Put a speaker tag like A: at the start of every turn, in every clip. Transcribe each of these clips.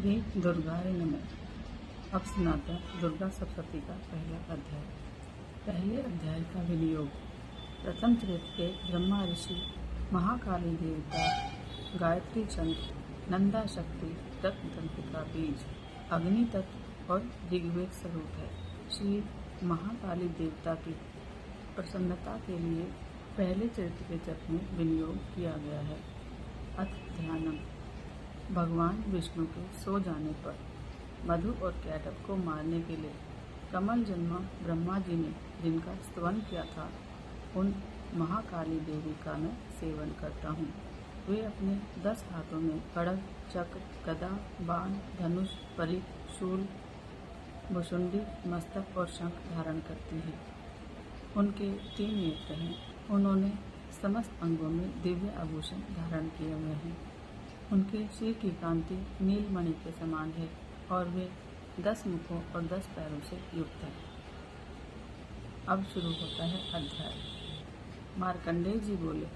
A: श्री दुर्गाय नमः। अब सुनाता दुर्गा सप्तशती का पहला अध्याय। पहले अध्याय का विनियोग। प्रथम चरित्र के ब्रह्मा ऋषि, महाकाली देवता, गायत्री चंद्र, नंदा शक्ति, रत्नतंत्रिका बीज, अग्नि तत्व और ऋग्वेद स्वरूप है। श्री महाकाली देवता की प्रसन्नता के लिए पहले चरित्र के जप में विनियोग किया गया है। अथ ध्यानम। भगवान विष्णु के सो जाने पर मधु और कैटभ को मारने के लिए कमल जन्मा ब्रह्मा जी ने जिनका स्तवन किया था, उन महाकाली देवी का मैं सेवन करता हूँ। वे अपने 10 हाथों में खड्ग, चक्र, गदा, बाण, धनुष, परिघ, शूल, भुशुंडी, मस्तक और शंख धारण करती है। उनके 3 नेत्र हैं। उन्होंने समस्त अंगों में दिव्य आभूषण धारण किए हुए हैं। उनके सिर की कांति नीलमणि के समान है और वे 10 मुखों और 10 पैरों से युक्त है। अब शुरू होता है अध्याय। मार्कंडेय जी बोले,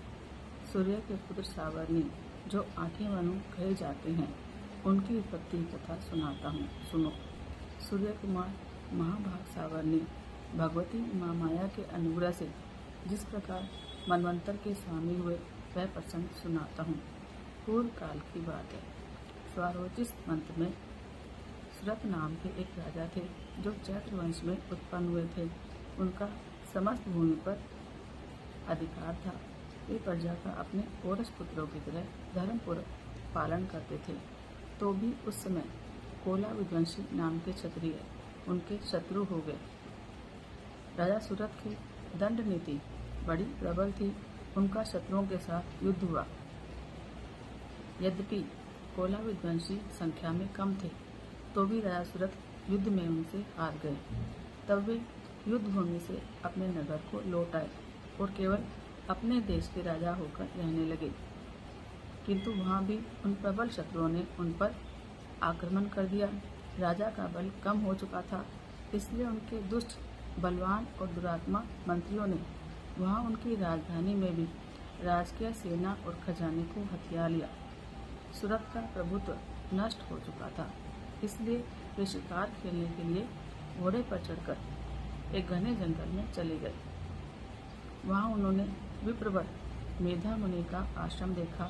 A: सूर्य के पुत्र सावर्णी जो 8वें मनु कहे जाते हैं, उनकी उत्पत्ति कथा सुनाता हूँ, सुनो। सूर्य कुमार महाभाग सावर्णी भगवती माँ माया के अनुग्रह से जिस प्रकार मनवंतर के स्वामी हुए, वह प्रसंग सुनाता हूँ। पूर्व काल की बात है। स्वारोचिष मंत्र में सुरत नाम के एक राजा थे जो चैत्र वंश में उत्पन्न हुए थे। उनका समस्त भूमि पर अधिकार था। वे प्रजा का अपने औरस पुत्रों की तरह धर्मपूर्वक पालन करते थे। तो भी उस समय कोला विध्वंसी नाम के क्षत्रिय उनके शत्रु हो गए। राजा सूरत की दंड नीति बड़ी प्रबल थी। उनका शत्रुओं के साथ युद्ध हुआ। यद्यपि कोला विध्वंसी संख्या में कम थे, तो भी राजा सूरत युद्ध में उनसे हार गए। तब वे युद्ध भूमि से अपने नगर को लौट आए और केवल अपने देश के राजा होकर रहने लगे। किंतु वहां भी उन प्रबल शत्रुओं ने उन पर आक्रमण कर दिया। राजा का बल कम हो चुका था, इसलिए उनके दुष्ट, बलवान और दुरात्मा मंत्रियों ने वहां उनकी राजधानी में भी राजकीय सेना और खजाने को हथिया लिया। सूरत का प्रभुत्व नष्ट हो चुका था, इसलिए वे शिकार खेलने के लिए घोड़े पर चढ़कर एक घने जंगल में चले गए। वहां उन्होंने विप्रवर मेधा मुनि का आश्रम देखा,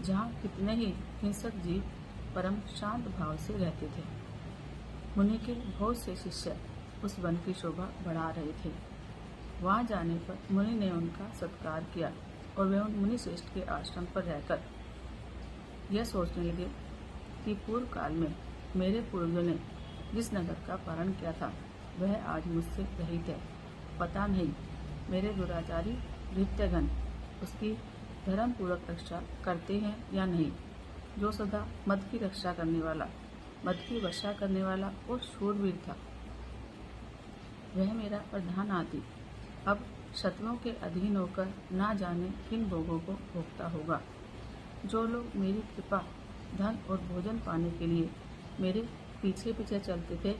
A: जहां कितने ही हिंसक जीव परम शांत भाव से रहते थे। मुनि के बहुत से शिष्य उस वन की शोभा बढ़ा रहे थे। वहां जाने पर मुनि ने उनका सत्कार किया और वे उन मुनि श्रेष्ठ के आश्रम पर रहकर यह सोचने लगे कि पूर्व काल में मेरे पूर्वजों ने जिस नगर का पालन किया था, वह आज मुझसे रहित है। पता नहीं मेरे दुराचारी भृत्यगण उसकी धर्म पूर्वक रक्षा करते हैं या नहीं। जो सदा मद की रक्षा करने वाला, मद की वर्षा करने वाला और शूरवीर था, वह मेरा प्रधान आदि अब शत्रुओं के अधीन होकर ना जाने किन भोगों को भोगता होगा। जो लोग मेरी कृपा, धन और भोजन पाने के लिए मेरे पीछे पीछे चलते थे,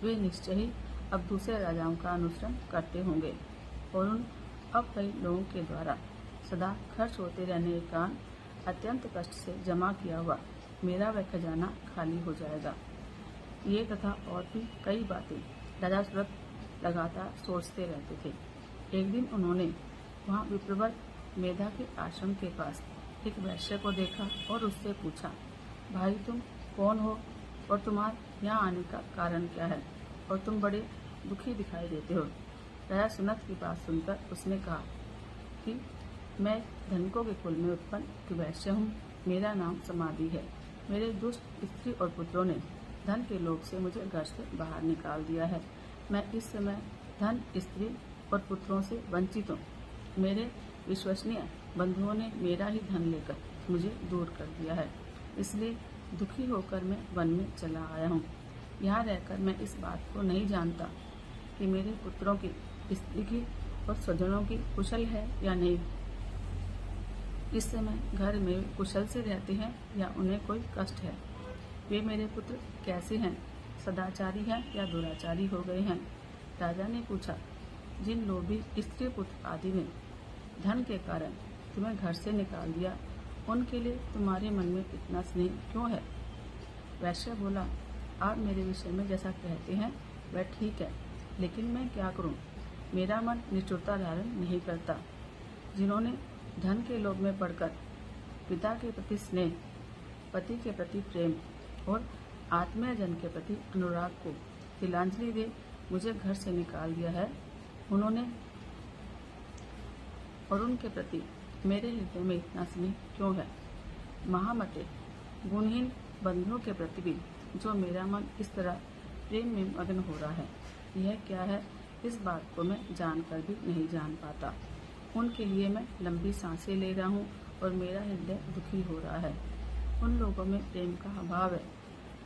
A: वे निश्चय ही अब दूसरे राजाओं का अनुसरण करते होंगे और उन अपकई लोगों के द्वारा सदा खर्च होते रहने के कारण अत्यंत कष्ट से जमा किया हुआ मेरा वह खजाना खाली हो जाएगा। ये तथा और भी कई बातें राजा सूरत लगातार सोचते रहते थे। एक दिन उन्होंने वहां विप्रवर मेधा के आश्रम के पास एक वैश्य को देखा और उससे पूछा, भाई तुम कौन हो और तुम्हारे यहाँ आने का कारण क्या है, और तुम बड़े दुखी दिखाई देते हो। राजा सुनत की बात सुनकर उसने कहा कि मैं धनिकों के कुल में उत्पन्न एक वैश्य हूँ। मेरा नाम समाधि है। मेरे दुष्ट स्त्री और पुत्रों ने धन के लोभ से मुझे घर से बाहर निकाल दिया है। मैं इस समय धन, स्त्री और पुत्रों से वंचित हूँ। मेरे विश्वसनीय बंधुओं ने मेरा ही धन लेकर मुझे दूर कर दिया है, इसलिए दुखी होकर मैं वन में चला आया हूँ। यहाँ रहकर मैं इस बात को नहीं जानता कि मेरे पुत्रों की, स्त्री की और स्वजनों की कुशल है या नहीं। इस समय घर में कुशल से रहते हैं या उन्हें कोई कष्ट है। वे मेरे पुत्र कैसे हैं, सदाचारी हैं या दुराचारी हो गए हैं। राजा ने पूछा, जिन लोभी स्त्री पुत्र आदि ने धन के कारण तुम्हें घर से निकाल दिया, उनके लिए तुम्हारे मन में इतना स्नेह क्यों है? वैश्य बोला, आप मेरे विषय में जैसा कहते हैं वह ठीक है, लेकिन मैं क्या करूं? मेरा मन निष्ठुरता धारण नहीं करता। जिन्होंने धन के लोभ में पड़कर पिता के प्रति स्नेह, पति के प्रति प्रेम और आत्मीय जन के प्रति अनुराग को तिलांजलि दे मुझे घर से निकाल दिया है, उन्होंने और उनके प्रति मेरे हृदय में इतना स्नेह क्यों है? महामते, गुणहीन बंधुओं के प्रति भी जो मेरा मन इस तरह प्रेम में मग्न हो रहा है, यह क्या है? इस बात को मैं जानकर भी नहीं जान पाता। उनके लिए मैं लंबी सांसें ले रहा हूँ और मेरा हृदय दुखी हो रहा है। उन लोगों में प्रेम का अभाव है,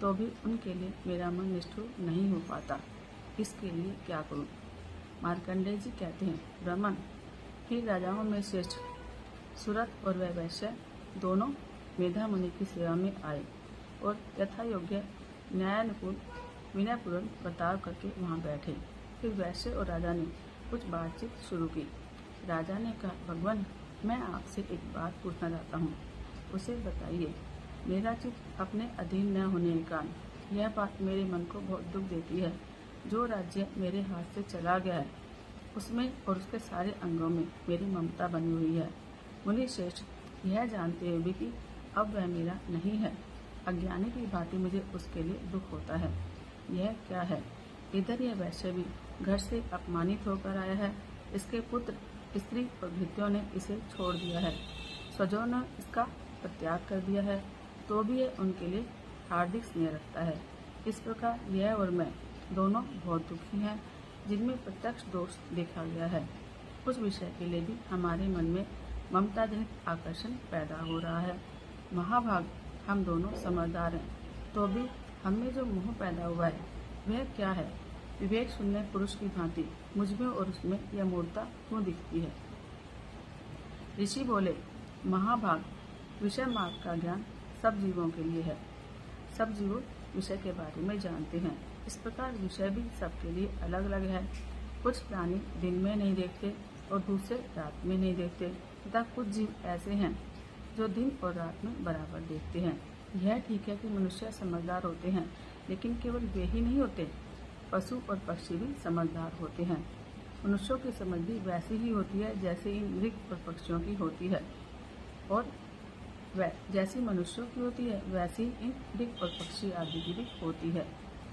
A: तो भी उनके लिए मेरा मन निष्ठुर नहीं हो पाता। इसके लिए क्या करूँ? मार्कंडेय जी कहते हैं, ब्राह्मण, फिर राजाओं में श्रेष्ठ सुरत और वह वैश्य दोनों मेधा मुनि की सेवा में आए और यथा योग्य न्यायानुकूल विनयपूर्ण बर्ताव करके वहाँ बैठे। फिर वैश्य और राजा ने कुछ बातचीत शुरू की। राजा ने कहा, भगवान, मैं आपसे एक बात पूछना चाहता हूँ, उसे बताइए। मेरा चित्त अपने अधीन न होने के कारण यह बात मेरे मन को बहुत दुख देती है। जो राज्य मेरे हाथ से चला गया है, उसमें और उसके सारे अंगों में मेरी ममता बनी हुई है। मुनि श्रेष्ठ, यह जानते हुए भी कि अब वह मेरा नहीं है, अज्ञानी की भांति मुझे उसके लिए दुख होता है। यह क्या है? इधर यह वैश्य भी घर से अपमानित होकर आया है, इसके पुत्र, स्त्री और भृत्यों ने इसे छोड़ दिया है, स्वजों ने इसका परित्याग कर दिया है, तो भी यह उनके लिए हार्दिक स्नेह रखता है। इस प्रकार यह और मैं दोनों बहुत दुखी हैं, जिनमें प्रत्यक्ष दोष देखा गया है। उस विषय के लिए भी हमारे मन में ममता जनित आकर्षण पैदा हो रहा है। महाभाग, हम दोनों समझदार हैं, तो भी हमें जो मोह पैदा हुआ है वह क्या है? विवेक शून्य पुरुष की भांति मुझमें और उसमें यह मूर्ता क्यों दिखती है? ऋषि बोले, महाभाग, विषय मार्ग का ज्ञान सब जीवों के लिए है। सब जीव विषय के बारे में जानते हैं। इस प्रकार विषय भी सबके लिए अलग अलग है। कुछ प्राणी दिन में नहीं देखते और दूसरे रात में नहीं देखते, तथा कुछ जीव ऐसे हैं जो दिन और रात में बराबर देखते हैं। यह ठीक है कि मनुष्य समझदार होते हैं, लेकिन केवल वे ही नहीं होते, पशु और पक्षी भी समझदार होते हैं। मनुष्यों की समझ भी वैसी ही होती है जैसे इन मृग और पक्षियों की होती है, और जैसी मनुष्यों की होती है वैसी इन मृग और पक्षी आदि की भी होती है,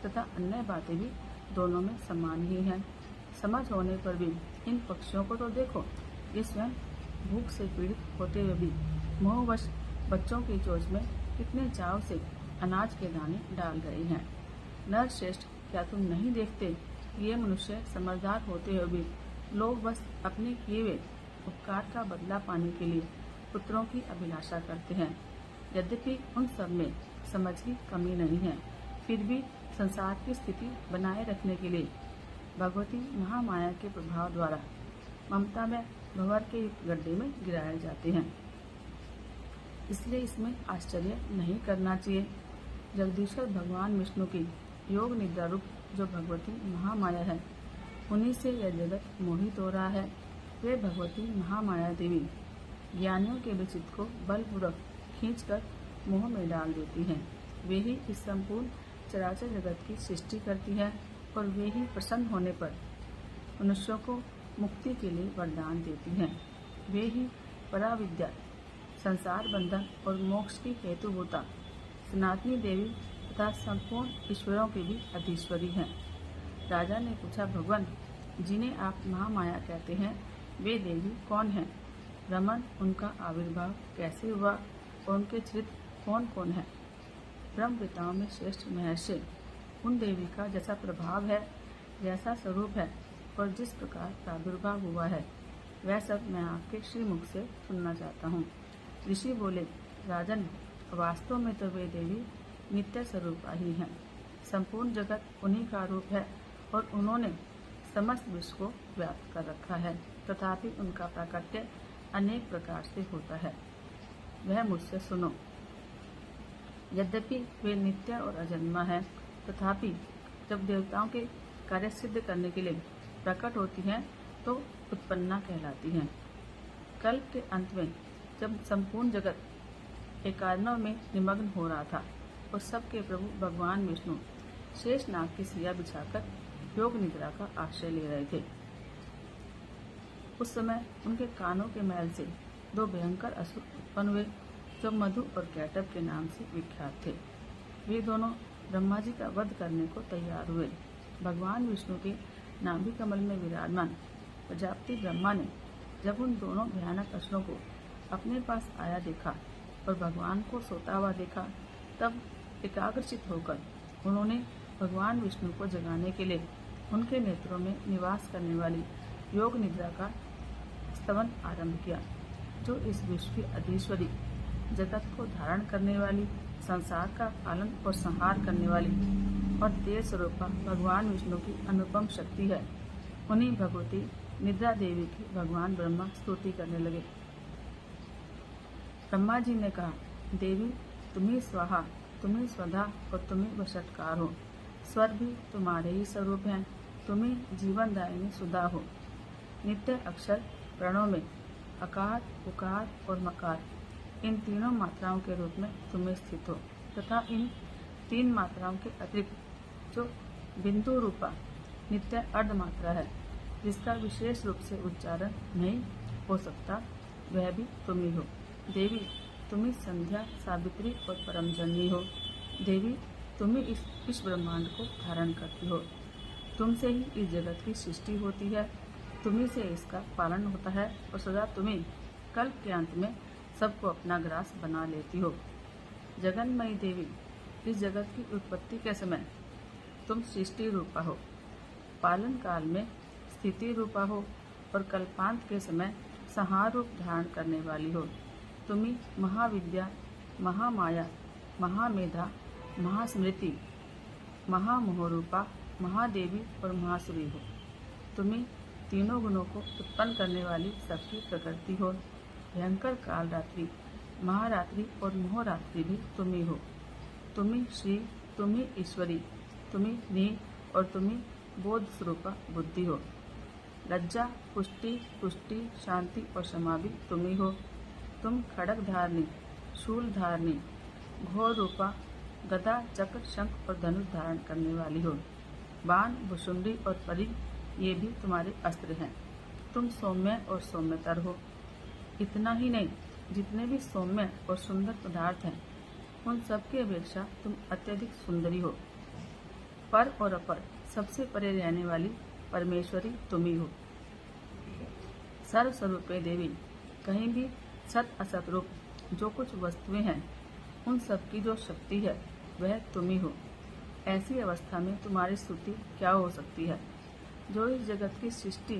A: तथा अन्य बातें भी दोनों में समान ही हैं। समझ होने पर भी इन पक्षियों को तो देखो, ये स्वयं भूख से पीड़ित होते हुए भी मोहवश बच्चों की चोंच में कितने चाव से अनाज के दाने डाल रहे हैं। नर श्रेष्ठ, क्या तुम नहीं देखते कि ये मनुष्य समझदार होते हुए भी लोग बस अपने किए हुए उपकार का बदला पाने के लिए पुत्रों की अभिलाषा करते हैं। यद्यपि उन सब में समझ की कमी नहीं है, फिर भी संसार की स्थिति बनाए रखने के लिए भगवती महामाया के प्रभाव द्वारा ममता में भंवर के गड्ढे में गिराए जाते हैं। इसलिए इसमें आश्चर्य नहीं करना चाहिए। जगदीश्वर भगवान विष्णु की योग निद्रा रूप जो भगवती महामाया है, उन्हीं से यह जगत मोहित हो रहा है। वे भगवती महामाया देवी ज्ञानियों के विचित को बलपूर्वक खींचकर मोह में डाल देती हैं। वे ही इस संपूर्ण चराचर जगत की सृष्टि करती है, और वे ही प्रसन्न होने पर मनुष्यों को मुक्ति के लिए वरदान देती हैं। वे ही पराविद्या, संसार बंधन और मोक्ष की हेतुभूता सनातनी देवी तथा संपूर्ण ईश्वरों की भी अधीश्वरी हैं। राजा ने पूछा, भगवान, जिन्हें आप महामाया कहते हैं, वे देवी कौन हैं? ब्राह्मण, उनका आविर्भाव कैसे हुआ और उनके चरित्र कौन कौन है? ब्रह्मविद्ताओं में श्रेष्ठ महर्षि, उन देवी का जैसा प्रभाव है, जैसा स्वरूप है और जिस प्रकार प्रादुर्भाव हुआ है, वह सब मैं आपके श्रीमुख से सुनना चाहता हूँ। ऋषि बोले, राजन, वास्तव में तो वे देवी नित्य स्वरूपा ही हैं। संपूर्ण जगत उन्हीं का रूप है और उन्होंने समस्त विश्व को व्याप्त कर रखा है, तथापि उनका प्राकट्य अनेक प्रकार से होता है। वह मुझसे सुनो। यद्यपि वे नित्य और अजन्मा है, तथापि जब देवताओं के कार्य सिद्ध करने के लिए प्रकट होती हैं तो उत्पन्ना कहलाती हैं। कल्प के अंत में जब संपूर्ण जगत एकारणों में निमग्न हो रहा था, और सबके प्रभु भगवान विष्णु शेष नाग की सिया बिछाकर योग निद्रा का आश्रय ले रहे थे। उस समय उनके कानों के मैल से दो भयंकर असुर उत्पन्न हुए जो मधु और कैटब के नाम से विख्यात थे। वे दोनों ब्रह्मा जी का वध करने को तैयार हुए। भगवान विष्णु के नाभि कमल में विराजमान प्रजापति ब्रह्मा ने जब उन दोनों भयानक असुरों को अपने पास आया देखा और भगवान को सोता हुआ देखा, तब एकाग्रचित होकर उन्होंने भगवान विष्णु को जगाने के लिए उनके नेत्रों में निवास करने वाली योग निद्रा का स्तवन आरंभ किया, जो इस विश्व की अधीश्वरी, जगत को धारण करने वाली, संसार का पालन और संहार करने वाली और तेज स्वरूपा भगवान विष्णु की अनुपम शक्ति है। उन्हीं भगवती निद्रा देवी की भगवान ब्रह्मा स्तुति करने लगे। ब्रह्मा जी ने कहा, देवी तुम्ही स्वाहा, तुम्ही स्वधा और तुम्ही वशटकार हो। स्वर भी तुम्हारे ही स्वरूप हैं, तुम्ही जीवनदायिनी सुधा हो। नित्य अक्षर प्रणव में अकार, उकार और मकार, इन तीनों मात्राओं के रूप में तुम्हें स्थित हो तथा इन तीन मात्राओं के अतिरिक्त जो बिंदु रूपा नित्य अर्ध मात्रा है, जिसका विशेष रूप से उच्चारण नहीं हो सकता, वह भी तुम ही हो। देवी तुम ही संध्या, सावित्री और परम जननी हो। देवी तुम ही इस ब्रह्मांड को धारण करती हो। तुमसे ही इस जगत की सृष्टि होती है, तुम्ही से इसका पालन होता है और सदा तुम्ही कल्प के अंत में सबको अपना ग्रास बना लेती हो। जगन्मयी देवी, इस जगत की उत्पत्ति के समय तुम सृष्टि रूपा हो, पालन काल में स्थिति रूपा हो और कल्पांत के समय संहार रूप धारण करने वाली हो। तुम्ही महाविद्या, महामाया, महामेधा, महास्मृति, महामोहरूपा, महादेवी और महासुरी हो। तुम्ही तीनों गुणों को उत्पन्न करने वाली सबकी प्रकृति हो। भयंकर काल रात्रि, महारात्रि और मोहरात्रि भी तुम्ही हो। तुम्ही श्री, तुम्ही ईश्वरी, तुम्ही नी और तुम्ही बोध स्वरूपा बुद्धि हो। लज्जा, पुष्टि, तुष्टि, शांति और क्षमा भी तुम्ही हो। तुम खड़ग धारणी, शूल धारणी, घोर रूपा गदा, चक्र, शंख और धनुष धारण करने वाली हो। बाण, भुशुंडी और परी, ये भी तुम्हारे अस्त्र हैं। तुम सौम्य और सौम्यतर हो। इतना ही नहीं, जितने भी सौम्य और सुंदर पदार्थ हैं, उन सब की अपेक्षा तुम अत्यधिक सुंदरी हो। पर और अपर सबसे परे रहने वाली परमेश्वरी तुम ही हो। सर्वस्वरूपे देवी, कहीं भी सत असत रूप जो कुछ वस्तुएं हैं, उन सब की जो शक्ति है वह तुम ही हो। ऐसी अवस्था में तुम्हारी स्तुति क्या हो सकती है। जो इस जगत की सृष्टि,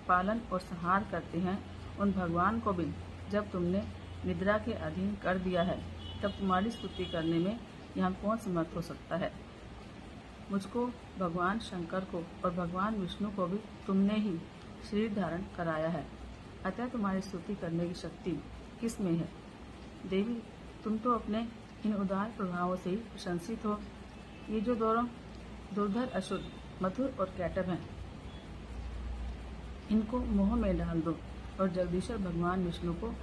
A: पालन और संहार करते हैं, उन भगवान को भी जब तुमने निद्रा के अधीन कर दिया है, तब तुम्हारी स्तुति करने में यहाँ कौन समर्थ हो सकता है। मुझको, भगवान शंकर को और भगवान विष्णु को भी तुमने ही शरीर धारण कराया है, अतः तुम्हारी स्तुति करने की शक्ति किस में है। देवी, तुम तो अपने इन उदार प्रभावों से ही प्रशंसित हो। ये जो दोनों दुर्धर असुर मधुर और कैटब हैं, इनको मोह में डाल दो और जगदीश्वर भगवान विष्णु को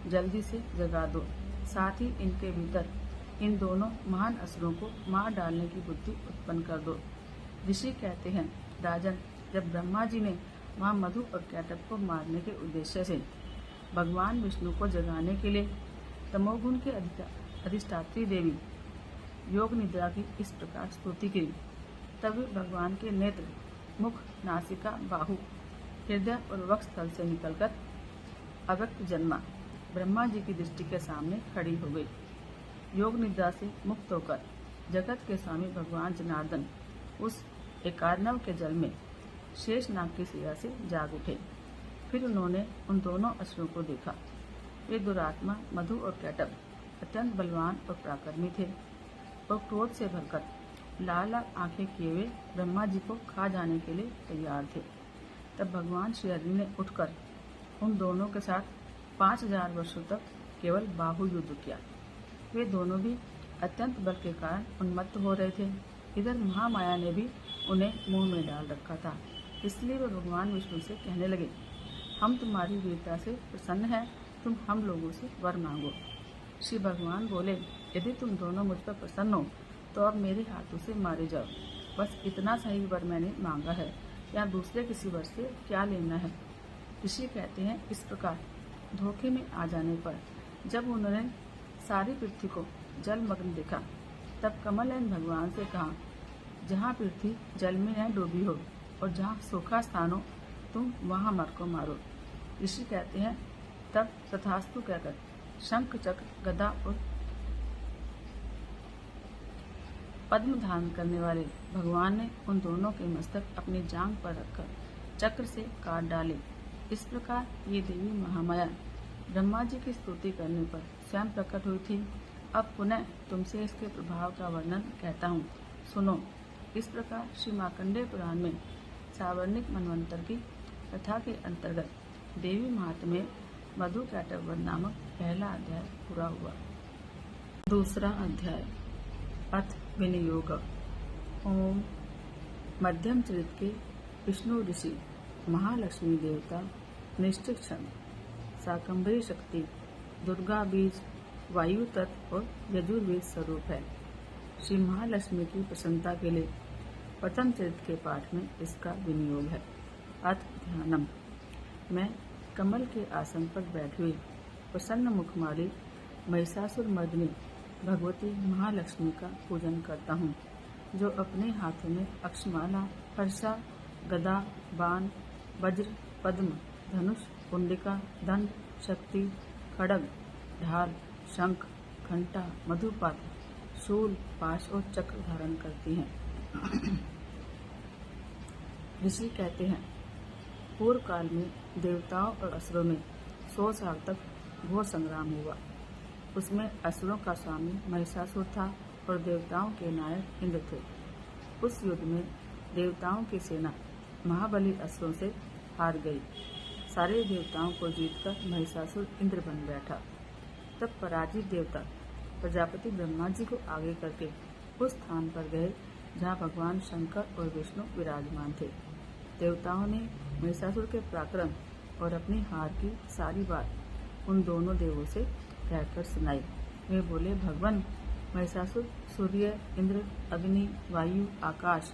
A: जल्दी से जगा दो। साथ ही इनके भीतर इन दोनों महान असुरों को मार डालने की बुद्धि उत्पन्न कर दो। ऋषि कहते हैं, राजन, जब ब्रह्मा जी ने वहाँ मधु और कैटब को मारने के उद्देश्य से भगवान विष्णु को जगाने के लिए तमोगुण के अधिष्ठात्री देवी योग निद्रा की इस प्रकार स्तुति की, तभी भगवान के नेत्र, मुख, नासिका, बाहु, हृदय और वक्ष स्थल से निकलकर अव्यक्त जन्मा ब्रह्मा जी की दृष्टि के सामने खड़ी हो गई। योग निद्रा से मुक्त होकर जगत के स्वामी भगवान जनार्दन उस एकार्णव के जल में शेष नाग की सिरा से जाग उठे। फिर उन्होंने उन दोनों असुरों को देखा। वे दुरात्मा मधु और कैटब अत्यंत बलवान और पराक्रमी थे और क्रोध से भरकर लाल लाल आंखें किए हुए ब्रह्मा जी को खा जाने के लिए तैयार थे। तब भगवान श्री हरि ने उठकर उन दोनों के साथ 5000 वर्षों तक केवल बाहु युद्ध किया। वे दोनों भी अत्यंत बल के कारण उन्मत्त हो रहे थे। इधर महामाया ने भी उन्हें मुंह में डाल रखा था, इसलिए वे भगवान विष्णु से कहने लगे, हम तुम्हारी वीरता से प्रसन्न हैं, तुम हम लोगों से वर मांगो। श्री भगवान बोले, यदि तुम दोनों मुझ पर प्रसन्न हो तो अब मेरे हाथों से मारे जाओ। बस इतना सही वर मैंने मांगा है, या दूसरे किसी वर से क्या लेना है। ऋषि कहते हैं, इस प्रकार धोखे में आ जाने पर जब उन्होंने सारी पृथ्वी को जलमग्न देखा, तब कमलनयन भगवान से कहा, जहाँ पृथ्वी जल में न डूबी हो और जहाँ सूखा स्थान हो, तुम वहाँ मर को मारो। ऋषि कहते हैं, तब तथास्तु कहकर शंख चक्र गदा और पद्म धारण करने वाले भगवान ने उन दोनों के मस्तक अपनी जांघ पर रखकर चक्र से काट डाले। इस प्रकार ये देवी महामाया ब्रह्मा जी की स्तुति करने पर स्वयं प्रकट हुई थी। अब पुनः तुमसे इसके प्रभाव का वर्णन कहता हूँ, सुनो। इस प्रकार श्री मार्कंडेय पुराण में सावर्णिक मनवंतर की कथा के अंतर्गत देवी महात्म्य मधु कैटव नामक पहला अध्याय पूरा हुआ। दूसरा अध्याय अथ विनियोग। ओम। मध्यम चरित के विष्णु ऋषि महालक्ष्मी देवता निश्चित क्षण शाकंभरी शक्ति दुर्गा बीज वायु तत्व और यजुर्वेद स्वरूप है। श्री महालक्ष्मी की प्रसन्नता के लिए प्रथम चरित के पाठ में इसका विनियोग है। अथ ध्यानम। मैं कमल के आसन पर बैठी हुई प्रसन्न मुखमाली महिषासुर मर्दिनी भगवती महालक्ष्मी का पूजन करता हूँ, जो अपने हाथों में अक्षमाला, हर्षा, गदा, बाण, वज्र, पद्म, धनुष, कुंडिका, दंड, शक्ति, खड्ग, ढाल, शंख, घंटा, मधुपात्र, शूल, पाश और चक्र धारण करती हैं। ऋषि कहते हैं, पूर्व काल में देवताओं और असुरों में 100 साल तक घोर संग्राम हुआ। उसमें असुरों का स्वामी महिषासुर था और देवताओं के नायक इंद्र थे। उस युद्ध में देवताओं की सेना महाबली असुरों से हार गई। सारे देवताओं को जीतकर महिषासुर इंद्र बन बैठा। तब पराजित देवता प्रजापति ब्रह्मा जी को आगे करके उस स्थान पर गए जहाँ भगवान शंकर और विष्णु विराजमान थे। देवताओं ने महिषासुर के पराक्रम और अपनी हार की सारी बात उन दोनों देवों से कहकर सुनाई। वे बोले, भगवान, महिषासुर सूर्य, इंद्र, अग्नि, वायु, आकाश,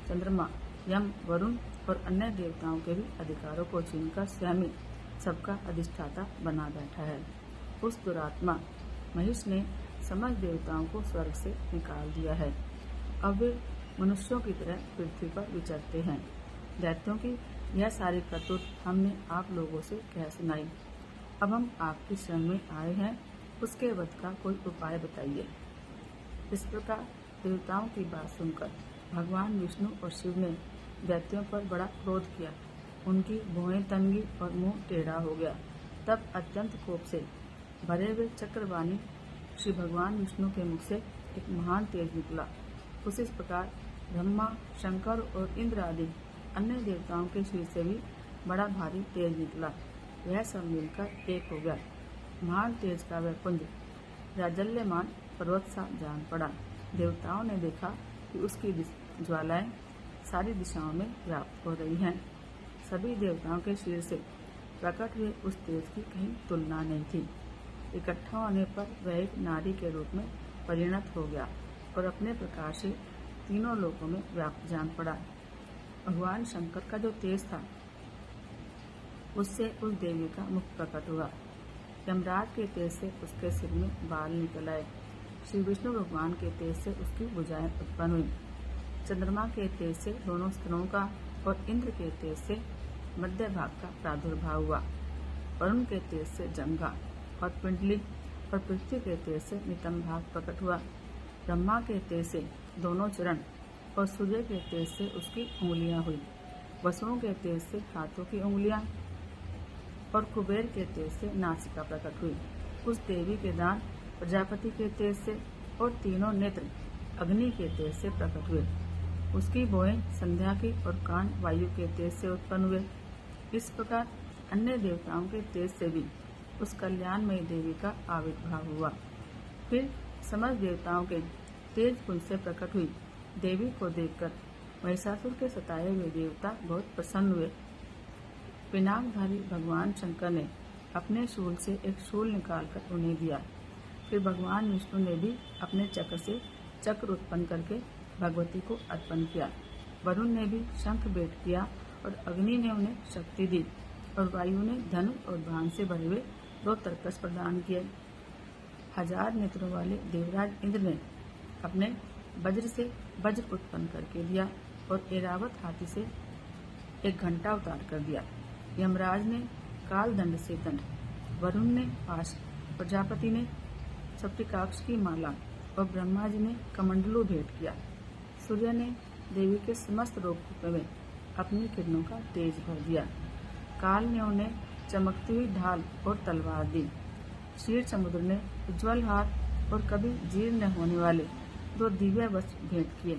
A: चंद्रमा, यम, वरुण और अन्य देवताओं के भी अधिकारों को छीनकर स्वयं ही सबका अधिष्ठाता बना बैठा है। उस दुरात्मा महिष ने समस्त देवताओं को स्वर्ग से निकाल दिया है। अब वे मनुष्यों की तरह पृथ्वी पर विचरते हैं। दैत्यों की यह सारी करतूत हमने आप लोगों से कह सुनाई। अब हम आपकी शरण में आए हैं, उसके वध का कोई उपाय बताइए। इस प्रकार देवताओं की बात सुनकर भगवान विष्णु और शिव ने दैत्यों पर बड़ा क्रोध किया। उनकी भौहें तंगी और मुंह टेढ़ा हो गया। तब अत्यंत कोप से भरे हुए चक्रवाणी श्री भगवान विष्णु के मुख से एक महान तेज निकला। उसी प्रकार ब्रह्मा, शंकर और इंद्र आदि अन्य देवताओं के शरीर से भी बड़ा भारी तेज निकला। यह सब मिलकर एक हो गया। महान तेज का वह पुंज राजल्यमान पर्वत सा जान पड़ा। देवताओं ने देखा कि उसकी ज्वालाएं सारी दिशाओं में व्याप्त हो रही हैं। सभी देवताओं के शरीर से प्रकट हुए उस तेज की कहीं तुलना नहीं थी। इकट्ठा होने पर वह एक नारी के रूप में परिणत हो गया और अपने प्रकाश से तीनों लोकों में व्याप्त जान पड़ा। भगवान शंकर का जो तेज था, उससे उस देवी का मुख प्रकट हुआ। यमराज के तेज से उसके सिर में बाल निकल आए। श्री विष्णु भगवान के तेज से उसकी भुजाएं उत्पन्न हुई। चंद्रमा के तेज से दोनों स्तनों का और इंद्र के तेज से मध्य भाग का प्रादुर्भाव हुआ। वरुण के तेज से जंघा और पिंडली और पृथ्वी के तेज से नितंब भाग प्रकट हुआ। ब्रह्मा के तेज से दोनों चरण और सूर्य के तेज से उसकी उंगलियां हुई। वसुओं के तेज से हाथों की उंगलियां और कुबेर के तेज से नासिका प्रकट हुई। उस देवी के दांत प्रजापति के तेज से और तीनों नेत्र अग्नि के तेज से प्रकट हुए। उसकी भौहें संध्या की और कान वायु के तेज से उत्पन्न हुए। इस प्रकार अन्य देवताओं के तेज से भी उस कल्याणमयी देवी का आविर्भाव हुआ। फिर समस्त देवताओं के तेज पुंज से प्रकट हुई देवी को देखकर महिषासुर के सताए हुए देवता बहुत प्रसन्न हुए। पिनाकधारी भगवान शंकर ने अपने शूल से एक शूल निकालकर उन्हें दिया। फिर भगवान विष्णु ने भी अपने चक्र से चक्र उत्पन्न करके भगवती को अर्पण किया। वरुण ने भी शंख भेंट किया और अग्नि ने उन्हें शक्ति दी और वायु ने धनुष और बाण से भरे हुए 2 तरकश प्रदान किए। 1000 नेत्रों वाले देवराज इंद्र ने अपने वज्र से वज्र उत्पन्न करके दिया और ऐरावत हाथी से एक घंटा उतार कर दिया। यमराज ने काल दंड से दंड, वरुण ने पाश, प्रजापति ने सप्तिकाक्ष की माला और ब्रह्मा जी ने कमंडलू भेंट किया। सूर्य ने देवी के समस्त रूप में अपनी किरणों का तेज भर दिया। काल ने उन्हें चमकती हुई ढाल और तलवार दी। क्षीर समुद्र ने उज्ज्वल हार और कभी जीर्ण न होने वाले 2 दिव्य वस्त्र भेंट किए।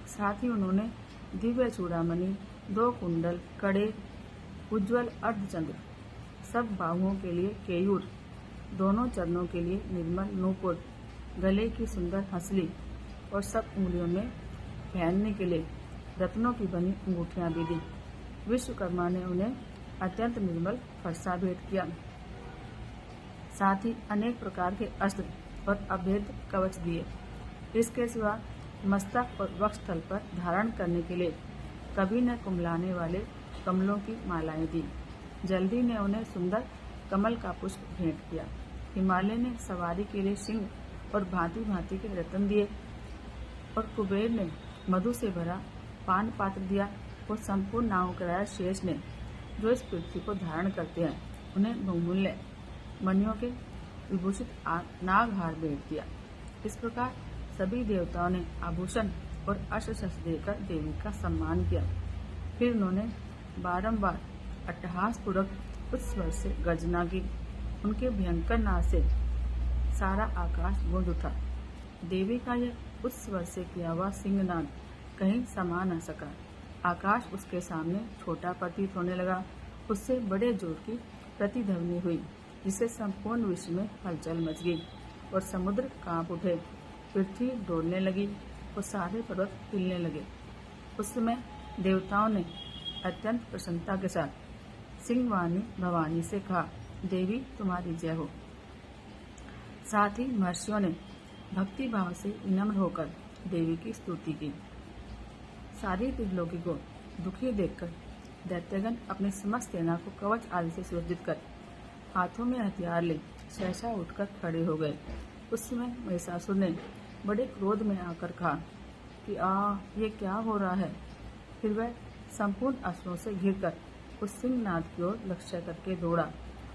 A: साथ ही उन्होंने दिव्य चूड़ामणि, 2 कुंडल, कड़े, उज्ज्वल अर्धचंद्र, सब बाहुओं के लिए केयूर, दोनों चरणों के लिए निर्मल नूपुर, गले की सुंदर हंसली और सब उंगलियों में पहनने के लिए रत्नों की बनी अंगूठियां भी दी। विश्वकर्मा ने उन्हें अत्यंत निर्मल फरसा भेंट किया। साथ ही अनेक प्रकार के अस्त्र और अभेद कवच दिए। इसके सिवा मस्तक और वक्षस्थल पर धारण करने के लिए कवि ने कुमलाने वाले कमलों की मालाएं दी। जल्दी ने उन्हें सुंदर कमल का पुष्प भेंट किया। हिमालय ने सवारी के लिए सिंह और भांति भांति के रत्न दिए और कुबेर ने मधु से भरा पान पात्र दिया और संपूर्ण नावकराय शेष ने, जो इस पृथ्वी को धारण करते हैं, उन्हें बहुमूल्य मणियों के विभूषित नागहार भेंट दिया। इस प्रकार सभी देवताओं ने आभूषण और अस्त्र शस्त्र देकर देवी का सम्मान किया। फिर उन्होंने बारंबार अट्टहास पूर्वक उच्च स्वर से गर्जना की। उनके भयंकर नाद से सारा आकाश गूंज उठा। देवी का यह उच्च स्वर से किया हुआ सिंहनाद कहीं समा न सका। आकाश उसके सामने छोटा प्रतीत होने लगा। उससे बड़े जोर की प्रतिध्वनि हुई, जिससे संपूर्ण विश्व में हलचल मच गई और समुद्र कांप उठे, पृथ्वी डोलने लगी और सारे पर्वत हिलने लगे। उस समय देवताओं ने अत्यंत प्रसन्नता के साथ सिंहवाणी भवानी से कहा, देवी तुम्हारी जय हो। साथ ही महर्षियों ने भक्ति भाव से विनम्र होकर देवी की स्तुति की। सारी त्रिलोकी को दुखी देखकर दैत्यगण अपने समस्त सेना को कवच आदि से सुरक्षित कर हाथों में हथियार ले सहसा उठकर खड़े हो गए। उस समय महिषासुर ने बड़े क्रोध में आकर कहा कि ये क्या हो रहा है। फिर वह संपूर्ण अस्त्रों से घिरकर उस सिंहनाद की ओर लक्ष्य करके दौड़ा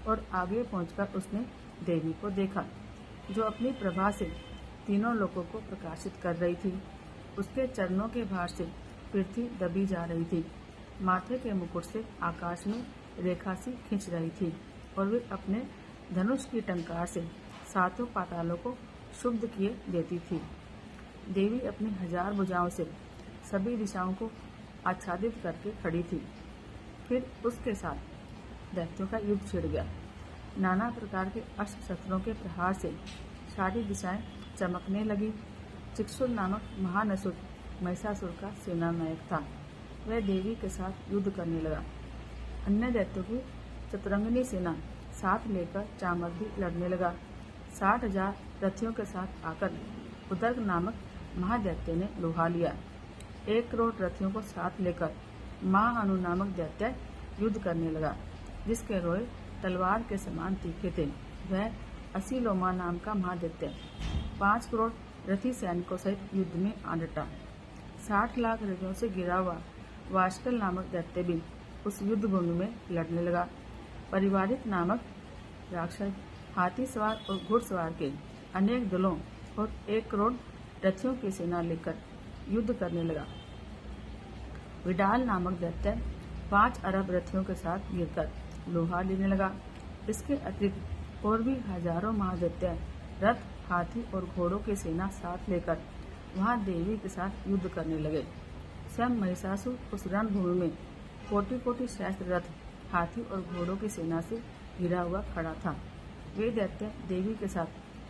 A: और आगे पहुंचकर उसने देवी को देखा, जो अपनी प्रभा से तीनों लोकों को प्रकाशित कर रही थी। उसके चरणों के भार से पृथ्वी दबी जा रही थी। माथे के मुकुट से आकाश में रेखा सी खींच रही थी और वे अपने धनुष की टंकार से 7 पातालों को शुद्ध किए देती थी। देवी अपनी 1000 भुजाओं से सभी दिशाओं को आच्छादित करके खड़ी थी। फिर उसके साथ दैत्यों का युद्ध छिड़ गया। नाना प्रकार के अस्त्र शस्त्रों के प्रहार से सारी दिशाएं चमकने लगी। चिक्षुर नामक महान असुर महिषासुर का सेना नायक था। वह देवी के साथ युद्ध करने लगा। अन्य दैत्यों की चतुरंगिनी सेना साथ लेकर चामर भी लड़ने लगा। 60,000 रथियों के साथ आकर उदर्ग नामक महादैत्य ने लोहा लिया। 1 करोड़ रथियों को साथ लेकर महाअनु नामक दैत्य युद्ध करने लगा, जिसके रोए तलवार के समान तीखे थे। वह असीलोमा नाम का महादैत्य 5 करोड़ रथी सैनिकों सहित युद्ध में आ डटा। 60 लाख रथियों से घिरा हुआ वाष्कल नामक दैत्य भी उस युद्ध भूमि में लड़ने लगा। परिवारित नामक राक्षस हाथी सवार और घुड़सवार के अनेक दलों और 1 करोड़ रथियों की सेना लेकर युद्ध करने लगा। विडाल नामक दैत्य 5 अरब रथियों के साथ गिरकर लोहा लेने लगा। इसके अतिरिक्त और भी हजारों महादैत्य रथ, हाथी और घोड़ों की सेना साथ लेकर वहां देवी के साथ युद्ध करने लगे। स्वयं महिषासुर उस रणभूमि में कोटि-कोटि सहस्त्र रथ, हाथी और घोड़ों की सेना से घिरा हुआ खड़ा था। वे दैत्य देवी के साथ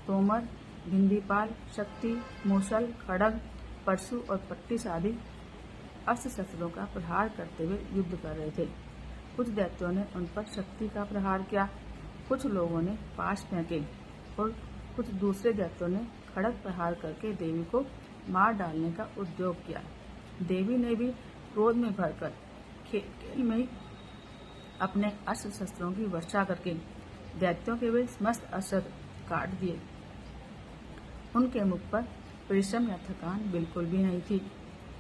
A: तोमर, भिंडीपाल, शक्ति, मूसल, खड़ग, परशु और पट्टिस आदि अस्त्र शस्त्रों का प्रहार करते हुए युद्ध कर रहे थे। कुछ दैत्यों ने उन पर शक्ति का प्रहार किया, कुछ लोगों ने पाश फेंके और कुछ दूसरे दैत्यों ने खड़ग प्रहार करके देवी को मार डालने का उद्योग किया। देवी ने भी क्रोध में भरकर खेल में ही अपने अस्त्र शस्त्रों की वर्षा करके दैत्यों के वे समस्त अस्त्र काट दिए। उनके मुख पर परिश्रम या थकान बिल्कुल भी नहीं थी।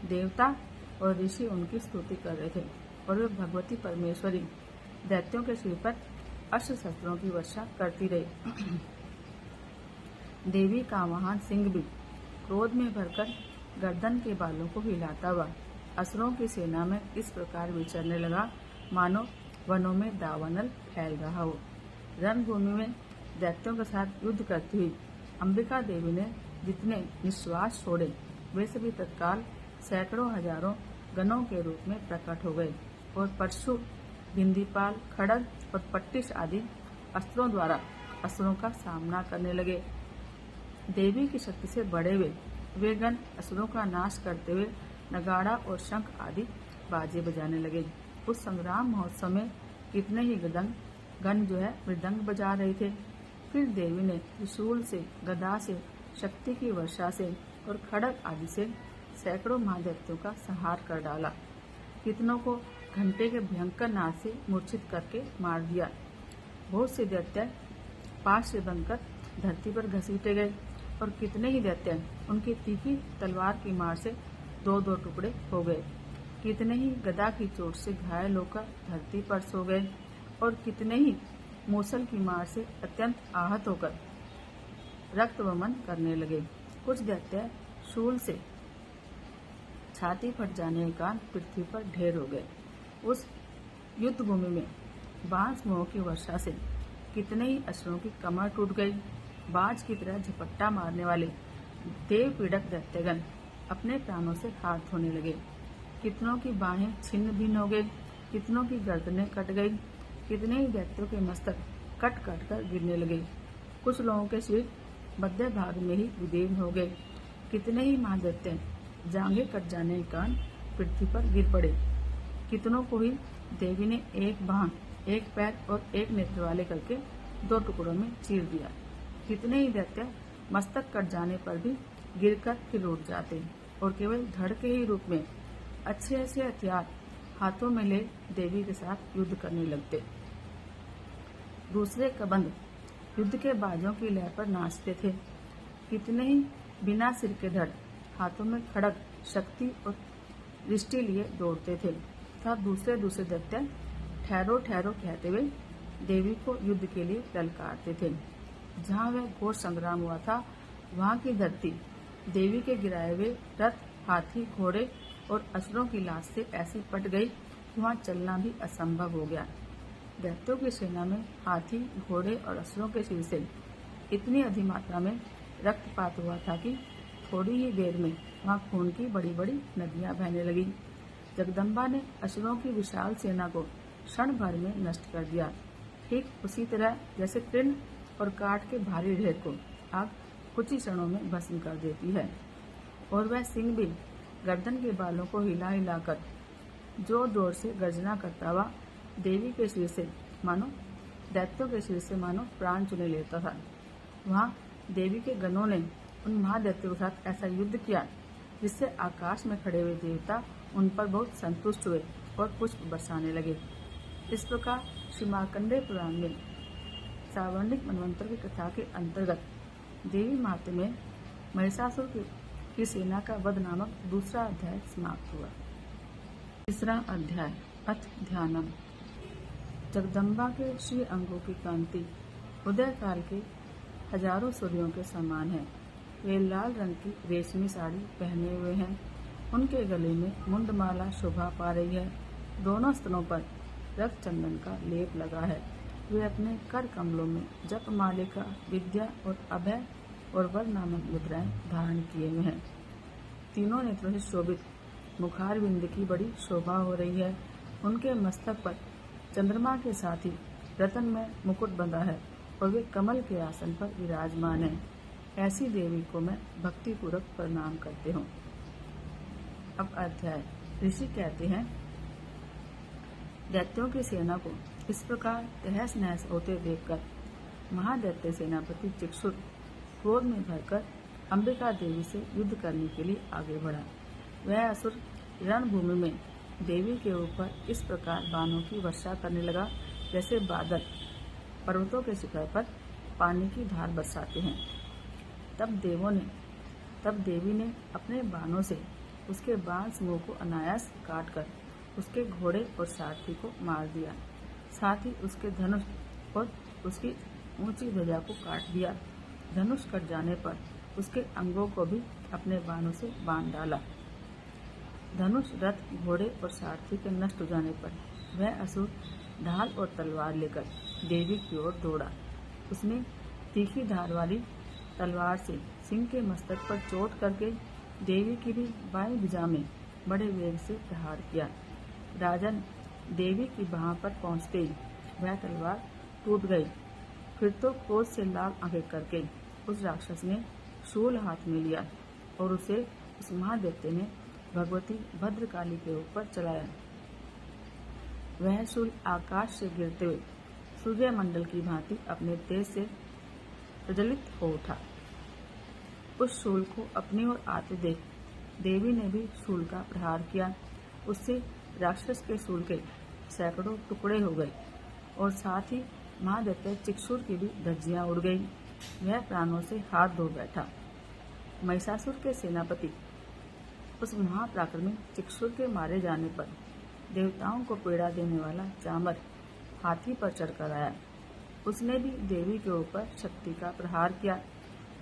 A: देवता और ऋषि उनकी स्तुति कर रहे थे और वे भगवती परमेश्वरी दैत्यों के सिर पर अस्त्र शस्त्रों की वर्षा करती रही। देवी का महान सिंह भी क्रोध में भरकर गर्दन के बालों को हिलाता हुआ असुरों की सेना में इस प्रकार विचरने लगा मानो वनों में दावानल फैल रहा हो। रणभूमि में दैत्यों के साथ युद्ध करती हुई अंबिका देवी ने जितने निश्वास छोड़े वे सभी तत्काल सैकड़ों हजारों गणों के रूप में प्रकट हो गए और परशु, भिंदीपाल, खड़ग और पट्टिश आदि अस्त्रों द्वारा असुरों का सामना करने लगे। देवी की शक्ति से बढ़े हुए वे गण असुरों का नाश करते हुए नगाड़ा और शंख आदि बाजे बजाने लगे। उस संग्राम महोत्सव में कितने ही गण मृदंग बजा रहे थे। फिर देवी ने त्रिशूल से, गदा से, शक्ति की वर्षा से और खड़ग आदि से सैकड़ों महादैत्यों का संहार कर डाला। कितनों को घंटे के भयंकर नाद से मूर्छित करके मार दिया। बहुत से दैत्य पास से बनकर धरती पर घसीटे गए और कितने ही दैत्य उनकी तीखी तलवार की मार से दो दो टुकड़े हो गए। कितने ही गदा की चोट से घायल होकर धरती पर सो गए और कितने ही मूसल की मार से अत्यंत आहत होकर रक्त वमन करने लगे। कुछ दैत्य शूल से छाती फट जाने के कारण पृथ्वी पर ढेर हो गए। उस युद्ध भूमि में बांस मोह की वर्षा से कितने ही असुरों की कमर टूट गई। बाज की तरह झपट्टा मारने वाले देव पीड़क दैत्यगण अपने प्राणों से हाथ धोने लगे। कितनों की बाहें छिन्न भिन्न हो गई, कितनों की गर्दनें कट गई, कितने ही दैत्यों के मस्तक कट कट कर गिरने लगे। कुछ लोगों के सिर मध्य भाग में ही विदीर्ण हो गए। कितने ही महादैत्य जांघें कट जाने के कारण पृथ्वी पर गिर पड़े। कितनों को ही देवी ने एक बांह, एक पैर और एक नेत्र वाले करके दो टुकड़ों में चीर दिया। कितने ही दैत्य मस्तक कट जाने पर भी गिरकर फिर उठ जाते और केवल धड़ के ही रूप में अच्छे अच्छे हथियार हाथों में ले देवी के साथ युद्ध करने लगते। दूसरे कबंध युद्ध के बाजों की लय पर नाचते थे। कितने ही बिना सिर के धड़ हाथों में खड़ग, शक्ति और दृष्टि लिए दौड़ते थे तथा दूसरे दूसरे दैत्य ठहरो ठहरो कहते हुए देवी को युद्ध के लिए ललकारते थे। जहाँ वह घोर संग्राम हुआ था वहाँ की धरती देवी के गिराए हुए रथ, हाथी, घोड़े और असुरों की लाश से ऐसी पट गई कि वहाँ चलना भी असंभव हो गया। दैत्यों की सेना में हाथी, घोड़े और असुरों के सिर से इतनी अधिक मात्रा में रक्तपात हुआ था कि थोड़ी ही देर में वहाँ खून की बड़ी बड़ी नदियां बहने लगी। जगदम्बा ने असुरों की विशाल सेना को क्षण भर में नष्ट कर दिया। ठीक उसी तरह जैसे तृण और काठ के भारी ढेर को आग कुछ ही क्षणों में भस्म कर देती है। और वह सिंह भी गर्दन के बालों को हिला हिलाकर जोर जोर से गर्जना करता हुआ देवी के सिर से मानो दैत्यों के सिर से मानो प्राण चुने लेता था। वहाँ देवी के गणों ने उन महादैत्यों के साथ ऐसा युद्ध किया जिससे आकाश में खड़े हुए देवता उन पर बहुत संतुष्ट हुए और पुष्प बरसाने लगे। इस प्रकार श्री मार्कंडेय पुराण में सावर्णिक मनवंतर की कथा के अंतर्गत देवी महात्म्य में महिषासुर की सेना का वध नामक दूसरा अध्याय समाप्त हुआ। तीसरा अध्याय अथ ध्यानम। जगदम्बा के श्री अंगों की कांति उदय काल के हजारों सूर्यों के समान है। वे लाल रंग की रेशमी साड़ी पहने हुए हैं। उनके गले में मुंडमाला शोभा पा रही है। दोनों स्तनों पर रक्त चंदन का लेप लगा है। वे अपने कर कमलों में जप मालिका, विद्या और अभय और वर नामक मुद्राएं धारण किए हुए हैं। तीनों नेत्रों से शोभित मुखार बिंद की बड़ी शोभा हो रही है। उनके मस्तक पर चंद्रमा के साथ ही रतन में मुकुट बंधा है और वे कमल के आसन पर विराजमान है। ऐसी देवी को मैं भक्ति पूर्वक प्रणाम करते हूँ। अब अध्याय। ऋषि कहते हैं, दैत्यों की सेना को इस प्रकार तहस नहस होते देखकर महादैत्य सेनापति चिक्षुर क्रोध में भरकर अंबिका देवी से युद्ध करने के लिए आगे बढ़ा। वह असुर रणभूमि में देवी के ऊपर इस प्रकार बाणों की वर्षा करने लगा जैसे बादल पर्वतों के शिखर पर पानी की धार बरसाते हैं। तब देवी ने अपने बाणों से उसके बाण समूह को अनायास काटकर उसके घोड़े और सारथी को मार दिया। साथ ही उसके धनुष और उसकी ऊंची ध्वजा को काट दिया। धनुष कट जाने पर उसके अंगों को भी अपने बाणों से बांध डाला। धनुष, रथ, घोड़े और सारथी के नष्ट हो जाने पर वह असुर ढाल और तलवार लेकर देवी की ओर दौड़ा। उसने तीखी धार वाली तलवार से सिंह के मस्तक पर चोट करके देवी की भी बाईं भुजा में बड़े वेग से प्रहार किया। राजन, देवी की बाह पर पहुंचते ही वह तलवार टूट गई। फिर तो क्रोध से लाल आंखें करके उस राक्षस ने शूल हाथ में लिया और उसे उस महादैत्य ने भगवती भद्रकाली के ऊपर चलाया। वह शूल आकाश से गिरते हुए सूर्य मंडल की भांति अपने तेज से प्रज्वलित हो उठा। उस शूल को अपनी ओर आते देख देवी ने भी शूल का प्रहार किया। उससे राक्षस के शूल के सैकड़ों टुकड़े हो गए और साथ ही महादैत्य चिक्षुर की भी धज्जियां उड़ गई। वह प्राणों से हाथ धो बैठा। महिषासुर के सेनापति उस महापराक्रमी चिक्षुर के मारे जाने पर देवताओं को पीड़ा देने वाला चामर हाथी पर चढ़कर आया। उसने भी देवी के ऊपर शक्ति का प्रहार किया,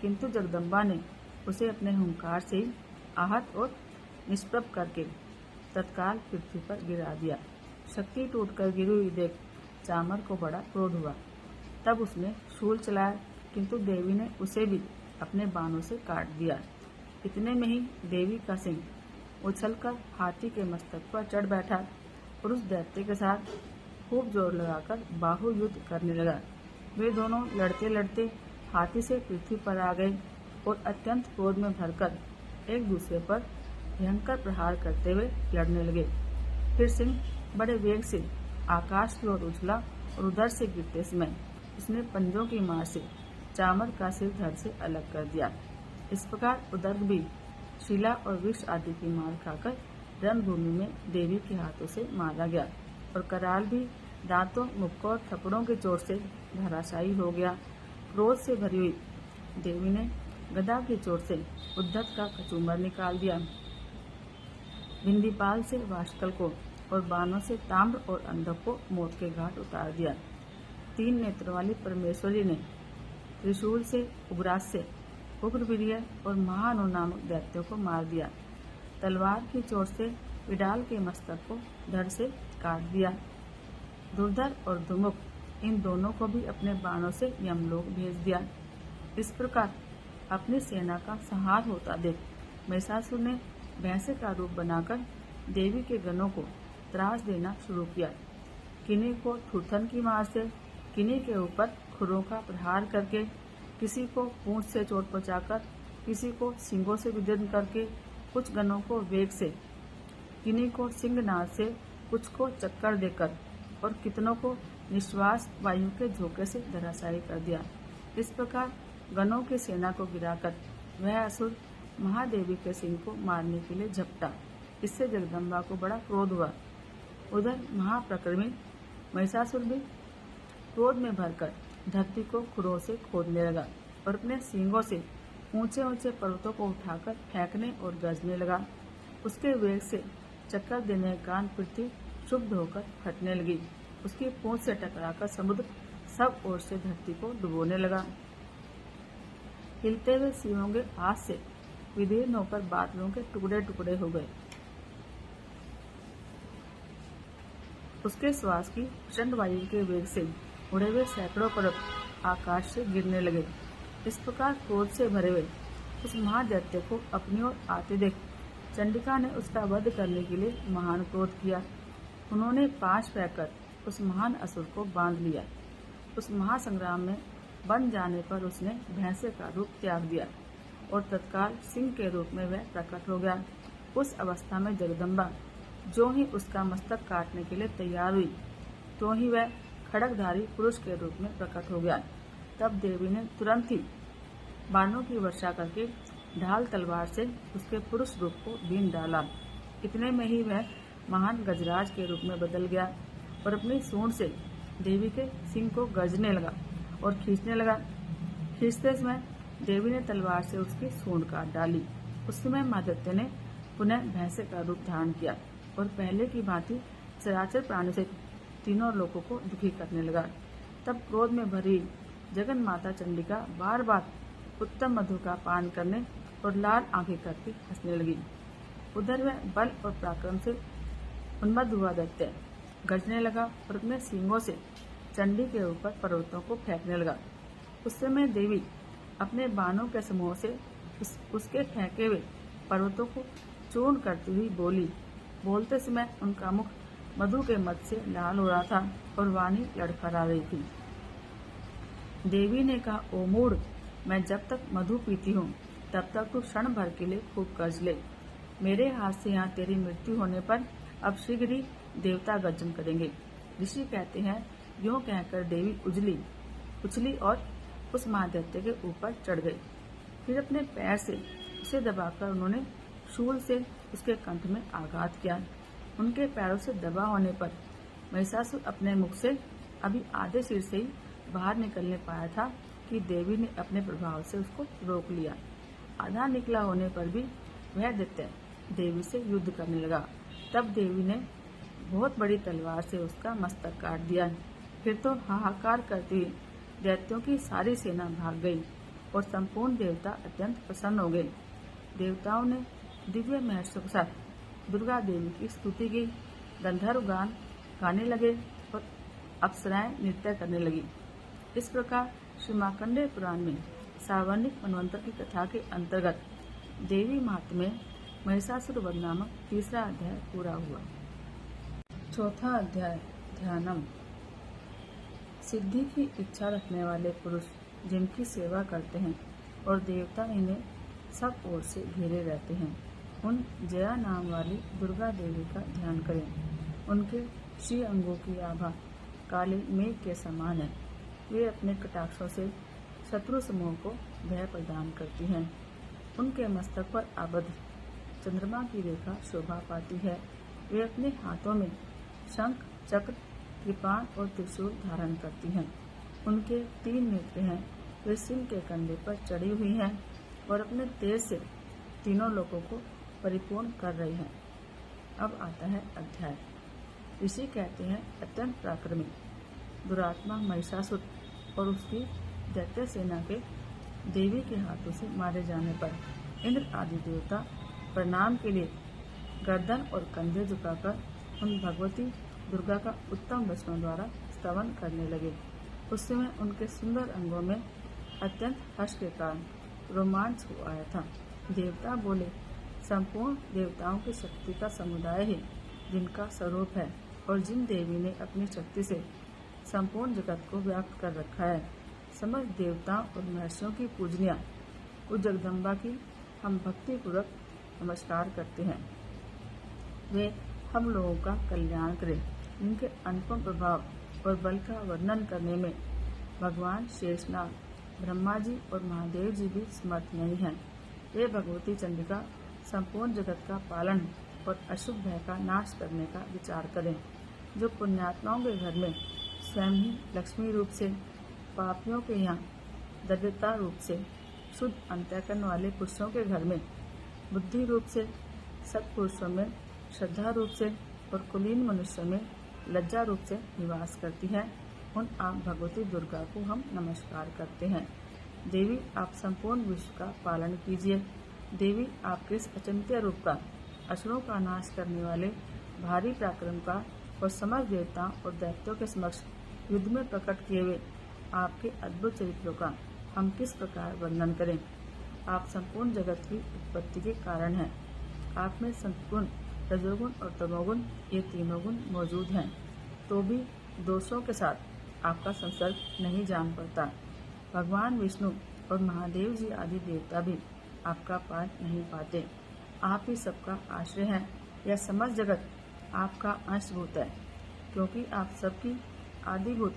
A: किंतु जगदम्बा ने उसे अपने हुंकार से ही आहत और निष्प्रभ करके तत्काल पृथ्वी पर गिरा दिया। शक्ति टूटकर गिरी हुई देख चामर को बड़ा क्रोध हुआ। तब उसने शूल चलाया, किंतु देवी ने उसे भी अपने बाणों से काट दिया। इतने में ही देवी का सिंह उछलकर हाथी के मस्तक पर चढ़ बैठा और उस दैत्य के साथ खूब जोर लगाकर बाहु युद्ध करने लगा। वे दोनों लड़ते लड़ते हाथी से पृथ्वी पर आ गए और अत्यंत क्रोध में भरकर एक दूसरे पर भयंकर प्रहार करते हुए लड़ने लगे। फिर सिंह बड़े वेग से आकाश की ओर उछला और उधर से गिरते समय उसने पंजों की मार से चामर का सिर धड़ से अलग कर दिया। इस प्रकार उदर्भ भी शिला और विष आदि की मार खाकर रणभूमि में देवी के हाथों से मारा गया और कराल भी दांतों, मुक्कों और थप्पड़ों की चोट से धराशायी हो गया। क्रोध से भरी हुई देवी ने गदा की चोट से उद्धत का कचूमर निकाल दिया। बिंदीपाल से वाष्कल को और बाणों से ताम्र और अंधक को मौत के घाट उतार दिया। 3 नेत्र वाली परमेश्वरी ने त्रिशूल से उग्रास्य, उग्रवीर्य और महानु नामक दैत्यों को मार दिया। तलवार की चोट से विडाल के मस्तक को धड़ से काट दिया। दुर्धर और दुमुख इन दोनों को भी अपने बाणों से यमलोक भेज दिया। इस प्रकार अपनी सेना का संहार होता देख महिषासुर ने भैंसे का रूप बनाकर देवी के गणों को त्रास देना शुरू किया। किन्हीं को थूथन की मार से, किन्हीं के ऊपर खुरों का प्रहार करके, किसी को पूंछ से चोट पहुंचाकर, किसी को सींगों से विदीर्ण करके, कुछ गणों को वेग से, किन्हीं को सिंहनाद से, कुछ को चक्कर देकर और कितनों को निश्वास वायु के झोंके से धराशायी कर दिया। इस प्रकार गणों की सेना को गिराकर वह असुर महादेवी के सिंह को मारने के लिए झपटा। इससे जगदम्बा को बड़ा क्रोध हुआ। उधर महाप्रक्रमी महिषासुर भी क्रोध में भरकर धरती को खुरों से खोदने लगा और अपने सींगों से ऊंचे ऊंचे पर्वतों को उठाकर फेंकने और गरजने लगा। उसके वेग से चक्कर देने के कारण पृथ्वी क्षुब्ध होकर फटने लगी। उसकी पूंछ से टकराकर समुद्र सब ओर से धरती को डुबोने लगा। हिलते हुए सिंहों के हाथ से विदीर्ण होकर बादलों के टुकड़े टुकड़े हो गए। उसके श्वास की प्रचंड वायु के वेग से उड़े हुए सैकड़ों पर्वत आकाश से गिरने लगे। इस प्रकार क्रोध से भरे हुए उस महादैत्य को अपनी ओर आते देख चंडिका ने उसका वध करने के लिए महान क्रोध किया। उन्होंने पाश फेंककर उस महान असुर को बांध लिया। उस महासंग्राम में बन जाने पर उसने भैंसे का रूप त्याग दिया और तत्काल सिंह के रूप में वह प्रकट हो गया। उस अवस्था में जगदम्बा जो ही उसका मस्तक काटने के लिए तैयार हुई, तो ही वह खड्गधारी पुरुष के रूप में प्रकट हो गया। तब देवी ने तुरंत ही बाणों की वर्षा करके ढाल तलवार से उसके पुरुष रूप को बीन डाला। इतने में ही वह महान गजराज के रूप में बदल गया और अपनी सूंड से देवी के सिंह को गर्जने लगा और खींचने लगा। खींचते समय देवी ने तलवार से उसकी सूंड काट डाली। उस समय महादैत्य ने पुनः भैंसे का रूप धारण किया और पहले की भांति चराचर प्राणी से तीनों लोगों को दुखी करने लगा। तब क्रोध में भरी जगन माता चंडिका बार बार उत्तम मधु का पान करने और लाल आंखें करके हंसने लगी। उधर वह बल और पराक्रम से उन्मत्त हुआ दैत्य गर्जने लगा और अपने सींगों से चंडी के ऊपर पर्वतों को फेंकने लगा। उस समय देवी अपने बाणों के समूह से उसके फेंके हुए पर्वतों को चूर्ण करती हुई बोली। बोलते समय उनका मुख मधु के मद से लाल हो रहा था और वाणी लड़खड़ा रही थी। देवी ने कहा, ओ मूढ़, मैं जब तक मधु पीती हूँ तब तक तू क्षण भर के लिए खूब गर्ज ले। मेरे हाथ से यहाँ तेरी मृत्यु होने पर अब शीघ्र ही देवता गर्जन करेंगे। ऋषि कहते हैं, यूं कहकर देवी उछली और उस महादैत्य के ऊपर चढ़ गई। फिर अपने पैर से उसे दबाकर उन्होंने शूल से उसके कंठ में आघात किया। उनके पैरों से दबा होने पर महिषासुर अपने मुख से अभी आधे सिर से ही बाहर निकलने पाया था कि देवी ने अपने प्रभाव से उसको रोक लिया। आधा निकला होने पर भी वह दैत्य देवी से युद्ध करने लगा। तब देवी ने बहुत बड़ी तलवार से उसका मस्तक काट दिया। फिर तो हाहाकार करती हुई दैत्यों की सारी सेना भाग गई और संपूर्ण देवता अत्यंत प्रसन्न हो गए। देवताओं ने दिव्य महर्षियों के साथ दुर्गा देवी की स्तुति की, गंधर्व गान गाने लगे और अप्सराएं नृत्य करने लगी। इस प्रकार श्री मार्कंडेय पुराण में सावर्णिक मनवंतर की कथा के अंतर्गत देवी महात्म्य में महिषासुर वध नामक तीसरा अध्याय पूरा हुआ। चौथा अध्याय ध्यानम। सिद्धि की इच्छा रखने वाले पुरुष जिनकी सेवा करते हैं और देवता इन्हें सब ओर से घेरे रहते हैं, उन जया नाम वाली दुर्गा देवी का ध्यान करें। उनके श्री अंगों की आभा काले मेघ के समान है। वे अपने कटाक्षों से शत्रु समूह को भय प्रदान करती हैं। उनके मस्तक पर आबद्ध चंद्रमा की रेखा शोभा पाती है। वे अपने हाथों में शंख, चक्र, कृपाण और त्रिशूल धारण करती हैं। उनके 3 नेत्र हैं। वे सिंह के कंधे पर चढ़ी हुई हैं और अपने तेज से तीनों लोगों को परिपूर्ण कर रही हैं। अब आता है अध्याय। ऋषि कहते हैं, अत्यंत पराक्रमी दुरात्मा महिषासुर और उसकी दैत्य सेना के देवी के हाथों से मारे जाने पर इंद्र आदि देवता प्रणाम के लिए गर्दन और कंधे झुकाकर उन भगवती दुर्गा का उत्तम वचनों द्वारा स्तवन करने लगे। उस समय उनके सुंदर अंगों में अत्यंत हर्ष के कारण रोमांच हो आया था। देवता बोले, संपूर्ण देवताओं की शक्ति का समुदाय ही जिनका स्वरूप है और जिन देवी ने अपनी शक्ति से संपूर्ण जगत को व्याप्त कर रखा है, समस्त देवताओं और महर्षियों की पूजनिया उस जगदम्बा की हम भक्ति पूर्वक नमस्कार करते हैं। वे हम लोगों का कल्याण करें। इनके अनुपम प्रभाव और बल का वर्णन करने में भगवान शेषनाग, ब्रह्मा जी और महादेव जी भी समर्थ नहीं हैं। वे भगवती चंडिका संपूर्ण जगत का पालन और अशुभ भय का नाश करने का विचार करें। जो पुण्यात्माओं के घर में स्वयं ही लक्ष्मी रूप से, पापियों के यहाँ दरिद्रता रूप से, शुद्ध अंतःकरण वाले पुरुषों के घर में बुद्धि रूप से, सत्पुरुषों में श्रद्धा रूप से और कुलीन मनुष्यों में लज्जा रूप से निवास करती है, उन आप भगवती दुर्गा को हम नमस्कार करते हैं। देवी, आप संपूर्ण विश्व का पालन कीजिए। देवी, आपके इस अचिंत्य रूप का, असुरों का नाश करने वाले भारी पराक्रम का और समस्त देवताओं और दैत्यों के समक्ष युद्ध में प्रकट किए हुए आपके अद्भुत चरित्रों का हम किस प्रकार वर्णन करें। आप संपूर्ण जगत की उत्पत्ति के कारण हैं। आप में सत्गुण, रजोगुण और तमोगुण, ये तीनों गुण मौजूद हैं, तो भी दोषों के साथ आपका संसर्ग नहीं जान पड़ता। भगवान विष्णु और महादेव जी आदि देवता भी आपका पार नहीं पाते। आप ही सबका आश्रय हैं। यह समस्त जगत आपका अंशभूत है, क्योंकि आप सबकी आदिभूत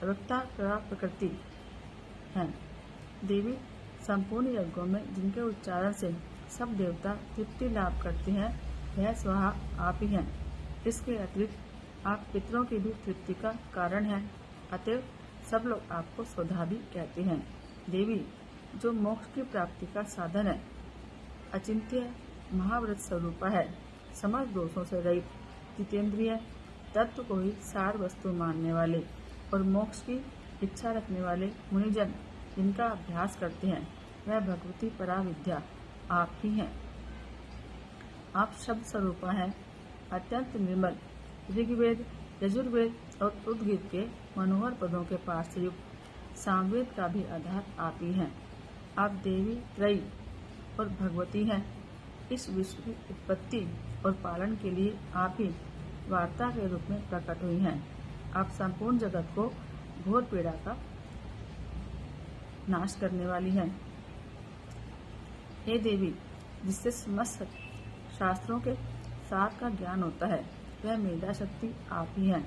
A: अव्यक्ता प्रकृति हैं। देवी, संपूर्ण यज्ञों में जिनके उच्चारण से सब देवता तृप्ति लाभ करते हैं वह स्वाहा आप ही हैं। इसके अतिरिक्त आप पितरों की भी तृप्ति का कारण हैं, अतएव सब लोग आपको स्वधा भी कहते हैं। देवी, जो मोक्ष की प्राप्ति का साधन है, अचिंत्य महाव्रत स्वरूपा है, समस्त दोषों से रहित, जितेंद्रिय, तत्व को ही सार वस्तु मानने वाले और मोक्ष की इच्छा रखने वाले मुनिजन जिनका अभ्यास करते हैं, वह भगवती परा विद्या आप ही हैं। आप शब्द स्वरूपा हैं, अत्यंत निर्मल, ऋग्वेद, यजुर्वेद और उद्गीत के मनोहर पदों के पाठ से युक्त सामवेद का भी आधार आप ही हैं। आप देवी त्रयी और भगवती हैं। इस विश्व की उत्पत्ति और पालन के लिए आप ही वार्ता के रूप में प्रकट हुई हैं। आप संपूर्ण जगत को घोर पीड़ा का नाश करने वाली हैं। हे देवी, जिससे समस्त शास्त्रों के सार का ज्ञान होता है, वह मेधा शक्ति आप ही हैं।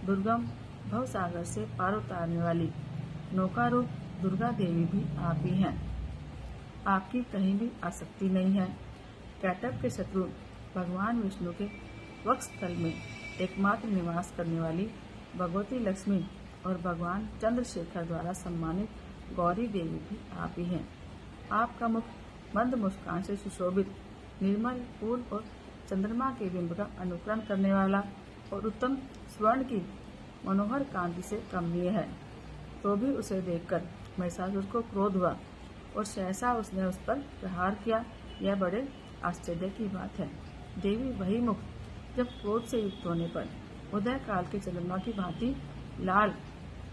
A: दुर्गम भव सागर से पार उतारने वाली नौका रूप दुर्गा देवी भी आप ही हैं। आपकी कहीं भी आसक्ति नहीं है। कैटब के शत्रु भगवान विष्णु के वक्ष स्थल में एकमात्र निवास करने वाली भगवती लक्ष्मी और भगवान चंद्रशेखर द्वारा सम्मानित गौरी देवी भी आप ही हैं। आपका मुख मंद मुस्कान से सुशोभित, निर्मल फूल और चंद्रमा के बिंब का अनुकरण करने वाला और उत्तम स्वर्ण की मनोहर कांति से कमनीय है। तो भी उसे देखकर महिषासुर को क्रोध हुआ और सहसा उसने उस पर प्रहार किया। यह बड़े आश्चर्य की बात है। देवी, वही मुख जब क्रोध से युक्त होने पर उदय काल के चंद्रमा की भांति लाल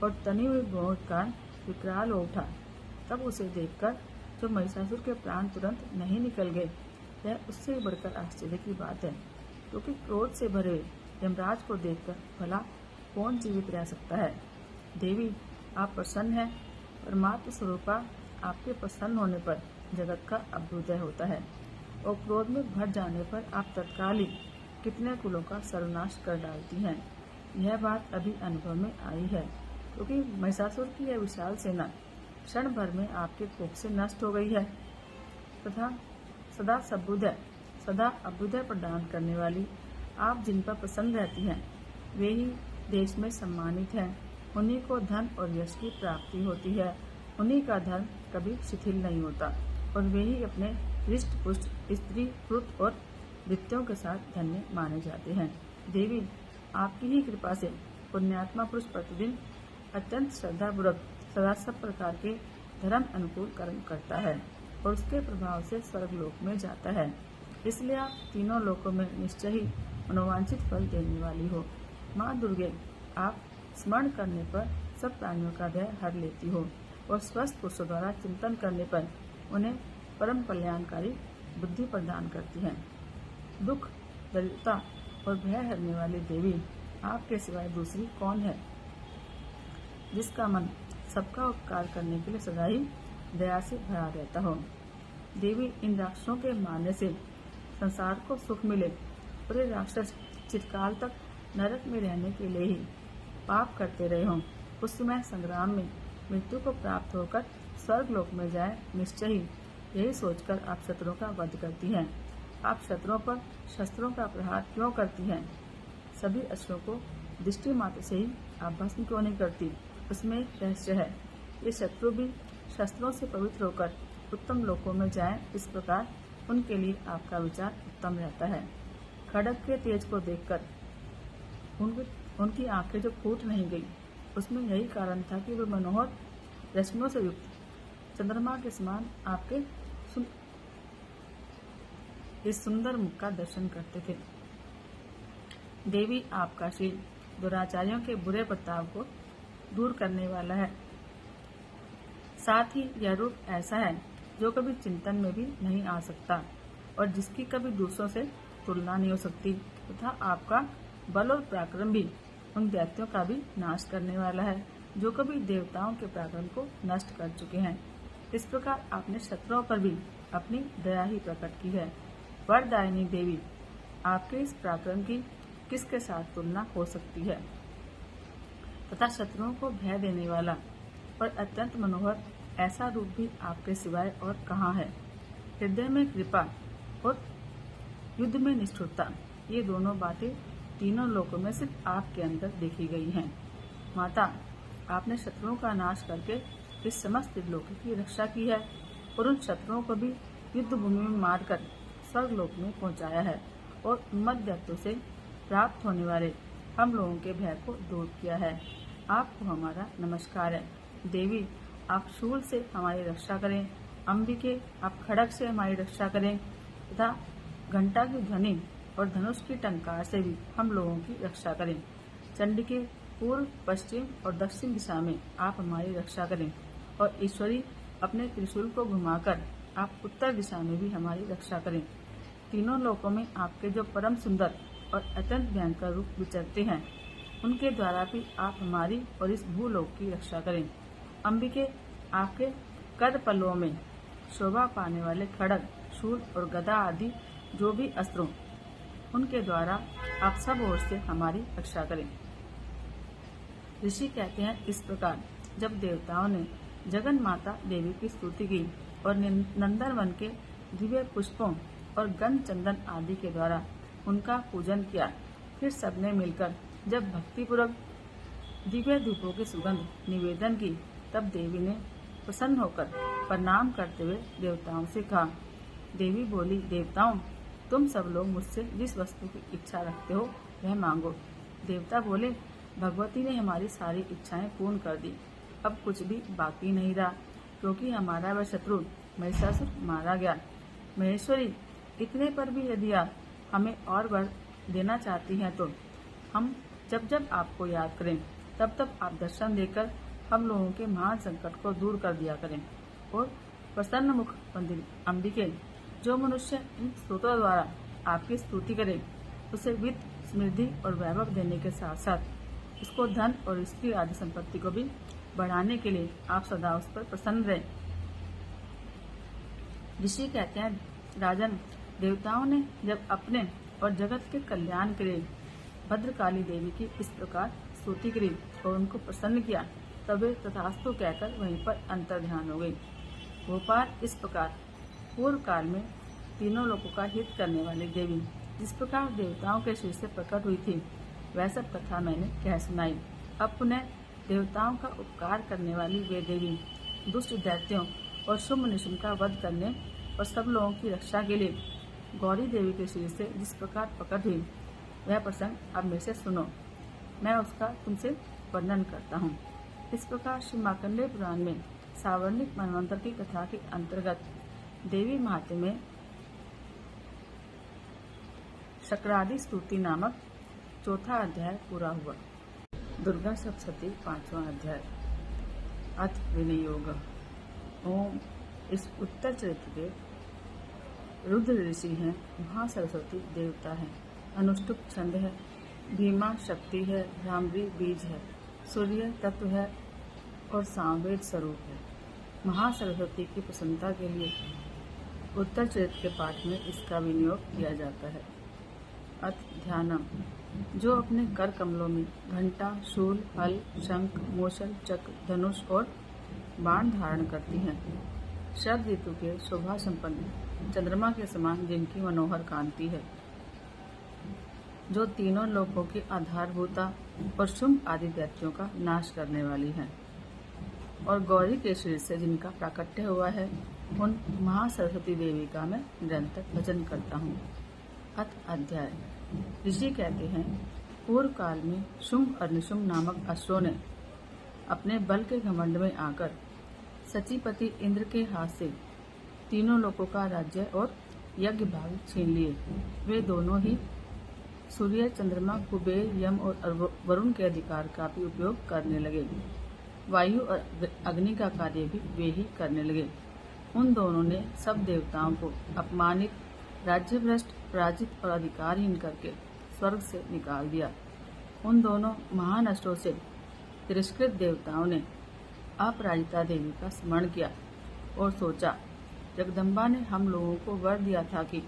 A: और तनी हुई भौं का विकराल हो उठा, तब उसे देखकर जो महिषासुर के प्राण तुरंत नहीं निकल गए, यह उससे बढ़कर आश्चर्य की बात है, क्योंकि क्रोध से भरे यमराज को देखकर भला कौन जीवित रह सकता है। देवी, आप प्रसन्न हैं। परमात्म स्वरूपा आपके प्रसन्न होने पर जगत का अभ्युदय होता है और क्रोध में भर जाने पर आप तत्काल ही कितने कुलों का सर्वनाश कर डालती हैं। यह बात अभी अनुभव में आई है, क्योंकि महिषासुर की यह विशाल सेना क्षण भर में आपके कोप से नष्ट हो गई है तथा सदा अभ्युदय प्रदान करने वाली आप जिन पर प्रसन्न रहती हैं, वे ही देश में सम्मानित हैं। उन्हीं को धन और यश की प्राप्ति होती है। उन्हीं का धर्म कभी शिथिल नहीं होता और वे ही अपने हृष्ट पुष्ट स्त्री पुत्र और वृत्तियों के साथ धन्य माने जाते हैं। देवी, आपकी ही कृपा से पुण्यात्मा पुरुष प्रतिदिन अत्यंत श्रद्धापूर्वक सदा सब प्रकार के धर्म अनुकूल कर्म करता है और उसके प्रभाव से स्वर्गलोक में जाता है। इसलिए आप तीनों लोकों में निश्चय ही मनोवांछित फल देने वाली हो। माँ दुर्गे, आप स्मरण करने पर सब प्राणियों का भय हर लेती हो और स्वस्थ पुरुषों द्वारा चिंतन करने पर उन्हें परम कल्याणकारी बुद्धि प्रदान करती हैं। दुख, दरिद्रता और भय हरने वाली देवी, आपके सिवाय दूसरी कौन है, जिसका मन सबका उपकार करने के लिए सदा ही दया से भरा रहता हो। देवी, इन राक्षसों के मारने से संसार को सुख मिले और ये राक्षस चिरकाल तक नरक में रहने के लिए ही पाप करते रहे हों, उस समय संग्राम में मृत्यु को प्राप्त होकर स्वर्ग लोक में जाए, निश्चय ही यही सोचकर आप शत्रुओं का वध करती हैं। आप शत्रुओं पर शस्त्रों का प्रहार क्यों करती हैं? सभी अश्वों को दृष्टि मात्र से ही आप भस्म क्यों नहीं करती? उसमें एक रहस्य है। ये शत्रु भी शस्त्रों से पवित्र होकर उत्तम लोकों में जाएं, इस प्रकार उनके लिए आपका विचार उत्तम रहता है। खड्ग के तेज को देखकर उनकी आंखें जो फूट नहीं गई, उसमें यही कारण था कि वे मनोहर रश्मियों से युक्त चंद्रमा के समान आपके इस सुंदर मुख का दर्शन करते थे। देवी, आपका शील दुराचारियों के बुरे बर्ताव को दूर करने वाला है। साथ ही यह रूप ऐसा है जो कभी चिंतन में भी नहीं आ सकता और जिसकी कभी दूसरों से तुलना नहीं हो सकती, तथा आपका बल और पराक्रम भी उन दैत्यों का भी नाश करने वाला है जो कभी देवताओं के पराक्रम को नष्ट कर चुके हैं। इस प्रकार आपने शत्रुओं पर भी अपनी दया ही प्रकट की है। वरदायिनी देवी, आपके इस पराक्रम की किसके साथ तुलना हो सकती है तथा शत्रुओं को भय देने वाला और अत्यंत मनोहर ऐसा रूप भी आपके सिवाय और कहाँ है। हृदय में कृपा और युद्ध में निष्ठुरता, ये दोनों बातें तीनों लोकों में सिर्फ आपके अंदर देखी गई हैं। माता, आपने शत्रुओं का नाश करके इस समस्त लोक की रक्षा की है और उन शत्रुओं को भी युद्ध भूमि में मारकर स्वर्गलोक में पहुंचाया है और उन्मत्त दैत्यों से प्राप्त होने वाले हम लोगों के भय को दूर किया है। आपको हमारा नमस्कार है। देवी, आप शूल से हमारी रक्षा करें। अंबिके, आप खड़ग से हमारी रक्षा करें तथा घंटा की ध्वनि और धनुष की टंकार से भी हम लोगों की रक्षा करें। चंडिके, पूर्व, पश्चिम और दक्षिण दिशा में आप हमारी रक्षा करें और ईश्वरी, अपने त्रिशूल को घुमाकर आप उत्तर दिशा में भी हमारी रक्षा करें। तीनों लोकों में आपके जो परम सुंदर और अत्यंत भयंकर रूप विचरते हैं, उनके द्वारा भी आप हमारी और इस भूलोक की रक्षा करें। अंबिके, आपके कर पल्लवों में शोभा पाने वाले खड़ग, शूल और गदा आदि जो भी अस्त्रों, उनके द्वारा आप सब ओर से हमारी रक्षा करें। ऋषि कहते हैं, इस प्रकार जब देवताओं ने जगन माता देवी की स्तुति की और नंदनवन के दिव्य पुष्पों और गंध चंदन आदि के द्वारा उनका पूजन किया, फिर सबने मिलकर जब भक्तिपूर्वक दिव्य धूपों की सुगंध निवेदन की, तब देवी ने प्रसन्न होकर प्रणाम करते हुए देवताओं से कहा। देवी बोली, देवताओं, तुम सब लोग मुझसे जिस वस्तु की इच्छा रखते हो वह मांगो। देवता बोले, भगवती ने हमारी सारी इच्छाएं पूर्ण कर दी, अब कुछ भी बाकी नहीं रहा, क्योंकि हमारा वह शत्रु महिषासुर मारा गया। महेश्वरी, इतने पर भी यदि आप हमें और वर देना चाहती हैं तो हम जब जब आपको याद करें तब तब आप दर्शन देकर हम लोगों के महान संकट को दूर कर दिया करें। और प्रसन्न मुख मंदिर अंबिके, जो मनुष्य इन स्तोत्रों द्वारा आपकी स्तुति करे, उसे वित्त, समृद्धि और वैभव देने के साथ साथ उसको धन और स्त्री आदि संपत्ति को भी बढ़ाने के लिए आप सदा उस पर प्रसन्न रहें। ऋषि कहते हैं, राजन, देवताओं ने जब अपने और जगत के कल्याण के लिए भद्रकाली देवी की इस प्रकार स्तुति करी और उनको प्रसन्न किया, तब वे तथास्तु कहकर वहीं पर अंतर ध्यान हो गई। गोपाल, इस प्रकार पूर्व काल में तीनों लोगों का हित करने वाली देवी जिस प्रकार देवताओं के शीर्ष से प्रकट हुई थी, वह सब कथा मैंने कह सुनाई। अब पुनः देवताओं का उपकार करने वाली वे देवी दुष्ट दैत्यों और शुभ निशुम्भ का वध करने और सब लोगों की रक्षा के लिए गौरी देवी के शीर्ष से जिस प्रकार प्रकट हुई, वह प्रसंग अब मेरे से सुनो। मैं उसका तुमसे वर्णन करता हूँ। इस प्रकार श्री मार्कंडेय पुराण में सावर्णिक मनवंतर की कथा के अंतर्गत देवी महात्म्य में शक्रादि स्तुति नामक चौथा अध्याय पूरा हुआ। दुर्गा सप्तशती 5वां अध्याय। अथ विनियोग। ओम। इस उत्तर चरित्र के रुद्र ऋषि हैं, महासरस्वती देवता है, अनुष्टुप छंद है, भीमा शक्ति है, भ्रामरी बीज है, सूर्य तत्व है और सामवेद स्वरूप है। महासरस्वती की प्रसन्नता के लिए उत्तर चरित्र के पाठ में इसका विनियोग किया जाता है। अथ ध्यानम। जो अपने कर कमलों में घंटा, शूल, हल, शंख, मूषल, चक्र, धनुष और बाण धारण करती हैं, शरद ऋतु के शोभा संपन्न चंद्रमा के समान जिनकी मनोहर कांति है, जो तीनों लोकों की आधारभूता और शुंभ आदि दैत्यों का नाश करने वाली है, और गौरी के शरीर से जिनका प्राकट्य हुआ है, उन महासरस्वती देवी का मैं निरंतर भजन करता हूँ। अथ अध्याय। ऋषि कहते हैं, पूर्व काल में शुंभ और निशुंभ नामक असुरों ने अपने बल के घमंड में आकर सचीपति इंद्र के हाथ से तीनों लोकों का राज्य और यज्ञ भाग छीन लिए। वे दोनों ही सूर्य, चंद्रमा, कुबेर, यम और वरुण के अधिकार का भी उपयोग करने लगे। वायु और अग्नि का कार्य भी वे ही करने लगे। उन दोनों ने सब देवताओं को अपमानित, राज्यभ्रष्ट, पराजित और अधिकारहीन करके स्वर्ग से निकाल दिया। उन दोनों महान असुरों से तिरस्कृत देवताओं ने अपराजिता देवी का स्मरण किया और सोचा, जगदम्बा ने हम लोगों को वर दिया था कि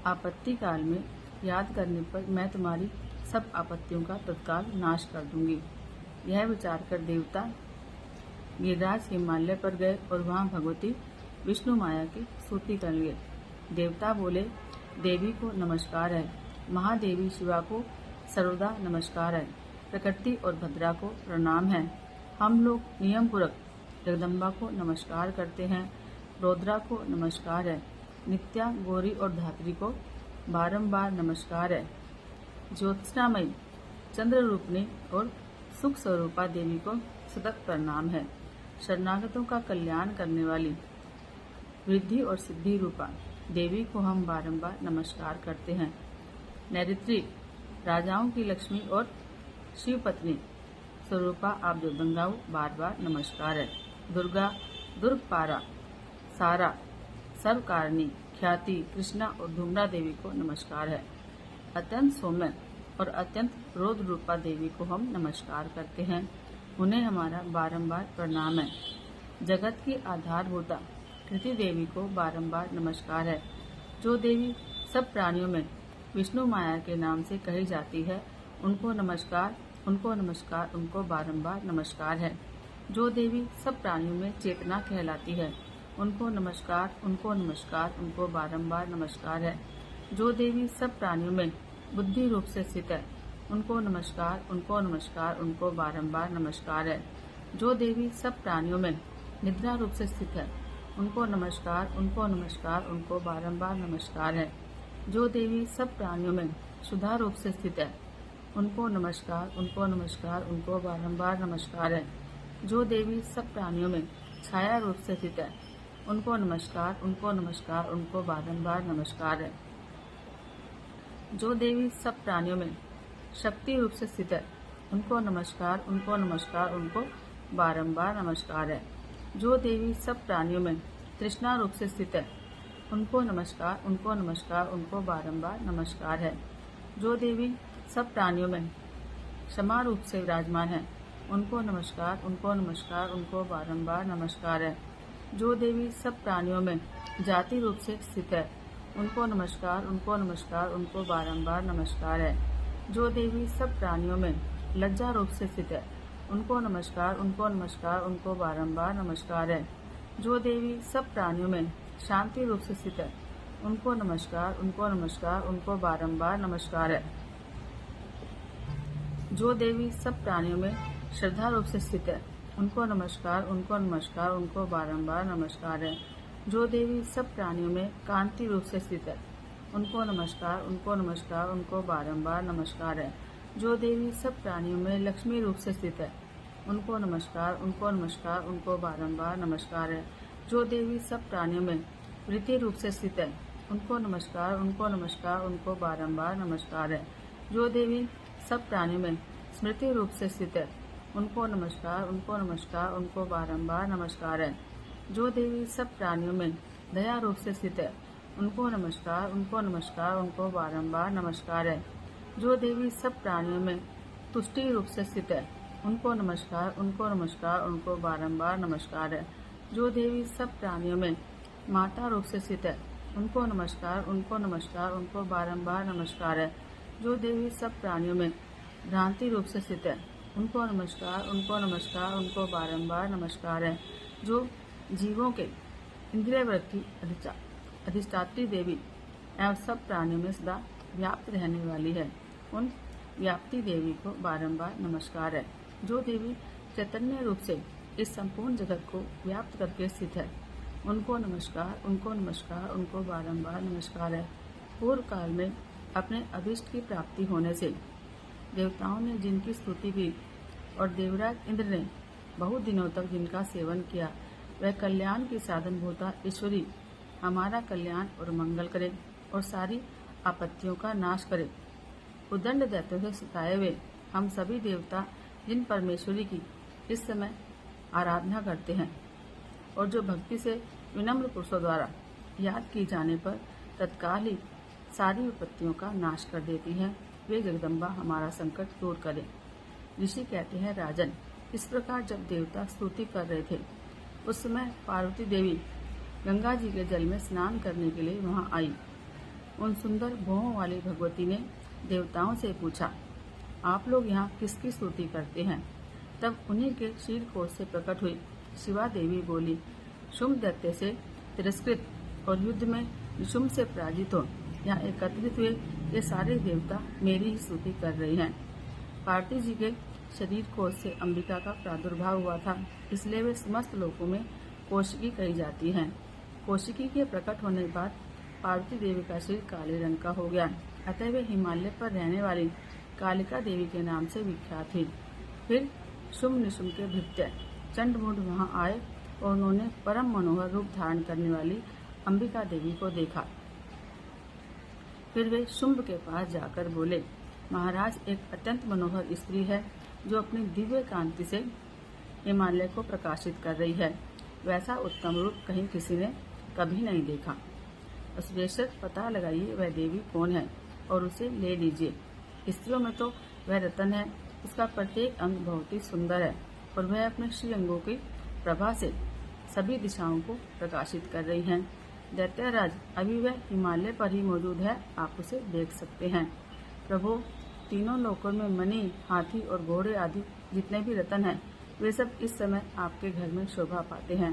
A: आपत्ति काल में याद करने पर मैं तुम्हारी सब आपत्तियों का तत्काल नाश कर दूंगी। यह विचार कर देवता गिरिराज हिमालय पर गए और वहां भगवती विष्णु माया की स्तुति कर लिए। देवता बोले, देवी को नमस्कार है, महादेवी शिवा को सर्वदा नमस्कार है, प्रकृति और भद्रा को प्रणाम है। हम लोग नियम पूर्वक जगदम्बा को नमस्कार करते हैं, रौद्रा को नमस्कार है, नित्या, गौरी और धात्री को बारंबार नमस्कार है। ज्योत्सनामयी, चंद्र रूपनी और सुख स्वरूपा देवी को सतत प्रणाम है। शरणागतों का कल्याण करने वाली वृद्धि और सिद्धि रूपा देवी को हम बारंबार नमस्कार करते हैं। नैऋत्री, राजाओं की लक्ष्मी और शिव पत्नी स्वरूपा आप जगदम्बा को बार बार नमस्कार है। दुर्गा, दुर्गपारा, सारा, सर्वकारिणी, ख्याति, कृष्णा और धूम्रा देवी को नमस्कार है। अत्यंत सौम्य और अत्यंत रौद्र रूपा देवी को हम नमस्कार करते हैं, उन्हें हमारा बारंबार प्रणाम है। जगत की आधारभूता कृति देवी को बारंबार नमस्कार है। जो देवी सब प्राणियों में विष्णु माया के नाम से कही जाती है, उनको नमस्कार, उनको नमस्कार, उनको बारंबार नमस्कार है। जो देवी सब प्राणियों में चेतना कहलाती है, उनको नमस्कार, उनको नमस्कार, उनको बारंबार नमस्कार है। जो देवी सब प्राणियों में बुद्धि रूप से स्थित है, उनको नमस्कार, उनको नमस्कार, उनको बारंबार नमस्कार है। जो देवी सब प्राणियों में निद्रा रूप से स्थित है, उनको नमस्कार, उनको नमस्कार, उनको बारंबार नमस्कार है। जो देवी सब प्राणियों में सुधा रूप से स्थित है, उनको नमस्कार, उनको नमस्कार, उनको बारंबार नमस्कार है। जो देवी सब प्राणियों में छाया रूप से स्थित है, उनको नमस्कार, उनको नमस्कार, उनको बारंबार नमस्कार है। जो देवी सब प्राणियों में शक्ति रूप से स्थित है, उनको नमस्कार, उनको नमस्कार, उनको बारंबार नमस्कार है। जो देवी सब प्राणियों में तृष्णा रूप से स्थित है, उनको नमस्कार, उनको नमस्कार, उनको बारंबार नमस्कार है। जो देवी सब प्राणियों में क्षमा रूप से विराजमान है, उनको नमस्कार, उनको नमस्कार, उनको बारंबार नमस्कार है। जो देवी सब प्राणियों में जाति रूप से स्थित है, उनको नमस्कार, उनको नमस्कार, उनको बारंबार नमस्कार है। जो देवी सब प्राणियों में लज्जा रूप से स्थित है, उनको नमस्कार, उनको नमस्कार, उनको बारंबार नमस्कार है। जो देवी सब प्राणियों में शांति रूप से स्थित है, उनको नमस्कार, उनको नमस्कार, उनको बारंबार नमस्कार है। जो देवी सब प्राणियों में श्रद्धा रूप से स्थित है, उनको नमस्कार, उनको नमस्कार, उनको बारंबार नमस्कार है। जो देवी सब प्राणियों में कांति रूप से स्थित है, उनको नमस्कार, उनको नमस्कार, उनको बारंबार नमस्कार है। जो देवी सब प्राणियों में लक्ष्मी रूप से स्थित है, उनको नमस्कार, उनको नमस्कार, उनको बारंबार नमस्कार है। जो देवी सब प्राणियों में वृत्ति रूप से स्थित है, उनको नमस्कार, उनको नमस्कार, उनको बारंबार नमस्कार है। जो देवी सब प्राणियों में स्मृति रूप से स्थित है, उनको नमस्कार, उनको नमस्कार, उनको बारंबार नमस्कार है। जो देवी सब प्राणियों में दया रूप से स्थित है, उनको नमस्कार, उनको नमस्कार, उनको बारंबार नमस्कार है। जो देवी सब प्राणियों में तुष्टि रूप से स्थित है, उनको नमस्कार, उनको नमस्कार, उनको बारंबार नमस्कार है। जो देवी सब प्राणियों में माता रूप से स्थित है, उनको नमस्कार, उनको नमस्कार, उनको बारंबार नमस्कार है। जो देवी सब प्राणियों में भ्रांति रूप से स्थित है, उनको नमस्कार, उनको नमस्कार, उनको बारंबार नमस्कार है। जो जीवों के इंद्रिय वर्ग की अधिष्ठात्री देवी एवं सब प्राणियों में सदा व्याप्त रहने वाली है, उन व्याप्ति देवी को बारंबार नमस्कार है। जो देवी चैतन्य रूप से इस संपूर्ण जगत को व्याप्त करके स्थित है, उनको नमस्कार, उनको नमस्कार, उनको बारंबार नमस्कार है। पूर्व काल में अपने अभिष्ट की प्राप्ति होने से देवताओं ने जिनकी स्तुति की और देवराज इंद्र ने बहुत दिनों तक जिनका सेवन किया, वह कल्याण की साधन भूता ईश्वरी हमारा कल्याण और मंगल करे और सारी आपत्तियों का नाश करे। उदंड दैत्यों से सताए हुए हम सभी देवता जिन परमेश्वरी की इस समय आराधना करते हैं और जो भक्ति से विनम्र पुरुषों द्वारा याद की जाने पर तत्काल ही सारी विपत्तियों का नाश कर देती है, वे जगदम्बा हमारा संकट दूर करें। ऋषि कहते हैं, राजन, इस प्रकार जब देवता स्तुति कर रहे थे, उस समय पार्वती देवी गंगा जी के जल में स्नान करने के लिए वहां आई। उन सुंदर भौहों वाली भगवती ने देवताओं से पूछा, आप लोग यहाँ किसकी स्तुति करते हैं? तब उन्हीं के शील कोश से प्रकट हुई शिवा देवी बोली, शुंभ दैत्य से तिरस्कृत और युद्ध में निशुंभ से पराजित हो यहाँ एकत्रित हुए ये सारे देवता मेरी ही स्तुति कर रहे हैं। पार्थिव जी के शरीर कोश से अंबिका का प्रादुर्भाव हुआ था, इसलिए वे समस्त लोकों में कौशिकी कही जाती हैं। कौशिकी के प्रकट होने के बाद पार्वती देवी का शरीर काले रंग का हो गया, अतः वे हिमालय पर रहने वाली कालिका देवी के नाम से विख्यात हुई। फिर शुंभ निशुंभ के भृत्य चंडमुंड वहां आए और उन्होंने परम मनोहर रूप धारण करने वाली अंबिका देवी को देखा। फिर वे शुंभ के पास जाकर बोले, महाराज, एक अत्यंत मनोहर स्त्री है जो अपनी दिव्य कांति से हिमालय को प्रकाशित कर रही है। वैसा उत्तम रूप कहीं किसी ने कभी नहीं देखा। बेशक पता लगाइए वह देवी कौन है और उसे ले लीजिए। स्त्रियों में तो वह रतन है, उसका प्रत्येक अंग बहुत ही सुंदर है और वह अपने श्री अंगों की प्रभा से सभी दिशाओं को प्रकाशित कर रही हैं। दैत्यराज, अभी वह हिमालय पर ही मौजूद है, आप उसे देख सकते हैं। प्रभु, तीनों लोकों में मणि, हाथी और घोड़े आदि जितने भी रतन हैं, वे सब इस समय आपके घर में शोभा पाते हैं।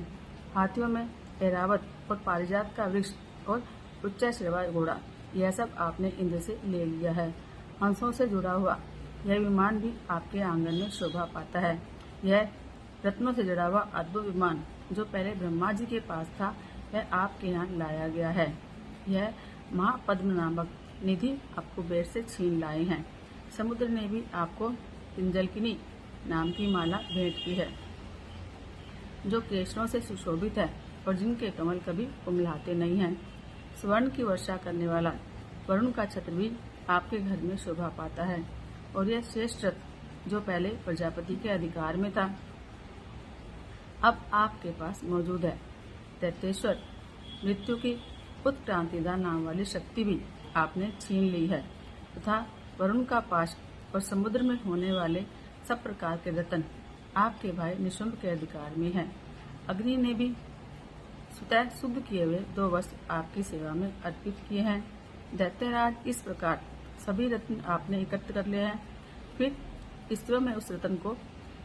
A: हाथियों में ऐरावत और पारिजात का वृक्ष और उच्चैश्रवा घोड़ा, यह सब आपने इंद्र से ले लिया है। हंसों से जुड़ा हुआ यह विमान भी आपके आंगन में शोभा पाता है। यह रत्नों से जुड़ा हुआ अद्भुत विमान जो पहले ब्रह्मा जी के पास था, वह आपके यहाँ लाया गया है। यह महापद्म नामक निधि आपको बेर से छीन लाए हैं। समुद्र ने भी आपको तिंजलकिनी नाम की माला भेंट की है, जो केशरों से सुशोभित है और जिनके कमल कभी कुम्हलाते नहीं हैं। स्वर्ण की वर्षा करने वाला वरुण का छत्र भी आपके घर में शोभा पाता है और यह श्रेष्ठ रथ जो पहले प्रजापति के अधिकार में था, अब आपके पास मौजूद है। दैत्येश्वर, मृत्यु की उत्क्रांतिदा नाम वाली शक्ति भी आपने छीन ली है तथा वरुण का पाश और समुद्र में होने वाले सब प्रकार के रतन आपके भाई निशुंभ के अधिकार में है। अग्नि ने भी स्वतः शुद्ध किए हुए 2 वस्त्र आपकी सेवा में अर्पित किए हैं। दैत्यराज, इस प्रकार सभी रत्न आपने एकत्र कर लिए हैं, फिर स्त्रियों में उस रत्न को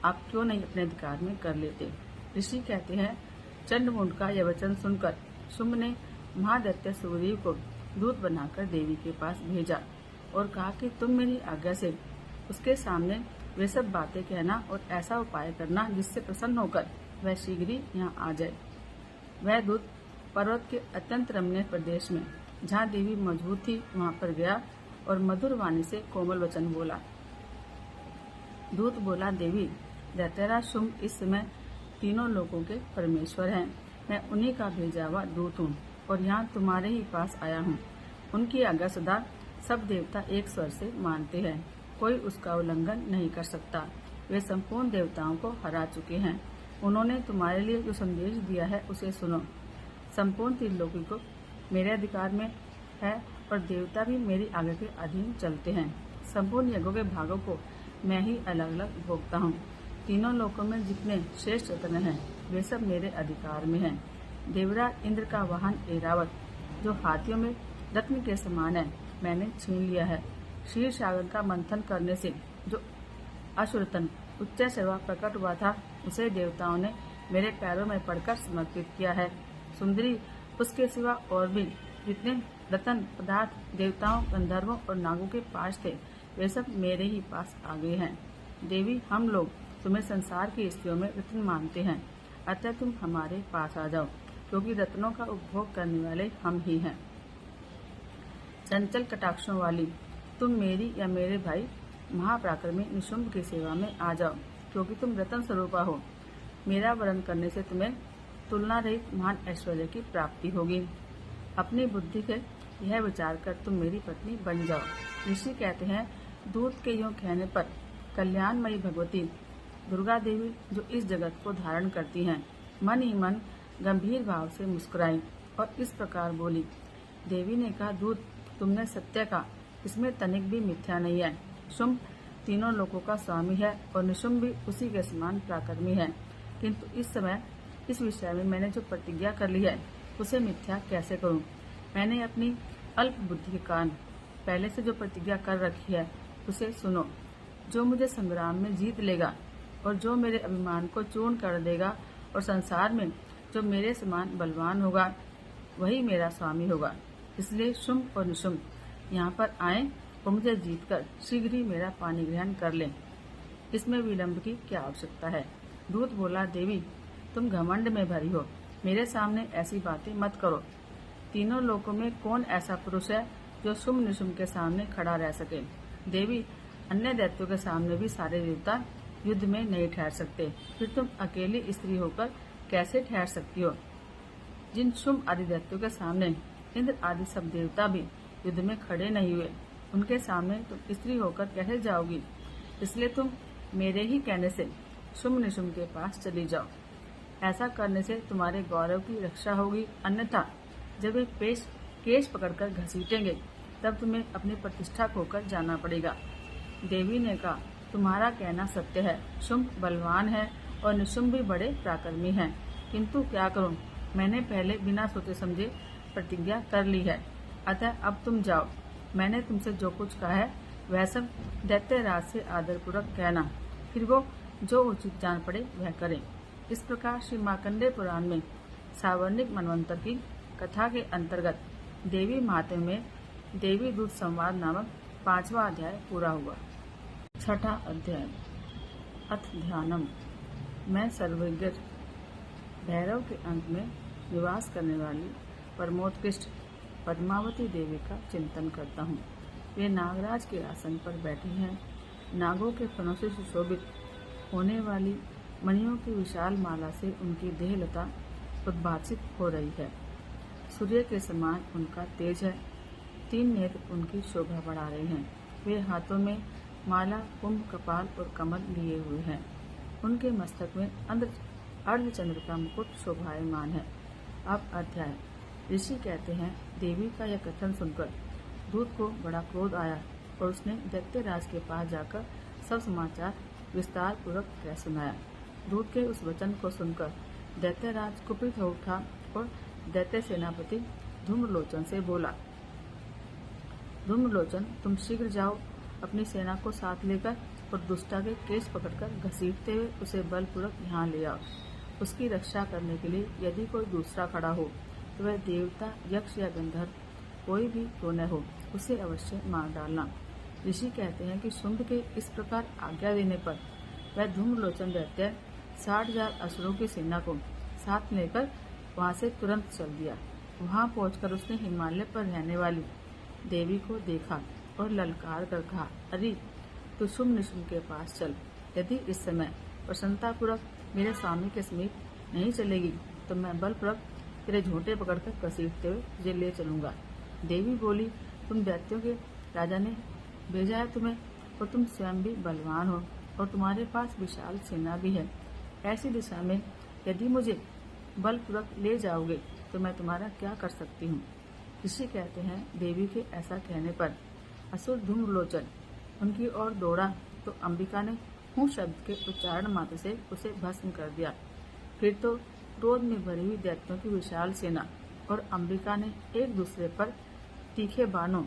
A: आप क्यों नहीं अपने अधिकार में कर लेते। ऋषि कहते हैं, चंडमुंड का यह वचन सुनकर शुंभ ने महादैत्य सुग्रीव को दूत बनाकर देवी के पास भेजा और कहा कि तुम मेरी आज्ञा से उसके सामने वे सब बातें कहना और ऐसा उपाय करना जिससे प्रसन्न होकर वह शीघ्र ही यहाँ आ जाए। वह दूत पर्वत के अत्यंत रमणीय प्रदेश में जहाँ देवी मौजूद थी वहाँ पर गया और मधुर वाणी से कोमल वचन बोला। दूत बोला, देवी, दैत्यराज शुंभ इस समय तीनों लोगों के परमेश्वर हैं। मैं उन्हीं का भेजा हुआ दूत हूँ और यहाँ तुम्हारे ही पास आया हूँ। उनकी आज्ञा सदा सब देवता एक स्वर से मानते हैं, कोई उसका उल्लंघन नहीं कर सकता। वे संपूर्ण देवताओं को हरा चुके हैं। उन्होंने तुम्हारे लिए जो संदेश दिया है उसे सुनो। संपूर्ण त्रिलोकी को मेरे अधिकार में है और देवता भी मेरी आज्ञा के अधीन चलते हैं। संपूर्ण यज्ञों के भागों को मैं ही अलग अलग भोगता हूँ। तीनों लोकों में जितने श्रेष्ठ रत्न हैं वे सब मेरे अधिकार में हैं। देवराज इंद्र का वाहन ऐरावत जो हाथियों में रत्न के समान है, मैंने छीन लिया है। क्षीर सागर का मंथन करने से जो अश्वरतन उच्चैश्रवा प्रकट हुआ था, उसे देवताओं ने मेरे पैरों में पड़कर समर्पित किया है। सुंदरी, उसके सिवा और भी जितने रत्न पदार्थ देवताओं, गंधर्वों और नागों के पास थे, वे सब मेरे ही पास आ गए हैं। देवी, हम लोग तुम्हें संसार की स्त्रियों में रत्न मानते हैं, अतः तुम हमारे पास आ जाओ, क्योंकि रत्नों का उपभोग करने वाले हम ही हैं। चंचल कटाक्षों वाली तुम मेरी या मेरे भाई महापराक्रमी निशुंभ की सेवा में आ जाओ, क्योंकि तुम रतन स्वरूपा हो। मेरा वरण करने से तुम्हें तुलना रहित महान ऐश्वर्य की प्राप्ति होगी। अपनी बुद्धि के यह विचार कर तुम मेरी पत्नी बन जाओ। ऋषि कहते हैं, दूत के यूं कहने पर कल्याणमयी भगवती दुर्गा देवी जो इस जगत को धारण करती हैं, मन ही मन गंभीर भाव से मुस्कुराई और इस प्रकार बोली। देवी ने कहा, दूत, तुमने सत्य कहा, इसमें तनिक भी मिथ्या नहीं है। शुंभ तीनों लोकों का स्वामी है और निशुंभ भी उसी के समान पराक्रमी है, किंतु इस समय इस विषय में मैंने जो प्रतिज्ञा कर ली है उसे मिथ्या कैसे करूं। मैंने अपनी अल्प बुद्धि के कारण पहले से जो प्रतिज्ञा कर रखी है उसे सुनो। जो मुझे संग्राम में जीत लेगा और जो मेरे अभिमान को चूर्ण कर देगा और संसार में जो मेरे समान बलवान होगा वही मेरा स्वामी होगा। इसलिए शुंभ और निशुंभ यहाँ पर आए और मुझे जीतकर शीघ्र ही मेरा पानी ग्रहण कर लें। इसमें विलंब की क्या आवश्यकता है। दूत बोला, देवी तुम घमंड में भरी हो, मेरे सामने ऐसी बातें मत करो। तीनों लोकों में कौन ऐसा पुरुष है जो शुंभ निशुंभ के सामने खड़ा रह सके। देवी अन्य दैत्यों के सामने भी सारे देवता युद्ध में नहीं ठहर सकते, फिर तुम अकेली स्त्री होकर कैसे ठहर सकती हो। जिन शुंभ आदि दैत्यों के सामने इंद्र आदि सब देवता भी युद्ध में खड़े नहीं हुए, उनके सामने तुम स्त्री होकर कैसे जाओगी। इसलिए तुम मेरे ही कहने से शुंभ निशुंभ के पास चली जाओ। ऐसा करने से तुम्हारे गौरव की रक्षा होगी, अन्यथा जब वे केश पकड़कर घसीटेंगे तब तुम्हें अपनी प्रतिष्ठा खोकर जाना पड़ेगा। देवी ने कहा, तुम्हारा कहना सत्य है, शुंभ बलवान है और निशुंभ भी बड़े पराक्रमी हैं, किंतु क्या करूं, मैंने पहले बिना सोचे समझे प्रतिज्ञा कर ली है, अतः अब तुम जाओ। मैंने तुमसे जो कुछ कहा है वह सब दैत्यराज से आदरपूर्वक कहना, फिर वो जो उचित जान पड़े वह करें। इस प्रकार श्री मार्कंडेय पुराण में सावर्णिक मनवंतर की कथा के अंतर्गत देवी महात्म्य में देवी दूत संवाद नामक 5वां अध्याय पूरा हुआ। 6ठा अध्याय अथ ध्यानम। मैं सर्वज्ञ भैरव के अंत में निवास करने वाली परमोत्कृष्ट पद्मावती देवी का चिंतन करता हूँ। वे नागराज के आसन पर बैठी हैं। नागों के फनों से सुशोभित होने वाली मणियों की विशाल माला से उनकी देहलता उद्भासित हो रही है। सूर्य के समान उनका तेज है। 3 नेत्र उनकी शोभा बढ़ा रहे हैं। वे हाथों में माला, कुंभ, कपाल और कमल लिए हुए हैं। उनके मस्तक में अर्धचंद्र का मुकुट शोभायमान है। अब अध्याय। ऋषि कहते हैं, देवी का यह कथन सुनकर दूत को बड़ा क्रोध आया और उसने दैत्यराज के पास जाकर सब समाचार विस्तार पूर्वक कह सुनाया। दूत के उस वचन को सुनकर दैत्यराज कुपित हो उठा और दैत्य सेनापति धूम्रलोचन से बोला, धूम्रलोचन तुम शीघ्र जाओ, अपनी सेना को साथ लेकर और दुष्टा के केश पकड़कर घसीटते हुए उसे बलपूर्वक यहाँ ले आओ। उसकी रक्षा करने के लिए यदि कोई दूसरा खड़ा हो तो वह देवता, यक्ष या गंधर्व कोई भी क्यों न हो, उसे अवश्य मार डालना। ऋषि कहते हैं कि शुंभ के इस प्रकार आज्ञा देने पर वह धूम्रलोचन दैत्य 60,000 असुरों की सेना को साथ लेकर वहां से तुरंत चल दिया। वहां पहुंचकर उसने हिमालय पर रहने वाली देवी को देखा और ललकार कर कहा, अरे तो शुंभ निशुंभ के पास चल। यदि इस समय प्रसन्नतापूर्वक मेरे स्वामी के समीप नहीं चलेगी तो मैं बलपूर्वक तेरे झोंटे पकड़कर घसीटते हुए तुझे ले चलूंगा। देवी बोली, तुम दैत्यों के राजा ने भेजा है तुम्हें और तुम स्वयं भी बलवान हो और तुम्हारे पास विशाल सेना भी है। ऐसी दिशा में यदि मुझे बलपूर्वक ले जाओगे तो मैं तुम्हारा क्या कर सकती हूँ। ऋषि कहते हैं, देवी के ऐसा कहने पर असुर धूम्रलोचन उनकी ओर दौड़ा तो अंबिका ने हूँ शब्द के उच्चारण मात्र से उसे भस्म कर दिया। फिर तो क्रोध में भरी हुई दैत्यों की विशाल सेना और अंबिका ने एक दूसरे पर तीखे बाणों,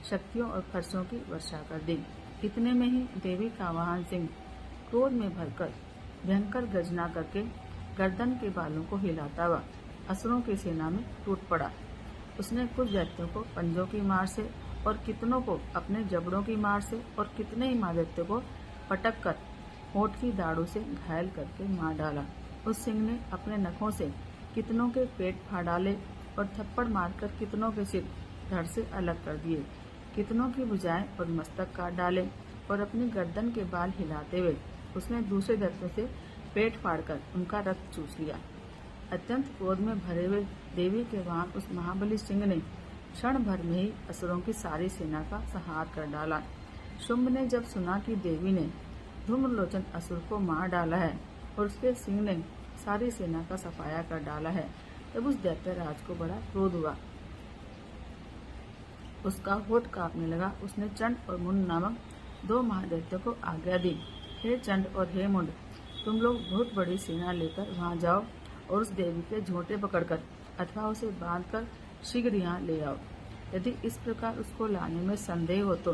A: शक्तियों और फरसों की वर्षा कर दी। इतने में ही देवी का वाहन सिंह क्रोध में भरकर भयंकर गर्जना करके गर्दन के बालों को हिलाता हुआ असुरों की सेना में टूट पड़ा। उसने कुछ दैत्यों को पंजों की मार से और कितनों को अपने जबड़ों की मार से और कितने ही महादैत्यों को पटक कर होठ की दाढ़ों से घायल करके मार डाला। उस सिंह ने अपने नखों से कितनों के पेट फाड़ डाले और थप्पड़ मारकर कितनों के सिर धड़ से अलग कर दिए। कितनों की भुजाएं और मस्तक काट डाले और अपनी गर्दन के बाल हिलाते हुए उसने दूसरे दैत्यों से पेट फाड़कर उनका रक्त चूस लिया। अत्यंत क्रोध में भरे हुए देवी के वहां उस महाबली सिंह ने क्षण भर में ही असुरों की सारी सेना का संहार कर डाला। शुंभ ने जब सुना कि देवी ने धूम्रलोचन असुर को मार डाला है और उसके सिंह ने सारी सेना का सफाया कर डाला है, तब उस दैत्यराज को बड़ा क्रोध हुआ। उसका होठ कांपने लगा। उसने चंड और मुंड नामक 2 महादैत्यों को आज्ञा दी, हे चंड और हे मुंड, तुम लोग बहुत बड़ी सेना लेकर वहां जाओ और उस देवी के झोंटे पकड़कर अथवा उसे बांधकर शीघ्र यहाँ ले आओ। यदि इस प्रकार उसको लाने में संदेह हो तो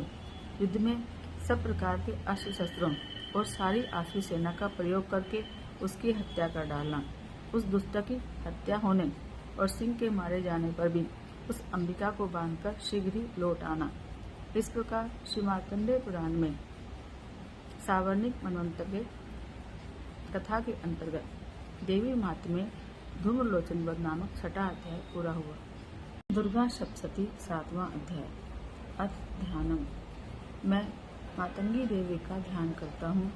A: युद्ध में सब प्रकार के अस्त्र शस्त्रों और सारी आसुरी सेना का प्रयोग करके उसकी हत्या कर डालना। उस दुष्ट की हत्या होने और सिंह के मारे जाने पर भी उस अंबिका को बांधकर शीघ्र ही लौट आना। इस प्रकार श्री मार्कंडेय पुराण में सावर्णिक मनवंतर के कथा के अंतर्गत देवी महात्म्य धूम्रलोचन वध नामक 6वां अध्याय पूरा हुआ। दुर्गा सप्तशती 7वां अध्याय। अर्थ ध्यानम। मैं मातंगी देवी का ध्यान करता हूँ।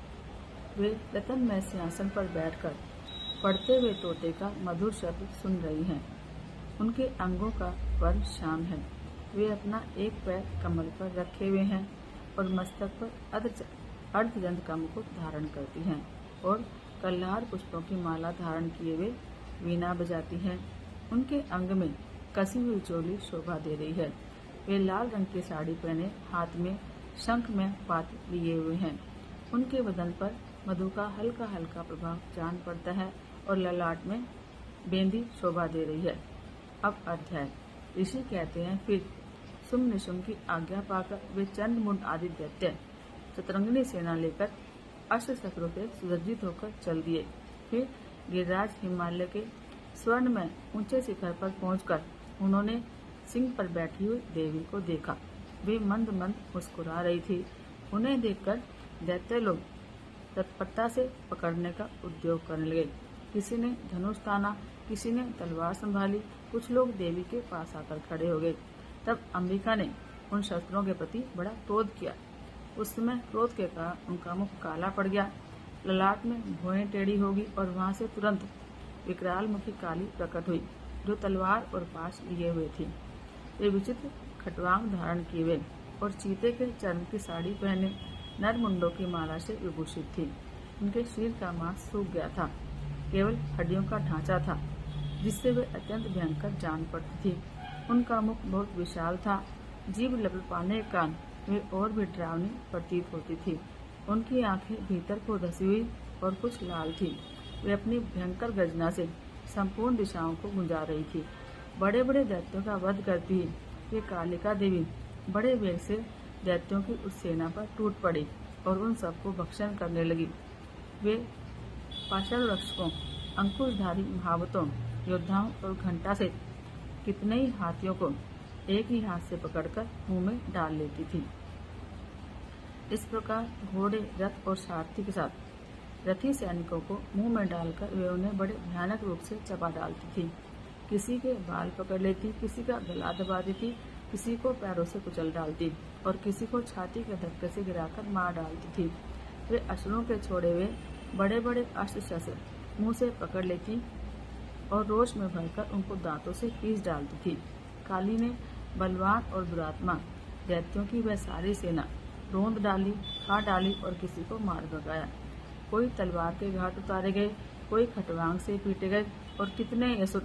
A: वे रतनमय सिंहासन पर बैठकर पढ़ते हुए तोते का मधुर शब्द सुन रही हैं। उनके अंगों का वर्ण श्याम है। वे अपना एक पैर कमल पर रखे हुए हैं और मस्तक पर अर्धचंद्र कमल को धारण करती हैं और कल्हार पुष्पों की माला धारण किए हुए वीणा बजाती हैं। उनके अंग में कसी हुई चोली शोभा दे रही है। वे लाल रंग की साड़ी पहने हाथ में शंख में पात्र लिए हुए हैं। उनके बदन पर मधु का हल्का हल्का प्रभाव जान पड़ता है और ललाट में बेंदी शोभा दे रही है। अब अध्याय। ऋषि कहते हैं, फिर सुम निशुम की आज्ञा पाकर वे चंद्रमुंड आदि दैत्य चतुरंगिनी सेना लेकर अस्त्र शस्त्रों से सुसज्जित होकर चल दिए। फिर गिरिराज हिमालय के स्वर्ण में ऊंचे शिखर पर पहुंचकर उन्होंने सिंह पर बैठी हुई देवी को देखा। वे मंद मंद मुस्कुरा रही थी। उन्हें देखकर दैत्य लोग तत्परता से पकड़ने का उद्योग करने लगे। किसी ने धनुष ताना, किसी ने तलवार संभाली। कुछ लोग देवी के पास आकर खड़े हो गए। तब अंबिका ने उन शस्त्रों के प्रति बड़ा क्रोध किया। उस समय क्रोध के कारण उनका मुख काला पड़ गया, ललाट में भौहें टेढ़ी होगी और वहां से तुरंत विकराल मुखी काली प्रकट हुई, जो तलवार और पाश लिए हुए थी। वे विचित्र खटवांग धारण किए हुए और चीते के चर्म की साड़ी पहने नर मुंडों की माला से विभूषित थी। उनके शरीर का मांस सूख गया था, केवल हड्डियों का ढांचा था, जिससे वे अत्यंत भयंकर जान पड़ती थी। उनका मुख बहुत विशाल था, जीभ लपलपाने के कारण वे और भी डरावनी प्रतीत होती थी। उनकी आंखें भीतर को धसी हुई और कुछ लाल थी। वे अपनी भयंकर गर्जना से संपूर्ण दिशाओं को गुंजा रही थी। बड़े बड़े दैत्यों का वध करती ही वे कालिका देवी बड़े वेग से दैत्यों की उस सेना पर टूट पड़ी और उन सबको भक्षण करने लगी। वे पाषाण रक्षकों, अंकुशधारी महावतों, योद्धाओं और घंटा से कितने ही हाथियों को एक ही हाथ से पकड़कर मुंह में डाल लेती थी। इस प्रकार घोड़े, रथ और सारथी के साथ रथी सैनिकों को मुंह में डालकर वे उन्हें बड़े भयानक रूप से चबा डालती थी। किसी के बाल पकड़ लेती, किसी का गला दबा देती, किसी को पैरों से कुचल डालती और किसी को छाती के धक्के से गिराकर मार डालती थी। वे असुरों के छोड़े हुए बड़े बड़े अस्त्र शस्त्र मुंह से पकड़ लेती और रोष में भरकर उनको दांतों से पीस डालती थी। काली ने बलवान और दुरात्मा दैत्यों की वह सारी सेना रोंद डाली, खा डाली और किसी को मार भगाया। कोई तलवार के घाट उतारे गए, कोई खटवांग से पीटे गए और कितने असुर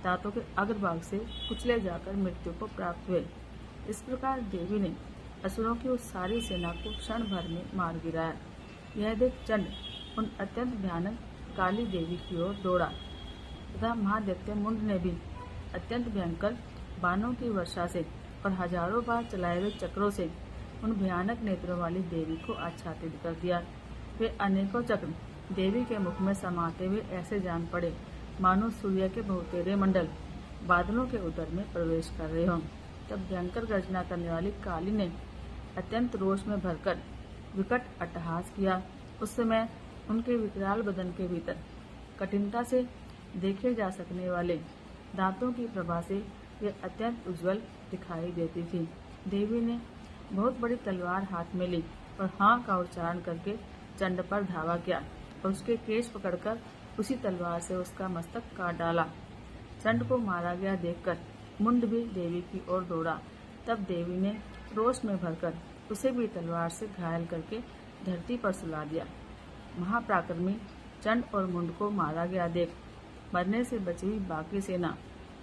A: दांतों के अग्रभाग से कुचले जाकर मृत्यु को प्राप्त हुए। इस प्रकार देवी ने असुरों की उस सारी सेना को क्षण भर में मार गिराया। यह देख चंड उन अत्यंत भयानक काली देवी की ओर दौड़ा तथा महादैत्य मुंड ने भी अत्यंत भयंकर बाणों की वर्षा से और हजारों बार चलाए हुए चक्रों से उन भयानक नेत्रों वाली देवी को आच्छादित कर दिया। वे अनेकों चक्र देवी के मुख में समाते हुए ऐसे जान पड़े मानो सूर्य के बहुतेरे मंडल बादलों के उदर में प्रवेश कर रहे हों। तब भयंकर गर्जना करने वाली काली ने अत्यंत रोष में भरकर विकट अट्टहास किया। उस समय उनके विकराल बदन के भीतर कठिनता से देखे जा सकने वाले दांतों की प्रभा से वे अत्यंत उज्जवल दिखाई देती थी। देवी ने बहुत बड़ी तलवार हाथ में ली और हाँ का उच्चारण करके चंड पर धावा किया और उसके केश पकड़कर उसी तलवार से उसका मस्तक काट डाला। चंड को मारा गया देखकर मुंड भी देवी की ओर दौड़ा। तब देवी ने रोष में भरकर उसे भी तलवार से घायल करके धरती पर सुला दिया। महापराक्रमी चंड और मुंड को मारा गया देख मरने से बची हुई बाकी सेना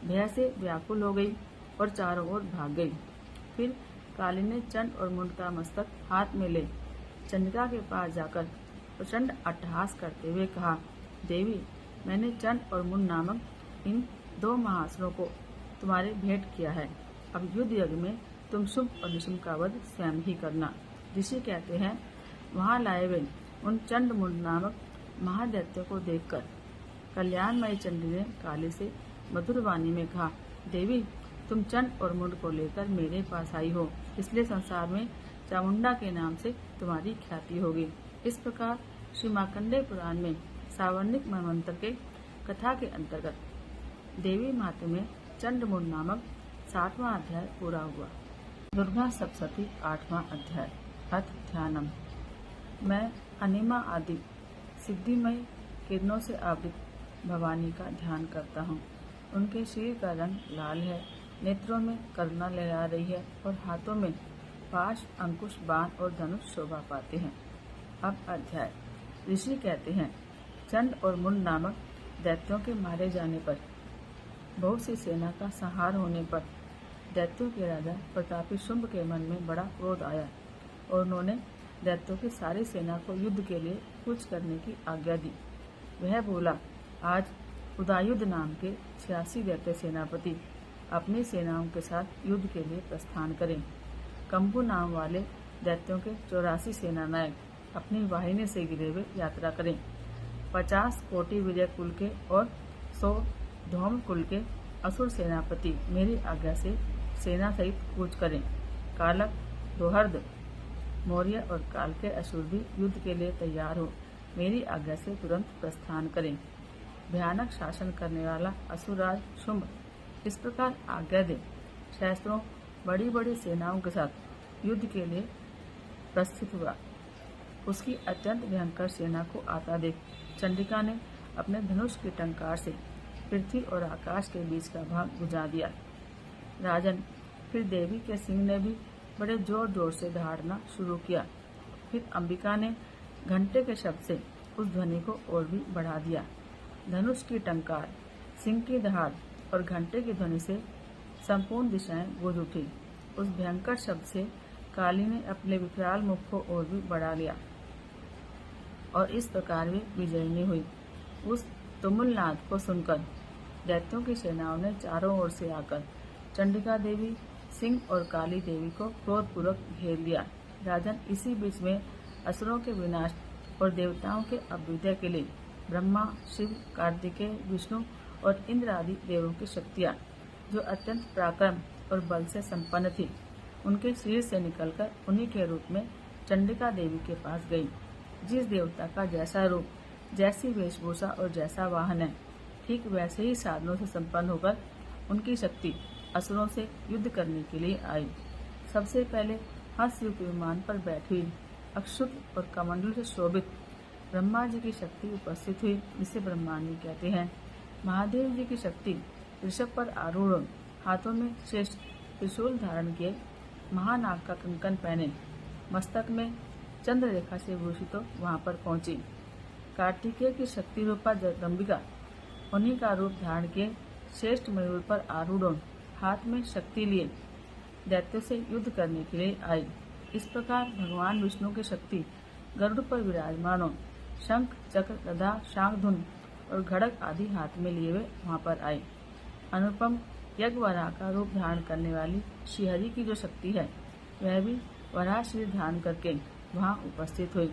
A: भय से व्याकुल हो गई और चारों ओर भाग गई। फिर काली ने चंड और मुंड का मस्तक हाथ में ले चंडिका के पास जाकर प्रचंड अट्टहास करते हुए कहा, देवी, मैंने चंड और मुंड नामक इन दो महासुरों को तुम्हारे भेंट किया है। अब युद्ध यज्ञ में तुम शुभ और निशुम्भ का वध स्वयं ही करना। ऋषि कहते हैं, वहां लाए हुए उन चंड मुंड नामक महादैत्यों को देखकर कल्याणमयी चंडी ने काली से मधुर वाणी में कहा, देवी, तुम चंड और मुंड को लेकर मेरे पास आई हो, इसलिए संसार में चामुंडा के नाम से तुम्हारी ख्याति होगी। इस प्रकार श्री मार्कंडेय पुराण में सावर्णिक मनवंतर के कथा के अंतर्गत देवी माते में चंड मुंड नामक 60वां अध्याय पूरा हुआ। दुर्गा सप्तशती 8वां अध्याय। अथ ध्यानम। मैं अनिमा आदि सिद्धिमय किरणों से आवृत भवानी का ध्यान करता हूँ। उनके शरीर का रंग लाल है, नेत्रों में करुणा लहरा रही है और हाथों में पाश, अंकुश, बाण और धनुष शोभा पाते हैं। अब अध्याय। ऋषि कहते हैं, चंड और मुंड नामक दैत्यों के मारे जाने पर, बहुत सी सेना का संहार होने पर दैत्यों के राजा प्रतापी शुंभ के मन में बड़ा क्रोध आया और उन्होंने दैत्यों की सारी सेना को युद्ध के लिए कूच करने की आज्ञा दी। वह बोला, आज उदायुध नाम के 86 दैत्य सेनापति अपनी सेनाओं के साथ युद्ध के लिए प्रस्थान करें। कंबु नाम वाले दैत्यों के 84 सेना नायक अपनी वाहिनी से घिरे हुए यात्रा करें। 50 कोटि विजय कुल के और 100 धौम कुल के असुर सेनापति मेरी आज्ञा से सेना सहित कूच करें। कालक, दोहर्द, मौर्य और काल के असुर भी युद्ध के लिए तैयार हो मेरी आज्ञा से तुरंत प्रस्थान करें। भयानक शासन करने वाला असुरराज शुंभ इस प्रकार आज्ञा दे, सहस्त्रों बड़ी बड़ी सेनाओं के साथ युद्ध के लिए प्रस्थित हुआ। उसकी अत्यंत भयंकर सेना को आता देख चंडिका ने अपने धनुष की टंकार से पृथ्वी और आकाश के बीच का भाग बुझा दिया। राजन, फिर देवी के सिंह ने भी बड़े जोर जोर से दहाड़ना शुरू किया। फिर अंबिका ने घंटे के शब्द से उस ध्वनि को और भी बढ़ा दिया। धनुष की टंकार, सिंह की दहाड़ और घंटे की ध्वनि से संपूर्ण दिशाएं गूंज उठी। उस भयंकर शब्द से काली ने अपने विकराल मुख को और भी बढ़ा लिया और इस प्रकार वे विजयिनी हुई। उस तुमुल नाद को सुनकर दैत्यों की सेनाओं ने चारों ओर से आकर चंडिका देवी, सिंह और काली देवी को क्रोधपूर्वक घेर लिया। राजन, इसी बीच में असुरों के विनाश और देवताओं के अभ्युदय के लिए ब्रह्मा, शिव, कार्तिकेय, विष्णु और इंद्र आदि देवों की शक्तियाँ, जो अत्यंत पराक्रम और बल से संपन्न थी, उनके शरीर से निकलकर उन्हीं के रूप में चंडिका देवी के पास गई। जिस देवता का जैसा रूप, जैसी वेशभूषा और जैसा वाहन है, ठीक वैसे ही साधनों से संपन्न होकर उनकी शक्ति असुरों से युद्ध करने के लिए आई। सबसे पहले हंसयुक्त विमान पर बैठी हुई अक्षुत और कमंडल से शोभित ब्रह्मा जी की शक्ति उपस्थित हुई, जिसे ब्रह्मांडी कहते हैं। महादेव जी की शक्ति ऋषभ पर आरूढ़, हाथों में श्रेष्ठ त्रिशूल धारण किए, महानाग का कंकन पहने, मस्तक में चंद्र रेखा से भूषित वहां पर पहुंची। कार्तिकेय की शक्ति रूपा जगदम्बिका उन्हीं का रूप धारण किए श्रेष्ठ मयूर पर आरूढ़, हाथ में शक्ति लिए दैत्यों से युद्ध करने के लिए आई। इस प्रकार भगवान विष्णु की शक्ति गरुड़ पर विराजमान हो शंख, चक्र, गदा, शांखधुन और घड़क आदि हाथ में लिए हुए वहां पर आई। अनुपम यज्ञ वराह का रूप धारण करने वाली श्रीहरि की जो शक्ति है, वह भी वराह शरीर धारण करके वहां उपस्थित हुई।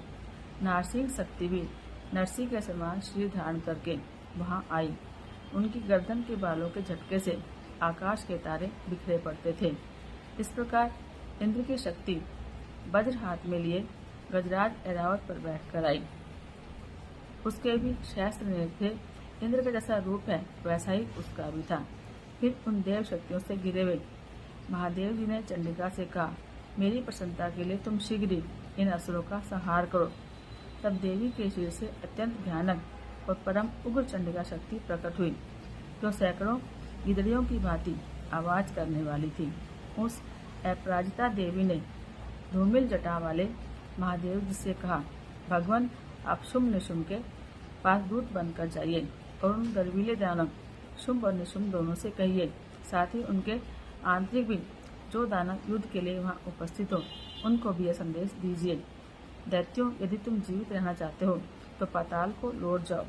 A: नारसिंह शक्ति भी नरसिंह के समान शरीर धारण करके वहां आई। उनकी गर्दन के बालों के झटके से आकाश के तारे बिखरे पड़ते थे। इस प्रकार इंद्र की शक्ति वज्र हाथ में लिए गजराज ऐरावत पर बैठकर आई। उसके भी सहस्त्र नेत्र थे। इंद्र का जैसा रूप है वैसा ही उसका भी था। फिर उन देव शक्तियों से घिरे हुए महादेव जी ने चंडिका से कहा, मेरी प्रसन्नता के लिए तुम शीघ्र ही इन असुरों का संहार करो। तब देवी के शरीर से अत्यंत भयानक और परम उग्र चंडिका शक्ति प्रकट हुई, जो सैकड़ों गिदड़ियों की भांति आवाज करने वाली थी। उस अपराजिता देवी ने धूमिल जटा वाले महादेव जी से कहा, भगवान, आप शुंभ निशुंभ के पास दूत बनकर जाइए और उन गर्वीले दानव शुंभ और निशुंभ दोनों से कहिए, साथ ही उनके आंतरिक भी जो दानव युद्ध के लिए वहां उपस्थित हो, उनको भी यह संदेश दीजिए, दैत्यों, यदि तुम जीवित रहना चाहते हो तो पाताल को लौट जाओ।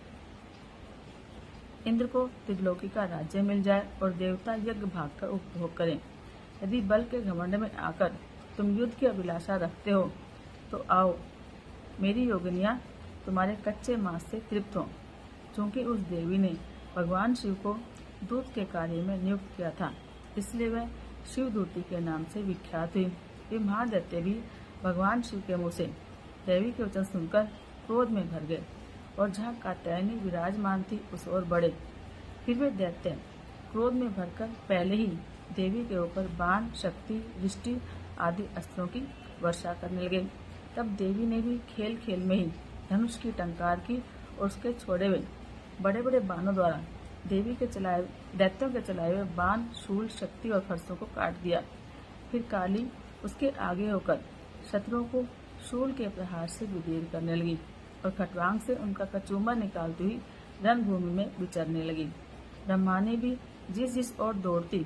A: इंद्र को त्रिलोकी का राज्य मिल जाए और देवता यज्ञ भाग का उपभोग करें। यदि बल के घमंड में आकर तुम युद्ध की अभिलाषा रखते हो तो आओ, मेरी योगिनियां तुम्हारे कच्चे मांस से तृप्त हो। चूंकि उस देवी ने भगवान शिव को दूत के कार्य में नियुक्त किया था, इसलिए वह शिवदूती के नाम से विख्यात हुई। वे महादैत्य भी भगवान शिव के मुँह से देवी के वचन सुनकर क्रोध में भर गए और जहाँ कात्यायनी विराजमान थी उस ओर बढ़े। फिर वे दैत्य क्रोध में भरकर पहले ही देवी के ऊपर बाण, शक्ति, दृष्टि आदि अस्त्रों की वर्षा करने लगे। तब देवी ने भी खेल खेल में ही धनुष की टंकार की और उसके छोड़े हुए बड़े बड़े बाणों द्वारा दैत्यों के चलाए हुए बाण, शूल, शक्ति और फरसों को काट दिया। फिर काली उसके आगे होकर शत्रुओं को शूल के प्रहार से विदेर करने लगी और खटवांग से उनका कचूमर निकालती हुई रणभूमि में विचरने लगी। ब्रह्मा ने भी जिस जिस ओर दौड़ती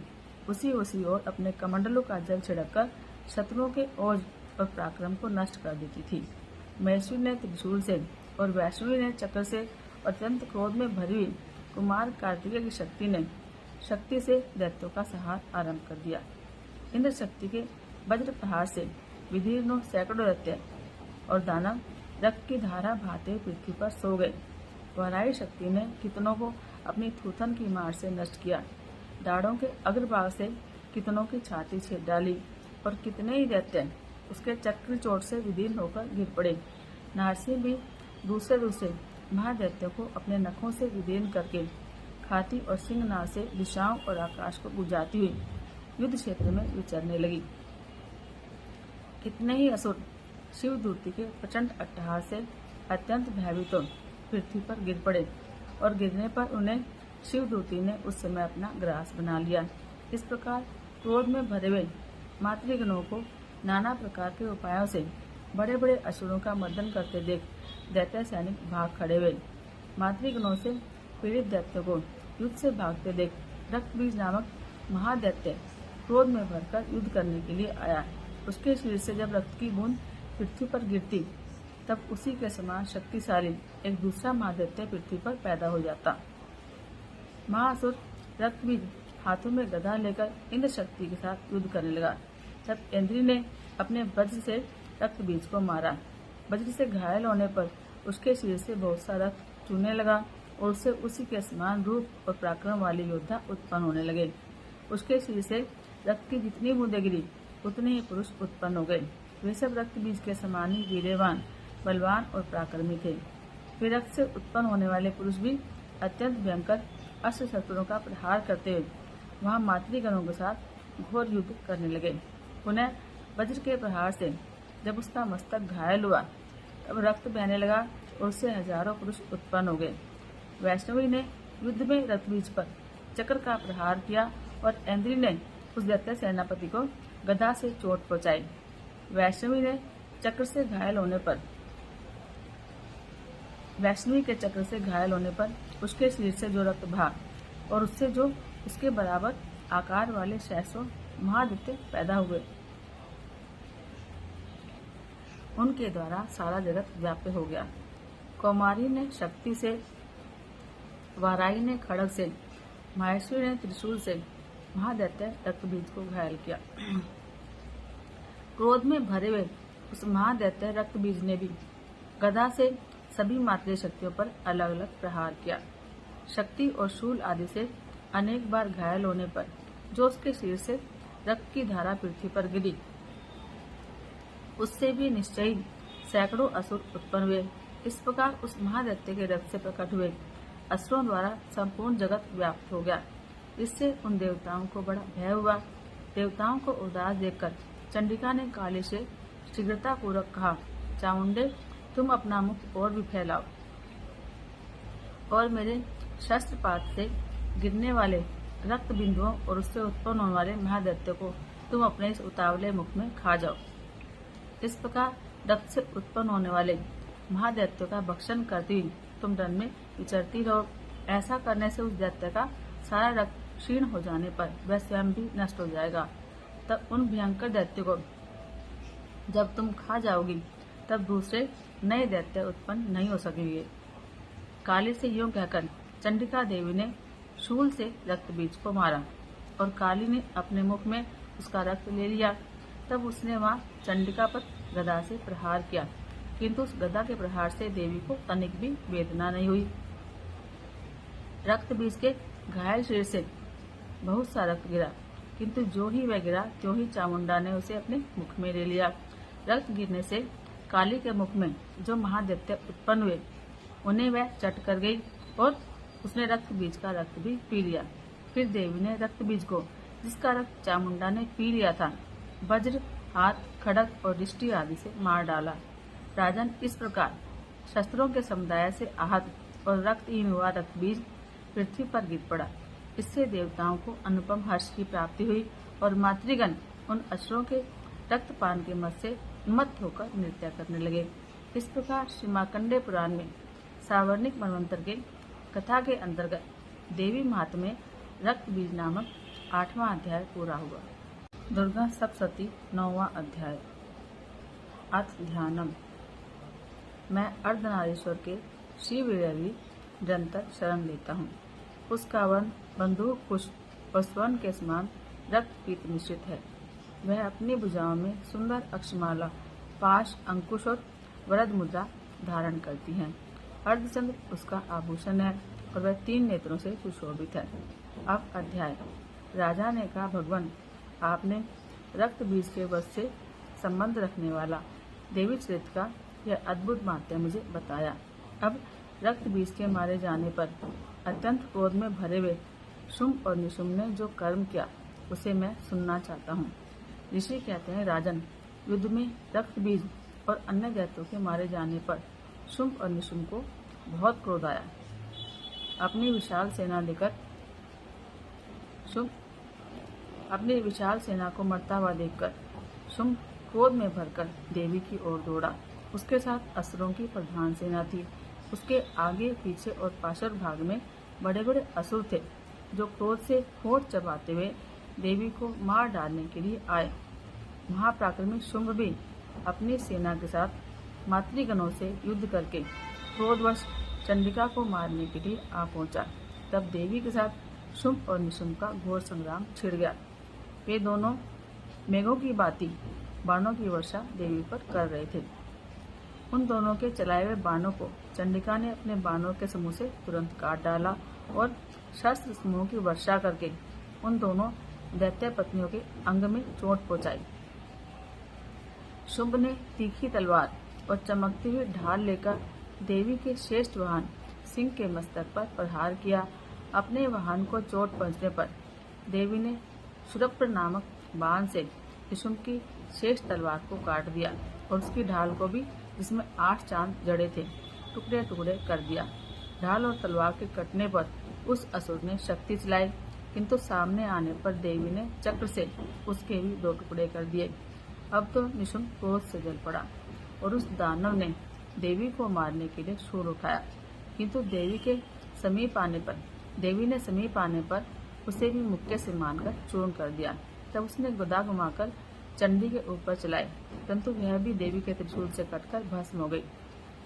A: उसी ओर अपने कमंडलों का जल छिड़ककर शत्रुओं के ओज और पराक्रम को नष्ट कर देती थी। महेश्वरी ने त्रिशूल से और वैष्णवी ने चक्र से अत्यंत क्रोध में भरी हुई कुमार कार्तिकेय की शक्ति से दैत्यों का संहार आरंभ कर दिया। इंद्र शक्ति के वज्र प्रहार से विदीर्ण सैकड़ों दैत्य और दानव रक्त की धारा बहाते हुए पृथ्वी पर सो गए। वाराही शक्ति ने कितनों को अपनी थूथन की मार से नष्ट किया। दाढ़ों के अग्रभाग से कितनों की छाती छेद डाली और कितने ही दैत्य उसके चक्र चोट से विदीर्ण होकर गिर पड़े। नारसिंह भी दूसरे महादैत्यों को अपने नखों से विदीर्ण करके खाती और सिंहनाद से दिशाओं और आकाश को गुजाती हुई युद्ध क्षेत्र में विचरने लगी। कितने ही असुर शिवदूती के प्रचंड अट्टहास से अत्यंत भयभीत पृथ्वी पर गिर पड़े और गिरने पर उन्हें शिवदूती ने उस समय अपना ग्रास बना लिया। इस प्रकार क्रोध में भरे हुए मातृगणों को नाना प्रकार के उपायों से बड़े बड़े असुरों का मर्दन करते देख दैत्य सैनिक भाग खड़े हुए। मातृगणों से पीड़ित दैत्य को युद्ध से भागते देख रक्तबीज नामक महादैत्य क्रोध में भरकर युद्ध करने के लिए आया। उसके शरीर से जब रक्त की बूंद पृथ्वी पर गिरती तब उसी के समान शक्तिशाली एक दूसरा महादैत्य पृथ्वी पर पैदा हो जाता। महासुर रक्तबीज हाथों में गदा लेकर इंद्र शक्ति के साथ युद्ध करने लगा। तब इंद्री ने अपने वज्र से रक्तबीज को मारा। वज्र से घायल होने पर उसके शरीर से बहुत सा रक्त चूने लगा और उससे उसी के समान रूप और पराक्रम वाले योद्धा उत्पन्न होने लगे। उसके शरीर से रक्त की जितनी बूंदें गिरी उतने ही पुरुष उत्पन्न हो गए। वे सब रक्त बीज के समान ही वीर्यवान, बलवान और पराक्रमी थे। फिर रक्त से उत्पन्न होने वाले पुरुष भी अत्यंत भयंकर अस्त्र शस्त्रों का प्रहार करते हुए वहां मातृगणों के साथ घोर युद्ध करने लगे। पुनः वज्र के प्रहार से जब उसका मस्तक घायल हुआ तब रक्त बहने लगा और उससे हजारों पुरुष उत्पन्न हो गए। वैष्णवी ने युद्ध में रक्तबीज पर चक्र का प्रहार किया और इंद्री ने उस दैत्य सेनापति को गदा से चोट पहुंचाई। वैष्णवी के चक्र से घायल होने पर उसके शरीर से जो रक्त बहा और उससे जो उसके बराबर आकार वाले सैकड़ों महादैत्य पैदा हुए, उनके द्वारा सारा जगत व्याप्य हो गया। कौमारी ने शक्ति से, वाराही ने खड्ग से, माहेश्वरी ने त्रिशूल से महादैत्य रक्तबीज को घायल किया। क्रोध में भरे हुए उस महादैत्य रक्तबीज ने भी गदा से सभी मातृ शक्तियों पर अलग अलग प्रहार किया। शक्ति और शूल आदि से अनेक बार घायल होने पर जो उसके शरीर से रक्त की धारा पृथ्वी पर गिरी, उससे भी निश्चयी सैकड़ों असुर उत्पन्न हुए। इस प्रकार उस महादैत्य के रक्त से प्रकट हुए असुरों द्वारा संपूर्ण जगत व्याप्त हो गया। इससे उन देवताओं को बड़ा भय हुआ। देवताओं को उदास देखकर चंडिका ने काली से शीघ्रता पूर्वक कहा, चामुंडे, तुम अपना मुख और भी फैलाओ और मेरे शस्त्रपात से गिरने वाले रक्त बिंदुओं और उससे उत्पन्न होने वाले महादैत्य को तुम अपने इस उतावले मुख में खा जाओ। इस प्रकार रक्त से उत्पन्न होने वाले महादैत्यों का भक्षण करती हुई तुम रण में विचरती रहो। ऐसा करने से उस दैत्य का सारा रक्त क्षीण हो जाने पर वह स्वयं भी नष्ट हो जाएगा। तब उन भयंकर दैत्य को जब तुम खा जाओगी तब दूसरे नए दैत्य उत्पन्न नहीं हो सकेंगे। काली से यूं कहकर चंडिका देवी ने शूल से रक्त बीज को मारा और काली ने अपने मुख में उसका रक्त ले लिया। तब उसने वहां चंडिका पर गदा से प्रहार किया, किंतु उस गदा के प्रहार से देवी को तनिक भी वेदना नहीं हुई। रक्त बीज के घायल शरीर से बहुत सा रक्त गिरा, किंतु जो ही वह गिरा त्यों ही चामुंडा ने उसे अपने मुख में ले लिया। रक्त गिरने से काली के मुख में जो महादैत्य उत्पन्न हुए उन्हें वह चट कर गई और उसने रक्त बीज का रक्त भी पी लिया। फिर देवी ने रक्त बीज को, जिसका रक्त चामुंडा ने पी लिया था, वज्र, हाथ, खड़ग और रिष्टि आदि से मार डाला। राजन, इस प्रकार शस्त्रों के समुदाय से आहत और रक्तहीन हुआ रक्त बीज पृथ्वी पर गिर पड़ा। इससे देवताओं को अनुपम हर्ष की प्राप्ति हुई और मातृगण उन असुरों के रक्तपान के मत से उन्मत्त होकर नृत्य करने लगे। इस प्रकार श्री मार्कंडेय पुराण में सावर्णिक मनवंतर के कथा के अंतर्गत देवी महात्म्य में रक्त बीज नामक 8वां अध्याय पूरा हुआ। दुर्गा सप्तशती 9वां अध्याय। अथ ध्यानम। मैं अर्धनारीश्वर के श्री वीरवी निरंतर शरण लेता हूँ। उसका वर्ण बंदूक पुष्प और स्वर्ण के समान रक्त पीत मिश्रित है। वह अपनी भुजाओं में सुंदर अक्षमाला, पाश, अंकुश और वरद मुद्रा धारण करती है। अर्धचंद्र उसका आभूषण है और वह 3 नेत्रों से सुशोभित है। अब अध्याय। राजा ने कहा, भगवान, आपने रक्त बीज के वश से संबंध रखने वाला देवी चरित्र का यह अद्भुत मात्य मुझे बताया। अब रक्त बीज के मारे जाने पर अत्यंत क्रोध में भरे हुए शुंभ और निशुंभ ने जो कर्म किया उसे मैं सुनना चाहता हूँ। ऋषि कहते हैं, राजन, युद्ध में रक्त बीज और अन्य दैत्यों के मारे जाने पर शुंभ और निशुंभ को बहुत क्रोध आया। अपनी विशाल सेना को मरता हुआ देखकर शुंभ क्रोध में भरकर देवी की ओर दौड़ा। उसके साथ असुरों की प्रधान सेना थी। उसके आगे, पीछे और पार्श्व भाग में बड़े बड़े असुर थे, जो क्रोध से होठ चबाते हुए देवी को मार डालने के लिए आए। महापराक्रमी शुंभ भी अपनी सेना के साथ मातृगणों से युद्ध करके क्रोधवश चंडिका को मारने के लिए आ पहुंचा। तब देवी के साथ शुंभ और निशुंभ का घोर संग्राम छिड़ गया। वे दोनों मेघों की भांति बाणों की वर्षा देवी पर कर रहे थे। उन दोनों के चलाए हुए बाणों को चंडिका ने अपने बाणों के समूह से तुरंत काट डाला और शस्त्र समूह की वर्षा करके उन दोनों दैत्य पत्नियों के अंग में चोट पहुंचाई। शुंभ ने तीखी तलवार और चमकती हुई ढाल लेकर देवी के श्रेष्ठ वाहन सिंह के मस्तक पर प्रहार किया। अपने वाहन को चोट पहुंचने पर देवी ने शुरप्र नामक बाण से शुंभ की श्रेष्ठ तलवार को काट दिया और उसकी ढाल को भी, जिसमें 8 चांद जड़े थे, टुकड़े टुकड़े कर दिया। ढाल और तलवार के कटने पर उस असुर ने शक्ति चलाई, किंतु सामने आने पर देवी ने चक्र से उसके भी 2 टुकड़े कर दिए। अब तो निशुंभ क्रोध से जल पड़ा और उस दानव ने देवी को मारने के लिए शूल उठाया, किंतु देवी ने समीप आने पर उसे भी मुक्के से मारकर चूर्ण कर दिया। तब उसने गदा घुमाकर चंडी के ऊपर चलाई, परंतु वह भी देवी के त्रिशूल से कटकर भस्म हो गई।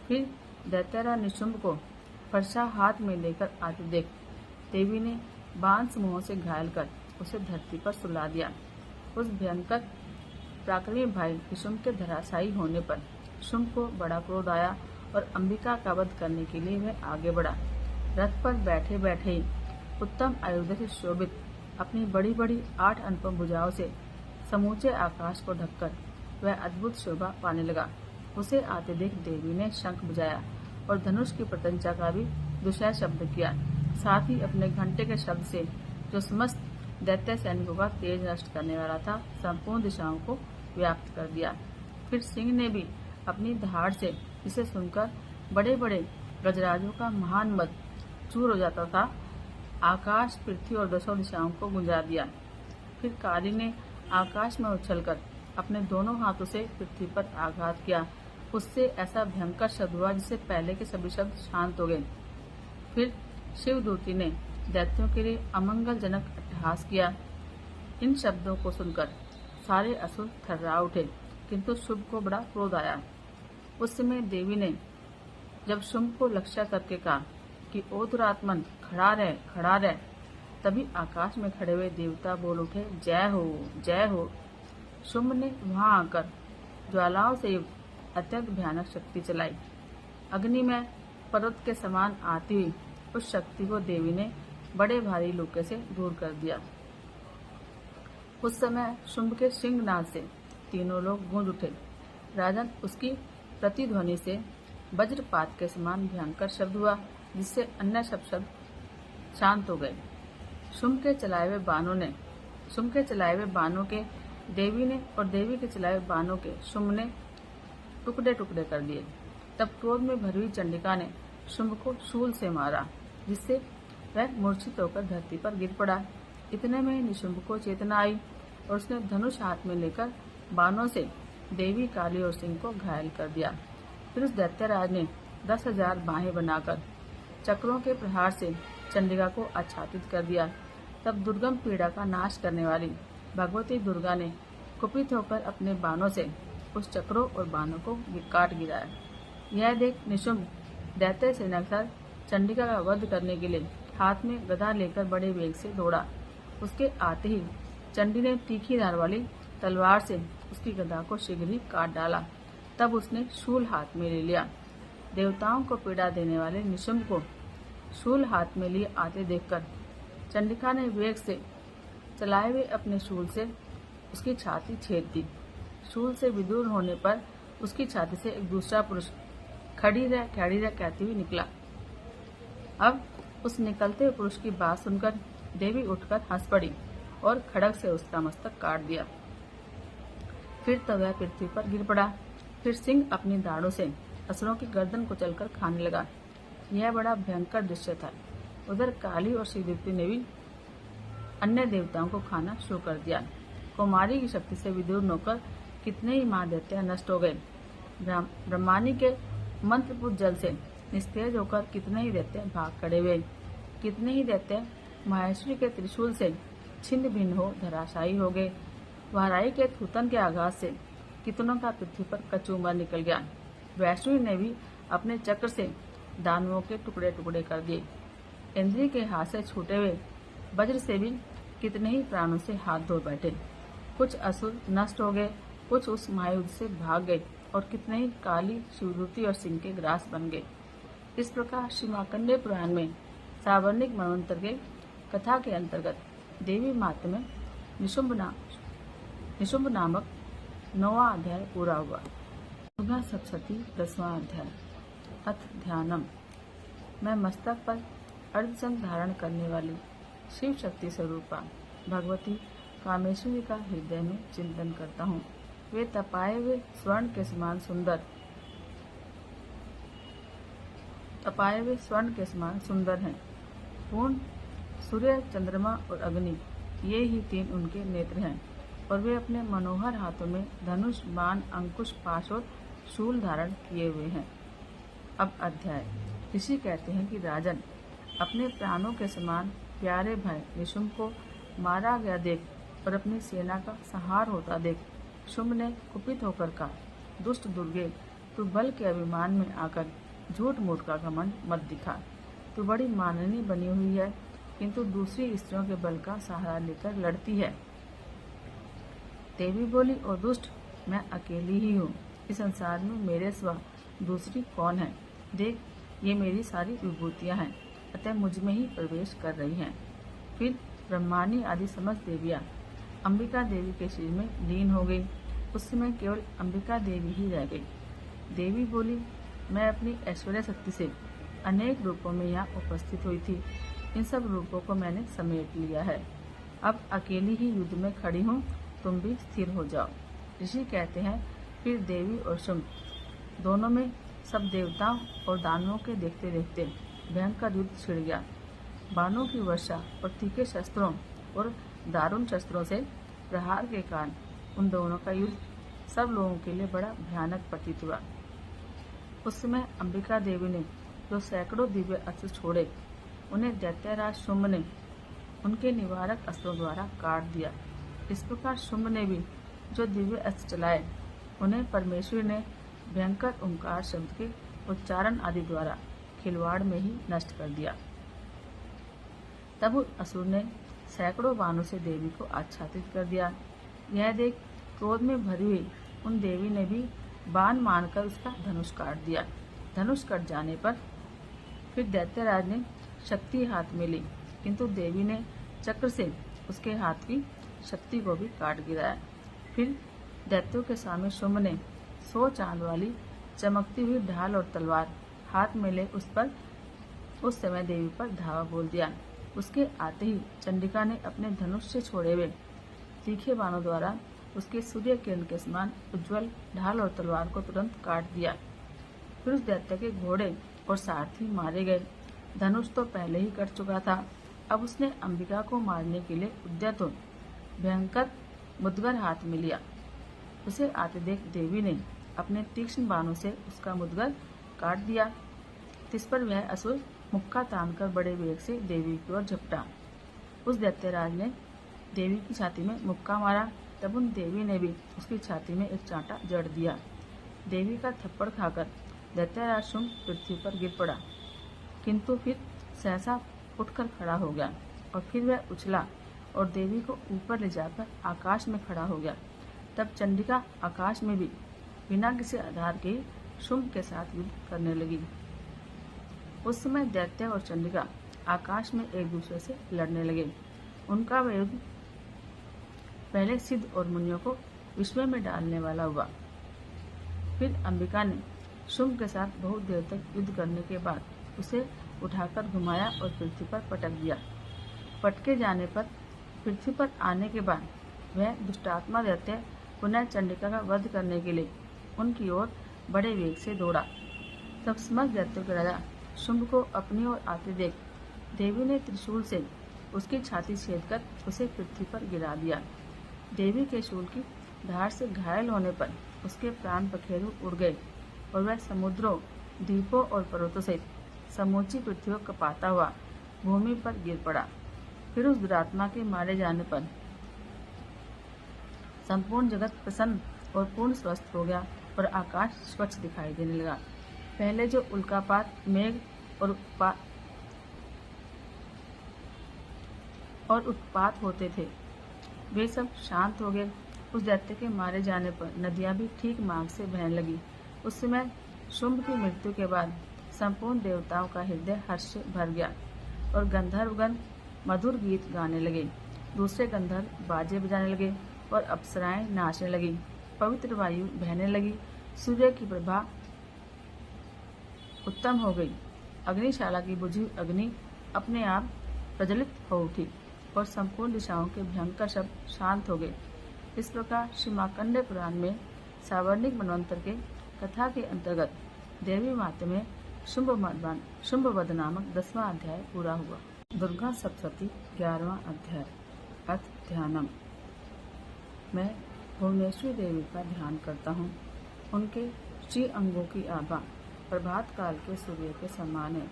A: फिर दैत्यरा निशुंभ को फरसा हाथ में लेकर आते देख देवी ने बाण समूहों से घायल कर उसे धरती पर सुला दिया। उस भयंकर पराक्रमी भाई निशुंभ के धराशायी होने पर शुंभ को बड़ा क्रोध आया और अंबिका का वध करने के लिए वह आगे बढ़ा। रथ पर बैठे बैठे ही उत्तम आयुध से शोभित अपनी बड़ी बड़ी 8 अनुपम भुजाओं से समूचे आकाश को ढककर वह अद्भुत शोभा पाने लगा। उसे आते देख देवी ने शंख बजाया और धनुष की प्रत्यंचा का भी दुशय शब्द किया। साथ ही अपने घंटे के शब्द से, जो समस्त दैत्य सैनिकों का तेज नष्ट करने वाला था, संपूर्ण दिशाओं को व्याप्त कर दिया। फिर सिंह ने भी अपनी दहाड़ से, जिसे सुनकर बड़े बड़े गजराजों का महान मद चूर हो जाता था, आकाश, पृथ्वी और 10 दिशाओं को गुंजा दिया। फिर काली ने आकाश में उछलकर अपने दोनों हाथों से पृथ्वी पर आघात किया। उससे ऐसा भयंकर शब्द हुआ जिससे पहले के सभी शब्द शांत हो गए। फिर शिवदूती ने दैत्यों के लिए अमंगलजनक अट्टहास किया। इन शब्दों को सुनकर सारे असुर थर्रा उठे, किंतु शुंभ को बड़ा क्रोध आया। उस समय देवी ने जब शुंभ को लक्ष्य करके कहा कि ओ दुरात्मन, खड़ा रह, तभी आकाश में खड़े हुए देवता बोल उठे, जय हो, जय हो। शुंभ ने वहां आकर ज्वालाओं से युक्त अत्यंत भयानक शक्ति चलाई। अग्नि में पर्वत के समान आती हुई उस शक्ति को देवी ने बड़े भारी लूके से दूर कर दिया। उस समय शुंभ के सिंहनाद से तीनों लोग गूंज उठे। राजन, उसकी प्रतिध्वनि से वज्रपात के समान भयंकर शब्द हुआ, जिससे अन्य सब शब्द शांत हो गए। शुंभ के चलाए हुए बाणों के देवी ने और देवी के चलाए हुए बाणों के शुंभ ने टुकड़े टुकड़े कर दिए। तब क्रोध में भरी हुई चंडिका ने शुंभ को शूल से मारा, जिससे वह मूर्छित होकर धरती पर गिर पड़ा। इतने में निशुंभ को चेतना आई और उसने धनुष हाथ में लेकर बाणों से देवी, काली और सिंह को घायल कर दिया। फिर उस दैत्यराज ने 10,000 बाहें बनाकर चक्रों के प्रहार से चंडिका को आच्छादित कर दिया। तब दुर्गम पीड़ा का नाश करने वाली भगवती दुर्गा ने कुपित होकर अपने बाणों से उस चक्रों और बाणों को काट गिराया। यह देख निशुंभ दैत्य सेना के साथ चंडिका का वध करने के लिए हाथ में गदा लेकर बड़े वेग से दौड़ा। उसके आते ही चंडी ने तीखी धार वाली तलवार से उसकी गदा को शीघ्र ही काट डाला। तब उसने शूल हाथ में ले लिया। देवताओं को पीड़ा देने वाले निशुंभ को शूल हाथ में लिए आते देखकर चंडिका ने वेग से चलाए हुए अपने शूल से उसकी छाती छेद दी। शूल से विदूर होने पर उसकी छाती से एक दूसरा पुरुष खड़ी रह कहती हुई निकला। अब उस निकलते हुए पुरुष की बात सुनकर देवी उठकर हंस पड़ी और खड़ग से उसका मस्तक काट दिया। फिर तो वह पृथ्वी पर गिर पड़ा। फिर सिंह अपनी दाढ़ों से असुरों की गर्दन कुचलकर खाने लगा। यह बड़ा भयंकर दृश्य था। उधर काली और श्रीदेवी ने भी अन्य देवताओं को खाना शुरू कर दिया। कुमारी की शक्ति से विदूर होकर कितने ही महादैत्य नष्ट हो गए। ब्रह्मानी के मंत्रपुत जल से निस्तेज होकर कितने ही दैत्य भाग खड़े हुए। कितने ही दैत्य माहेश्वरी के त्रिशूल से छिन्न भिन्न हो धराशायी हो गए। वाराई के थूतन के आघात से कितनों का पृथ्वी पर कचूमर निकल गया। वैष्णवी ने भी अपने चक्र से दानवों के टुकड़े टुकड़े कर दिए। इंद्री के हाथ से छूटे हुए वज्र से भी कितने ही प्राणों से हाथ धो बैठे। कुछ असुर नष्ट हो गए, कुछ उस महायुद्ध से भाग गए और कितने ही काली, शिवदूती और सिंह के ग्रास बन गए। इस प्रकार श्री मार्कंडेय पुराण में सावर्णिक मनवंतर के कथा के अंतर्गत देवी माहात्म्य में निशुंभ नामक 9वां अध्याय पूरा हुआ। दुर्गा सप्तशती 10वां अध्याय। अथ ध्यानम। मैं मस्तक पर अर्धचंद्र धारण करने वाली शिव शक्ति स्वरूपा भगवती कामेश्वरी का हृदय में चिंतन करता हूँ। वे तपाए हुए स्वर्ण के समान सुंदर हैं। पूर्ण सूर्य, चंद्रमा और अग्नि, ये ही 3 उनके नेत्र हैं और वे अपने मनोहर हाथों में धनुष, बाण, अंकुश, पाश और शूल धारण किए हुए हैं। अब अध्याय। ऋषि कहते हैं कि राजन, अपने प्राणों के समान प्यारे भाई निशुंभ को मारा गया देख और अपनी सेना का संहार होता देख शुंभ ने कुपित होकर कहा, दुष्ट दुर्गे, तू बल के अभिमान में आकर झूठ मूठ का घमंड मत दिखा। तू बड़ी माननी बनी हुई है, किंतु दूसरी स्त्रियों के बल का सहारा लेकर लड़ती है। देवी बोली, और दुष्ट, मैं अकेली ही हूँ। इस संसार में मेरे सिवा दूसरी कौन है? देख, ये मेरी सारी विभूतियाँ हैं, अतः मुझ में ही प्रवेश कर रही हैं। फिर ब्रह्मानी आदि समस्त देवियाँ अंबिका देवी के शरीर में लीन हो गई। उस समय केवल अंबिका देवी ही रह गई। देवी बोली, मैं अपनी ऐश्वर्य शक्ति से अनेक रूपों में यहाँ उपस्थित हुई थी। इन सब रूपों को मैंने समेट लिया है। अब अकेली ही युद्ध में खड़ी हूँ, तुम भी स्थिर हो जाओ। ऋषि कहते हैं, फिर देवी और शुंभ दोनों में सब देवताओं और दानवों के देखते देखते भयंकर युद्ध छिड़ गया। बाणों की वर्षा और तीखे शस्त्रों और दारुण शस्त्रों से प्रहार के कारण उन दोनों का युद्ध सब लोगों के लिए बड़ा भयानक प्रतीत हुआ। उस समय अंबिका देवी ने जो सैकड़ों दिव्य अस्त्र छोड़े, उन्हें दैत्यराज शुंभ ने उनके निवारक अस्त्रों द्वारा काट दिया। इस प्रकार शुंभ ने भी जो दिव्य अस्त्र चलाए, उन्हें परमेश्वर ने भयंकर ओंकार शब्द के उच्चारण आदि द्वारा खिलवाड़ में ही नष्ट कर दिया। तब उस असुर ने सैकड़ों बाणों से देवी को आच्छादित कर दिया। यह देख क्रोध में भरी हुई उन देवी ने भी बाण मारकर उसका धनुष काट दिया। धनुष कट जाने पर फिर दैत्यराज ने शक्ति हाथ में ली, किंतु देवी ने चक्र से उसके हाथ की शक्ति को भी काट गिराया। फिर दैत्यों के सामने शुंभ ने 100 चांद वाली चमकती हुई ढाल और तलवार हाथ में ले उस समय देवी पर धावा बोल दिया। उसके आते ही चंडिका ने अपने धनुष से छोड़े हुए तीखे बाणों द्वारा उसके सूर्य किरण के समान उज्जवल ढाल और तलवार को तुरंत काट दिया। फिर उस दैत्य के घोड़े और सारथी मारे गए। धनुष तो पहले ही कट चुका था, अब उसने अंबिका को मारने के लिए उद्यत हो भयंकर मुद्गर हाथ में लिया। उसे आते देख देवी ने अपने तीक्ष्ण बाणों से उसका मुद्गर काट दिया। जिस पर वह असुर मुक्का तानकर बड़े वेग से देवी की ओर झपटा। उस दैत्यराज ने देवी की छाती में मुक्का मारा, तब उन देवी ने भी उसकी छाती में एक चांटा जड़ दिया। देवी का थप्पड़ खाकर दैत्यराज शुंभ पृथ्वी पर गिर पड़ा, किंतु फिर सहसा उठकर खड़ा हो गया और फिर वह उछला और देवी को ऊपर ले जाकर आकाश में खड़ा हो गया। तब चंडिका आकाश में भी बिना किसी आधार के शुंभ के साथ युद्ध करने लगी। उस समय दैत्य और चंडिका आकाश में एक दूसरे से लड़ने लगे। उनका वह युद्ध पहले सिद्ध और मुनियों को विस्मय में डालने वाला हुआ। फिर अंबिका ने शुंभ के साथ बहुत देर तक युद्ध करने के बाद उसे उठाकर घुमाया और पृथ्वी पर पटक दिया। पटके जाने पर पृथ्वी पर आने के बाद वह दुष्टात्मा दैत्य पुनः चंडिका का वध करने के लिए उनकी ओर बड़े वेग से दौड़ा। तब समस्त दैत्यों के राजा शुंभ को अपनी ओर आते देख देवी ने त्रिशूल से उसकी छाती छेदकर उसे पृथ्वी पर गिरा दिया। देवी के शूल की धार से घायल होने पर उसके प्राण पखेरु उड़ गए और वह समुद्रों, द्वीपों और पर्वतों सहित समूची पृथ्वी को कपाता हुआ भूमि पर गिर पड़ा। फिर उस दुरात्मा के मारे जाने पर संपूर्ण जगत प्रसन्न और पूर्ण स्वस्थ हो गया और आकाश स्वच्छ दिखाई देने लगा। पहले जो उल्कापात, मेघ और उत्पात होते थे वे सब शांत हो गए। उस दैत्य के मारे जाने पर नदियां भी ठीक मार्ग से बहने लगी। उस समय शुंभ की मृत्यु के बाद संपूर्ण देवताओं का हृदय हर्ष से भर गया और गंधर्वगण मधुर गीत गाने लगे। दूसरे गंधर्व बाजे बजाने लगे और अप्सराएं नाचने लगी। पवित्र वायु बहने लगी। सूर्य की प्रभा उत्तम हो गई। अग्निशाला की बुझी अग्नि अपने आप प्रज्वलित हो उठी और संपूर्ण दिशाओं के भयंकर शब्द शांत हो गए। इस प्रकार श्री मार्कंडेय पुराण में सावर्णिक मनवंतर के कथा के अंतर्गत देवी माते में शुंभ वध नामक 10वां अध्याय पूरा हुआ। दुर्गा सप्तशती 11वां अध्याय। अथ ध्यानम। मैं भुवनेश्वरी देवी का ध्यान करता हूँ। उनके श्री अंगों की आभा प्रभात काल के सूर्य के समान है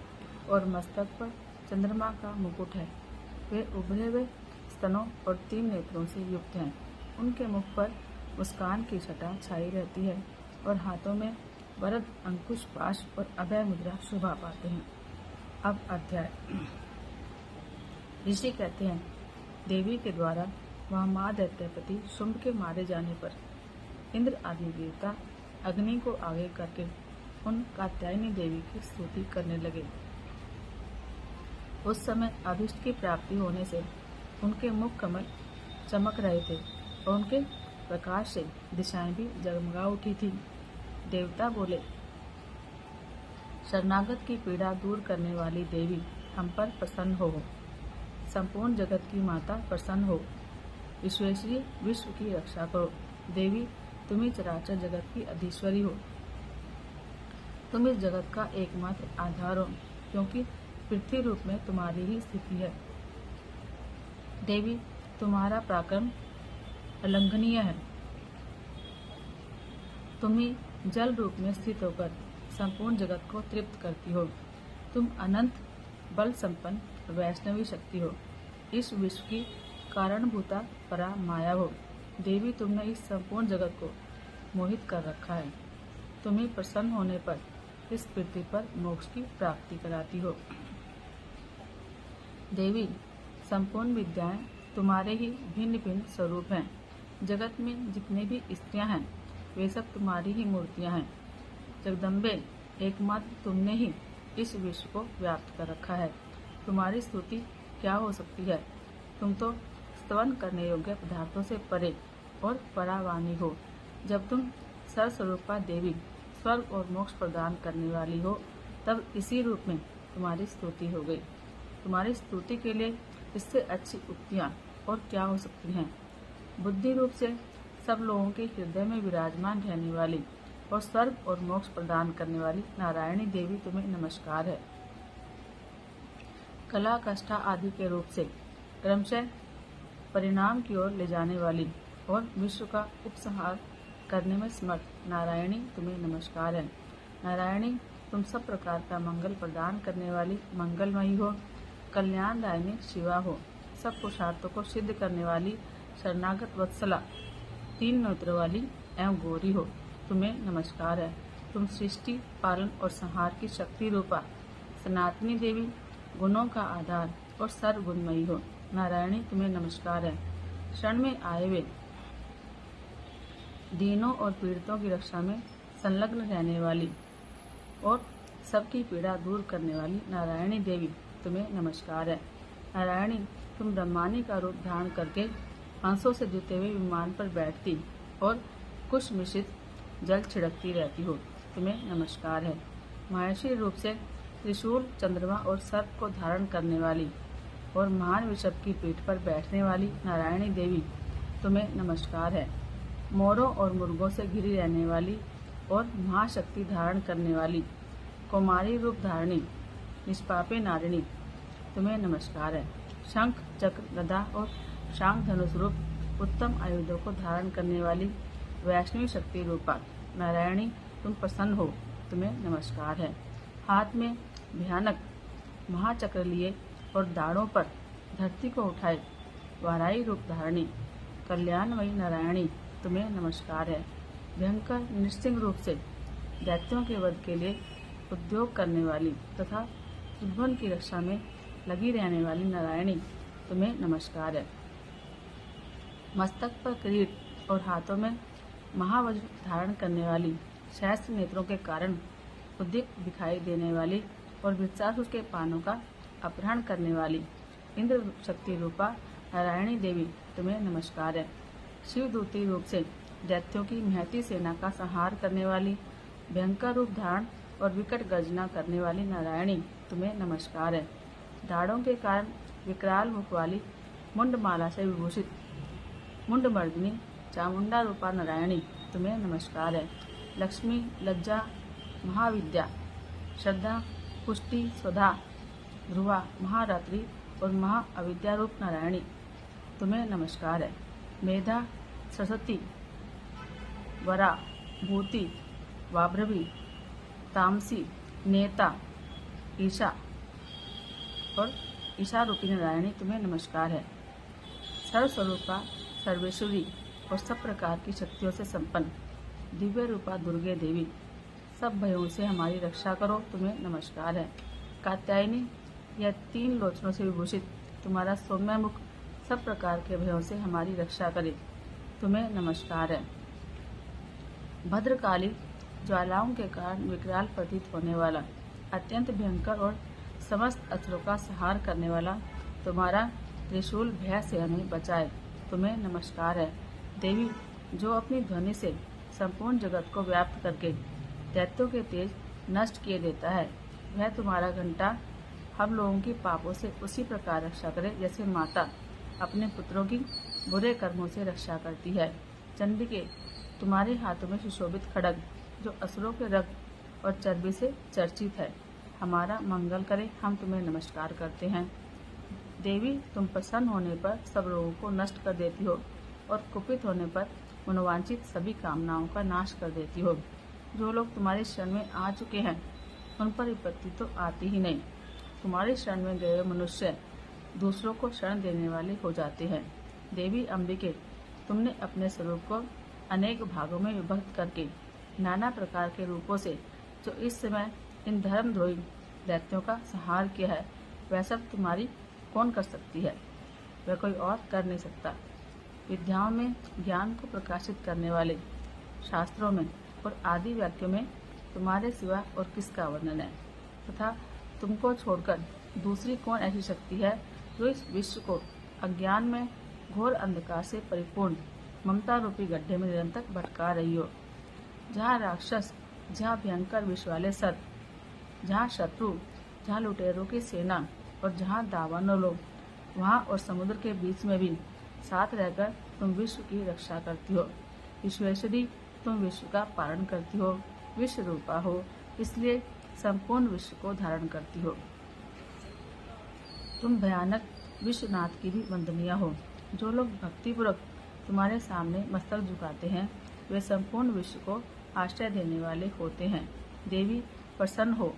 A: और मस्तक पर चंद्रमा का मुकुट है। वे उभरे हुए स्तनों और 3 नेत्रों से युक्त हैं। उनके मुख पर मुस्कान की छटा छाई रहती है और हाथों में वरद, अंकुश, पाश और अभय मुद्रा शोभा पाते हैं। अब अध्याय। ऋषि कहते हैं, देवी के द्वारा वहाँ माँ दैत्यपति शुंभ के मारे जाने पर इंद्र आदि देवता अग्नि को आगे करके उन कात्यायनी देवी की स्तुति करने लगे। उस समय अभिष्ट की प्राप्ति होने से उनके मुख कमल चमक रहे थे और उनके प्रकाश से दिशाएं भी जगमगा उठी थी। देवता बोले, शरणागत की पीड़ा दूर करने वाली देवी हम पर प्रसन्न हो। संपूर्ण जगत की माता प्रसन्न हो। विश्वेश्वरी विश्व की रक्षा करो। देवी तुम ही चराचर जगत की अधीश्वरी हो। तुम इस जगत का एकमात्र आधार हो, क्योंकि पृथ्वी रूप में तुम्हारी ही स्थिति है। देवी तुम्हारा पराक्रम अलंघनीय है। तुम ही जल रूप में स्थित होकर संपूर्ण जगत को तृप्त करती हो। तुम अनंत बल संपन्न वैष्णवी शक्ति हो। इस विश्व की कारणभूता परा माया हो। देवी तुमने इस संपूर्ण जगत को मोहित कर रखा है। तुम्हें प्रसन्न होने पर इस पृथ्वी पर मोक्ष की प्राप्ति कराती हो। देवी संपूर्ण विद्याएं तुम्हारे ही भिन्न भिन्न स्वरूप हैं। जगत में जितने भी स्त्रियां हैं वे सब तुम्हारी ही मूर्तियां हैं। जगदम्बे, एकमात्र तुमने ही इस विश्व को व्याप्त कर रखा है। तुम्हारी स्तुति क्या हो सकती है। तुम तो स्तवन करने योग्य पदार्थों से परे और परावानी हो। जब तुम सर्वस्वरूपा देवी स्वर्ग और मोक्ष प्रदान करने वाली हो, तब इसी रूप में तुम्हारी स्तुति हो गई। तुम्हारी स्तुति के लिए इससे अच्छी उक्तियाँ और क्या हो सकती हैं। बुद्धि रूप से सब लोगों के हृदय में विराजमान रहने वाली और स्वर्ग और मोक्ष प्रदान करने वाली नारायणी देवी तुम्हें नमस्कार है। कला कष्टा आदि के रूप से क्रमशः परिणाम की ओर ले जाने वाली और विश्व का उपसंहार करने में समर्थ नारायणी तुम्हें नमस्कार है। नारायणी तुम सब प्रकार का मंगल प्रदान करने वाली मंगलमयी हो, कल्याणदायिनी शिवा हो, सब पुरुषार्थों को सिद्ध करने वाली शरणागत वत्सला, 3 नेत्र वाली एवं गौरी हो, तुम्हें नमस्कार है। तुम सृष्टि पालन और संहार की शक्ति रूपा सनातनी देवी, गुणों का आधार और सर्वगुणमयी हो, नारायणी तुम्हें नमस्कार है। क्षण में आए हुए दीनों और पीड़ितों की रक्षा में संलग्न रहने वाली और सबकी पीड़ा दूर करने वाली नारायणी देवी तुम्हें नमस्कार है। नारायणी तुम ब्रह्मानी का रूप धारण करके हंसों से जुते हुए विमान पर बैठती और कुश मिश्रित जल छिड़कती रहती हो, तुम्हें नमस्कार है। माहेश्वरी रूप से त्रिशूल, चंद्रमा और सर्प को धारण करने वाली और महान वृषभ की पीठ पर बैठने वाली नारायणी देवी तुम्हें नमस्कार है। मोरों और मुर्गों से घिरी रहने वाली और महाशक्ति धारण करने वाली कौमारी रूप धारणी निष्पापे नारिणी तुम्हें नमस्कार है। शंख, चक्र, गदा और शांग धनुष रूप उत्तम आयुधों को धारण करने वाली वैष्णवी शक्ति रूपा नारायणी तुम प्रसन्न हो, तुम्हें नमस्कार है। हाथ में भयानक महाचक्र लिए और दाढ़ों पर धरती को उठाए वाराई रूप धारणी कल्याणमयी नारायणी तुम्हें नमस्कार है। भयंकर नृसिंह रूप से दैत्यों के वध के लिए उद्योग करने वाली तथा त्रिभुवन की रक्षा में लगी रहने वाली नारायणी तुम्हें नमस्कार है। मस्तक पर किरीट और हाथों में महावज्र धारण करने वाली, सहस्त्र नेत्रों के कारण उद्दीप्त दिखाई देने वाली और वृक्षासुर के पानों का अपहरण करने वाली इंद्र शक्ति रूपा नारायणी देवी तुम्हें नमस्कार है। शिवदूती रूप से दैत्यों की महती सेना का संहार करने वाली, भयंकर रूप धारण और विकट गर्जना करने वाली नारायणी तुम्हें नमस्कार है। दाढ़ों के कारण विकराल मुख वाली मुंडमाला से विभूषित मुंडमर्दिनी चामुंडा रूपा नारायणी तुम्हें नमस्कार है। लक्ष्मी, लज्जा, महाविद्या, श्रद्धा, पुष्टि, स्वधा, ध्रुवा, महारात्रि और महाअविद्या रूप नारायणी तुम्हें नमस्कार है। मेधा, सरस्वती, वरा, भूति, वाभ्रवी, तामसी, नेता, ईशा और ईशा रूपी नारायणी तुम्हें नमस्कार है। सर्वस्वरूपा, सर्वेश्वरी और सब प्रकार की शक्तियों से संपन्न दिव्य रूपा दुर्गे देवी, सब भयों से हमारी रक्षा करो, तुम्हें नमस्कार है। कात्यायनी, यह 3 लोचनों से विभूषित तुम्हारा सौम्य मुख सब प्रकार के भयों से हमारी रक्षा करे, तुम्हें नमस्कार है। भद्रकाली, ज्वालाओं के कारण विकराल प्रतीत होने वाला, अत्यंत भयंकर और समस्त असुरों का संहार करने वाला तुम्हारा त्रिशूल भय से हमें बचाए, तुम्हें नमस्कार है। देवी, जो अपनी ध्वनि से संपूर्ण जगत को व्याप्त करके दैत्यों के तेज नष्ट किए देता है, वह तुम्हारा घंटा हम लोगों की पापों से उसी प्रकार रक्षा करे जैसे माता अपने पुत्रों की बुरे कर्मों से रक्षा करती है। चंडिके, तुम्हारे हाथों में सुशोभित खड्ग जो असुरों के रक्त और चर्बी से चर्चित है, हमारा मंगल करे, हम तुम्हें नमस्कार करते हैं। देवी, तुम प्रसन्न होने पर सब रोगों को नष्ट कर देती हो और कुपित होने पर मनोवांछित सभी कामनाओं का नाश कर देती हो। जो लोग तुम्हारे शरण में आ चुके हैं उन पर विपत्ति तो आती ही नहीं। तुम्हारे शरण में गए मनुष्य दूसरों को शरण देने वाले हो जाते हैं। देवी अंबिके, तुमने अपने स्वरूप को अनेक भागों में विभक्त करके नाना प्रकार के रूपों से जो इस समय इन धर्मद्रोही दैत्यों का संहार किया है, वह सब तुम्हारी कौन कर सकती है? वह कोई और कर नहीं सकता। विद्याओं में ज्ञान को प्रकाशित करने वाले, शास्त्रों में और आदि वाक्यों में तुम्हारे सिवा और किसका वर्णन है? तथा तुमको छोड़कर दूसरी कौन ऐसी शक्ति है जो इस विश्व को अज्ञान में घोर अंधकार से परिपूर्ण ममता रूपी गड्ढे में निरंतर भटका रही हो। जहाँ राक्षस, जहाँ भयंकर विष वाले सर्प, जहाँ शत्रु, जहाँ लुटेरों की सेना और जहाँ दावानों लोग, वहाँ और समुद्र के बीच में भी साथ रहकर तुम विश्व की रक्षा करती हो। विश्वेश्वरी, तुम विश्व का पालन करती हो, विश्व रूपा हो, इसलिए संपूर्ण विश्व को धारण करती हो। तुम भयानक विश्वनाथ की भी वंदनीय हो। जो लोग भक्तिपूर्वक तुम्हारे सामने मस्तक झुकाते हैं, वे संपूर्ण विश्व को आश्रय देने वाले होते हैं। देवी, प्रसन्न हो।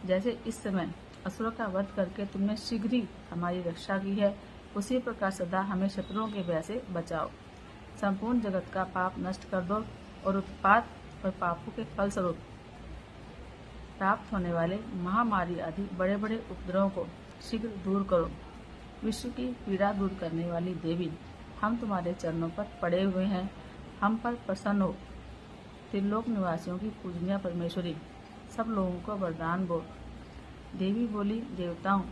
A: जैसे इस समय असुरों का वध करके तुमने शीघ्र ही हमारी रक्षा की है, उसी प्रकार सदा हमें शत्रुओं के भय से बचाओ। संपूर्ण जगत का पाप नष्ट कर दो और उत्पात और पापों के फलस्वरूप प्राप्त होने वाले महामारी आदि बड़े बड़े उपद्रवों को शीघ्र दूर करो। विश्व की पीड़ा दूर करने वाली देवी, हम तुम्हारे चरणों पर पड़े हुए हैं, हम पर प्रसन्न हो। त्रिलोक निवासियों की पूजनीय परमेश्वरी, सब लोगों को वरदान दो। देवी बोली, देवताओं,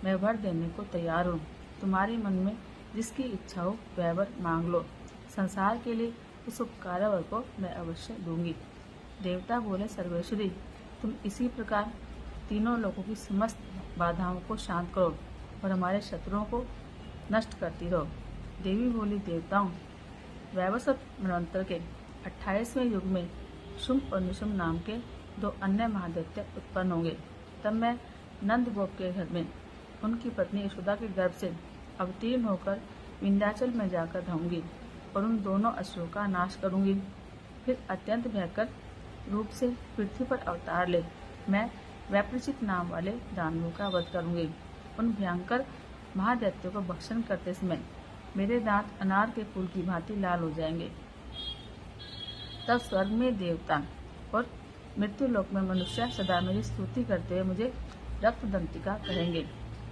A: मैं वर देने को तैयार हूँ। तुम्हारे मन में जिसकी इच्छा हो वह वर मांग लो। संसार के लिए उस उपकार वर को मैं अवश्य दूंगी। देवता बोले, सर्वेश्वरी, तुम इसी प्रकार तीनों लोगों की समस्त बाधाओं को शांत करो और हमारे शत्रुओं को नष्ट करती रहो। देवी बोली, देवताओं, वैवस्वत मनवंतर के 28वें युग में शुंभ और निशुंभ नाम के 2 अन्य महादैत्य उत्पन्न होंगे। तब मैं नंद गोप के घर में उनकी पत्नी यशोदा के गर्भ से अवतीर्ण होकर विंध्याचल में जाकर रहूंगी और उन दोनों असुरों का नाश करूंगी। फिर अत्यंत भयंकर रूप से पृथ्वी पर अवतार ले मैं वैप्रचित नाम वाले दानवों का वध करूंगी। उन भयंकर महादैत्यों को भक्षण करते समय मेरे दांत अनार के फूल की भांति लाल हो जाएंगे। तब स्वर्ग में देवता और मृत्यु लोक में मनुष्य सदा मेरी स्तुति करते हुए मुझे रक्तदंतिका कहेंगे।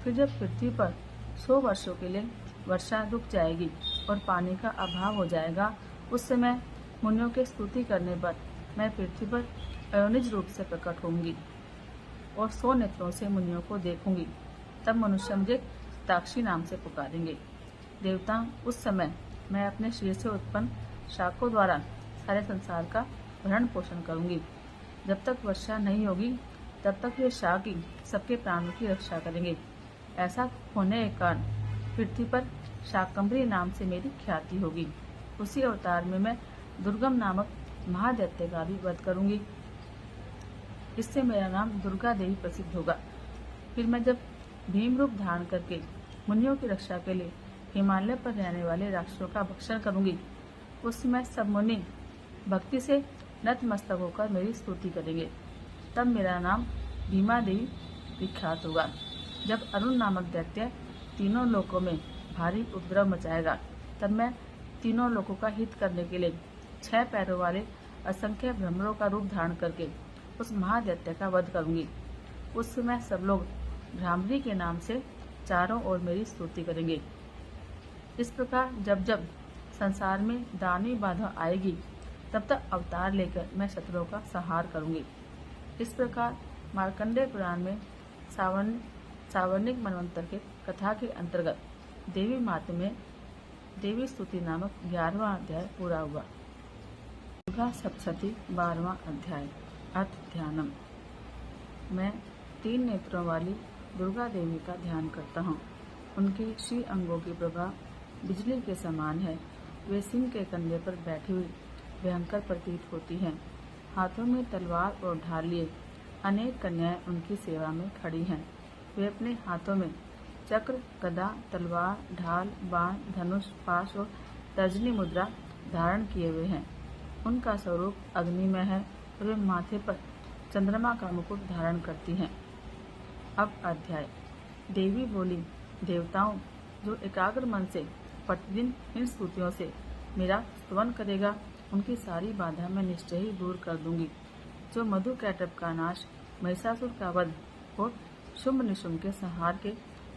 A: फिर जब पृथ्वी पर 100 वर्षों के लिए वर्षा रुक जाएगी और पानी का अभाव हो जाएगा, उस समय मुनियों के स्तुति करने पर मैं पृथ्वी पर अयोनिज रूप से प्रकट होंगी और 100 नेत्रों से मुनियों को देखूंगी। तब मनुष्य मुझे ताक्षी नाम से पुकारेंगे। देवता, उस समय मैं अपने शरीर से उत्पन्न शाखों द्वारा सारे संसार का भरण पोषण करूंगी। जब तक वर्षा नहीं होगी तब तक ये शाक ही सबके प्राणों की रक्षा करेंगे। ऐसा होने के कारण पृथ्वी पर शाकंभरी नाम से मेरी ख्याति होगी। उसी अवतार में मैं दुर्गम नामक महादैत्य का भी वध करूंगी। इससे मेरा नाम दुर्गा देवी प्रसिद्ध होगा। फिर मैं जब भीम रूप धारण करके मुनियों की रक्षा के लिए हिमालय पर रहने वाले राक्षसों का भक्षण करूंगी, उस समय सब मुनि भक्ति से नतमस्तक होकर मेरी स्तुति करेंगे। तब मेरा नाम भीमा देवी विख्यात होगा। जब अरुण नामक दैत्य तीनों लोकों में भारी उपद्रव मचाएगा, तब मैं तीनों लोकों का हित करने के लिए 6 पैरों वाले असंख्य भ्रमरों का रूप धारण करके उस महादैत्य का वध करूंगी। उस समय सब लोग भ्रामरी के नाम से चारों ओर मेरी स्तुति करेंगे। इस प्रकार जब जब संसार में दानवी बाधा आएगी, तब तक अवतार लेकर मैं शत्रुओं का संहार करूंगी। इस प्रकार मार्कंडेय पुराण में सावर्णिक मनवंतर के कथा के अंतर्गत देवी मात में देवी स्तुति नामक 11वां अध्याय पूरा हुआ। दुर्गा सप्तशती 12वां अध्याय। अर्थ ध्यानम। मैं 3 नेत्रों वाली दुर्गा देवी का ध्यान करता हूँ। उनके श्री अंगों की प्रभा बिजली के समान है। वे सिंह के कंधे पर बैठी हुई भयंकर प्रतीत होती हैं। हाथों में तलवार और ढाल लिए अनेक कन्याएं उनकी सेवा में खड़ी हैं। वे अपने हाथों में चक्र, गदा, तलवार, ढाल, बाण, धनुष, पाश और तर्जनी मुद्रा धारण किए हुए हैं। उनका स्वरूप अग्निमय है और वे माथे पर चंद्रमा का मुकुट धारण करती हैं। अब अध्याय। देवी बोली, देवताओं, जो एकाग्र मन से प्रतिदिन इन स्तुतियों से मेरा स्तवन करेगा, उनकी सारी बाधा मैं निश्चय ही दूर कर दूंगी। जो मधु कैटभ का नाश, महिषासुर का वध और शुंभ निशुंभ के संहार के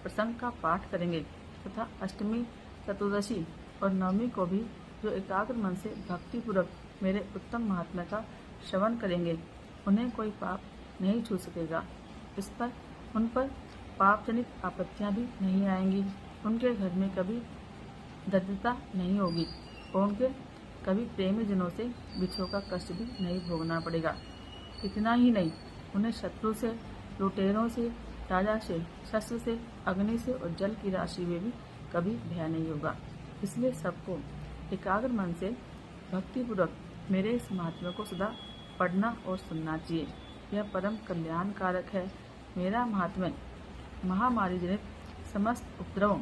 A: प्रसंग का पाठ करेंगे तथा अष्टमी, चतुर्दशी और नवमी को भी जो एकाग्र मन से भक्तिपूर्वक मेरे उत्तम महात्म्य का श्रवण करेंगे, उन्हें कोई पाप नहीं छू सकेगा। उन पर पाप जनित आपत्तियां भी नहीं आएंगी। उनके घर में कभी दरिद्रता नहीं होगी और उनके कभी प्रेमी जनों से बिछोह का कष्ट भी नहीं भोगना पड़ेगा। इतना ही नहीं, उन्हें शत्रु से, लुटेरों से, राजा से, शस्त्र से, अग्नि से और जल की राशि में भी कभी भय नहीं होगा। इसलिए सबको एकाग्र मन से भक्तिपूर्वक मेरे इस महात्म्य को सदा पढ़ना और सुनना चाहिए। यह परम कल्याणकारक है। मेरा महात्म्य महामारी जनित समस्त उपद्रवों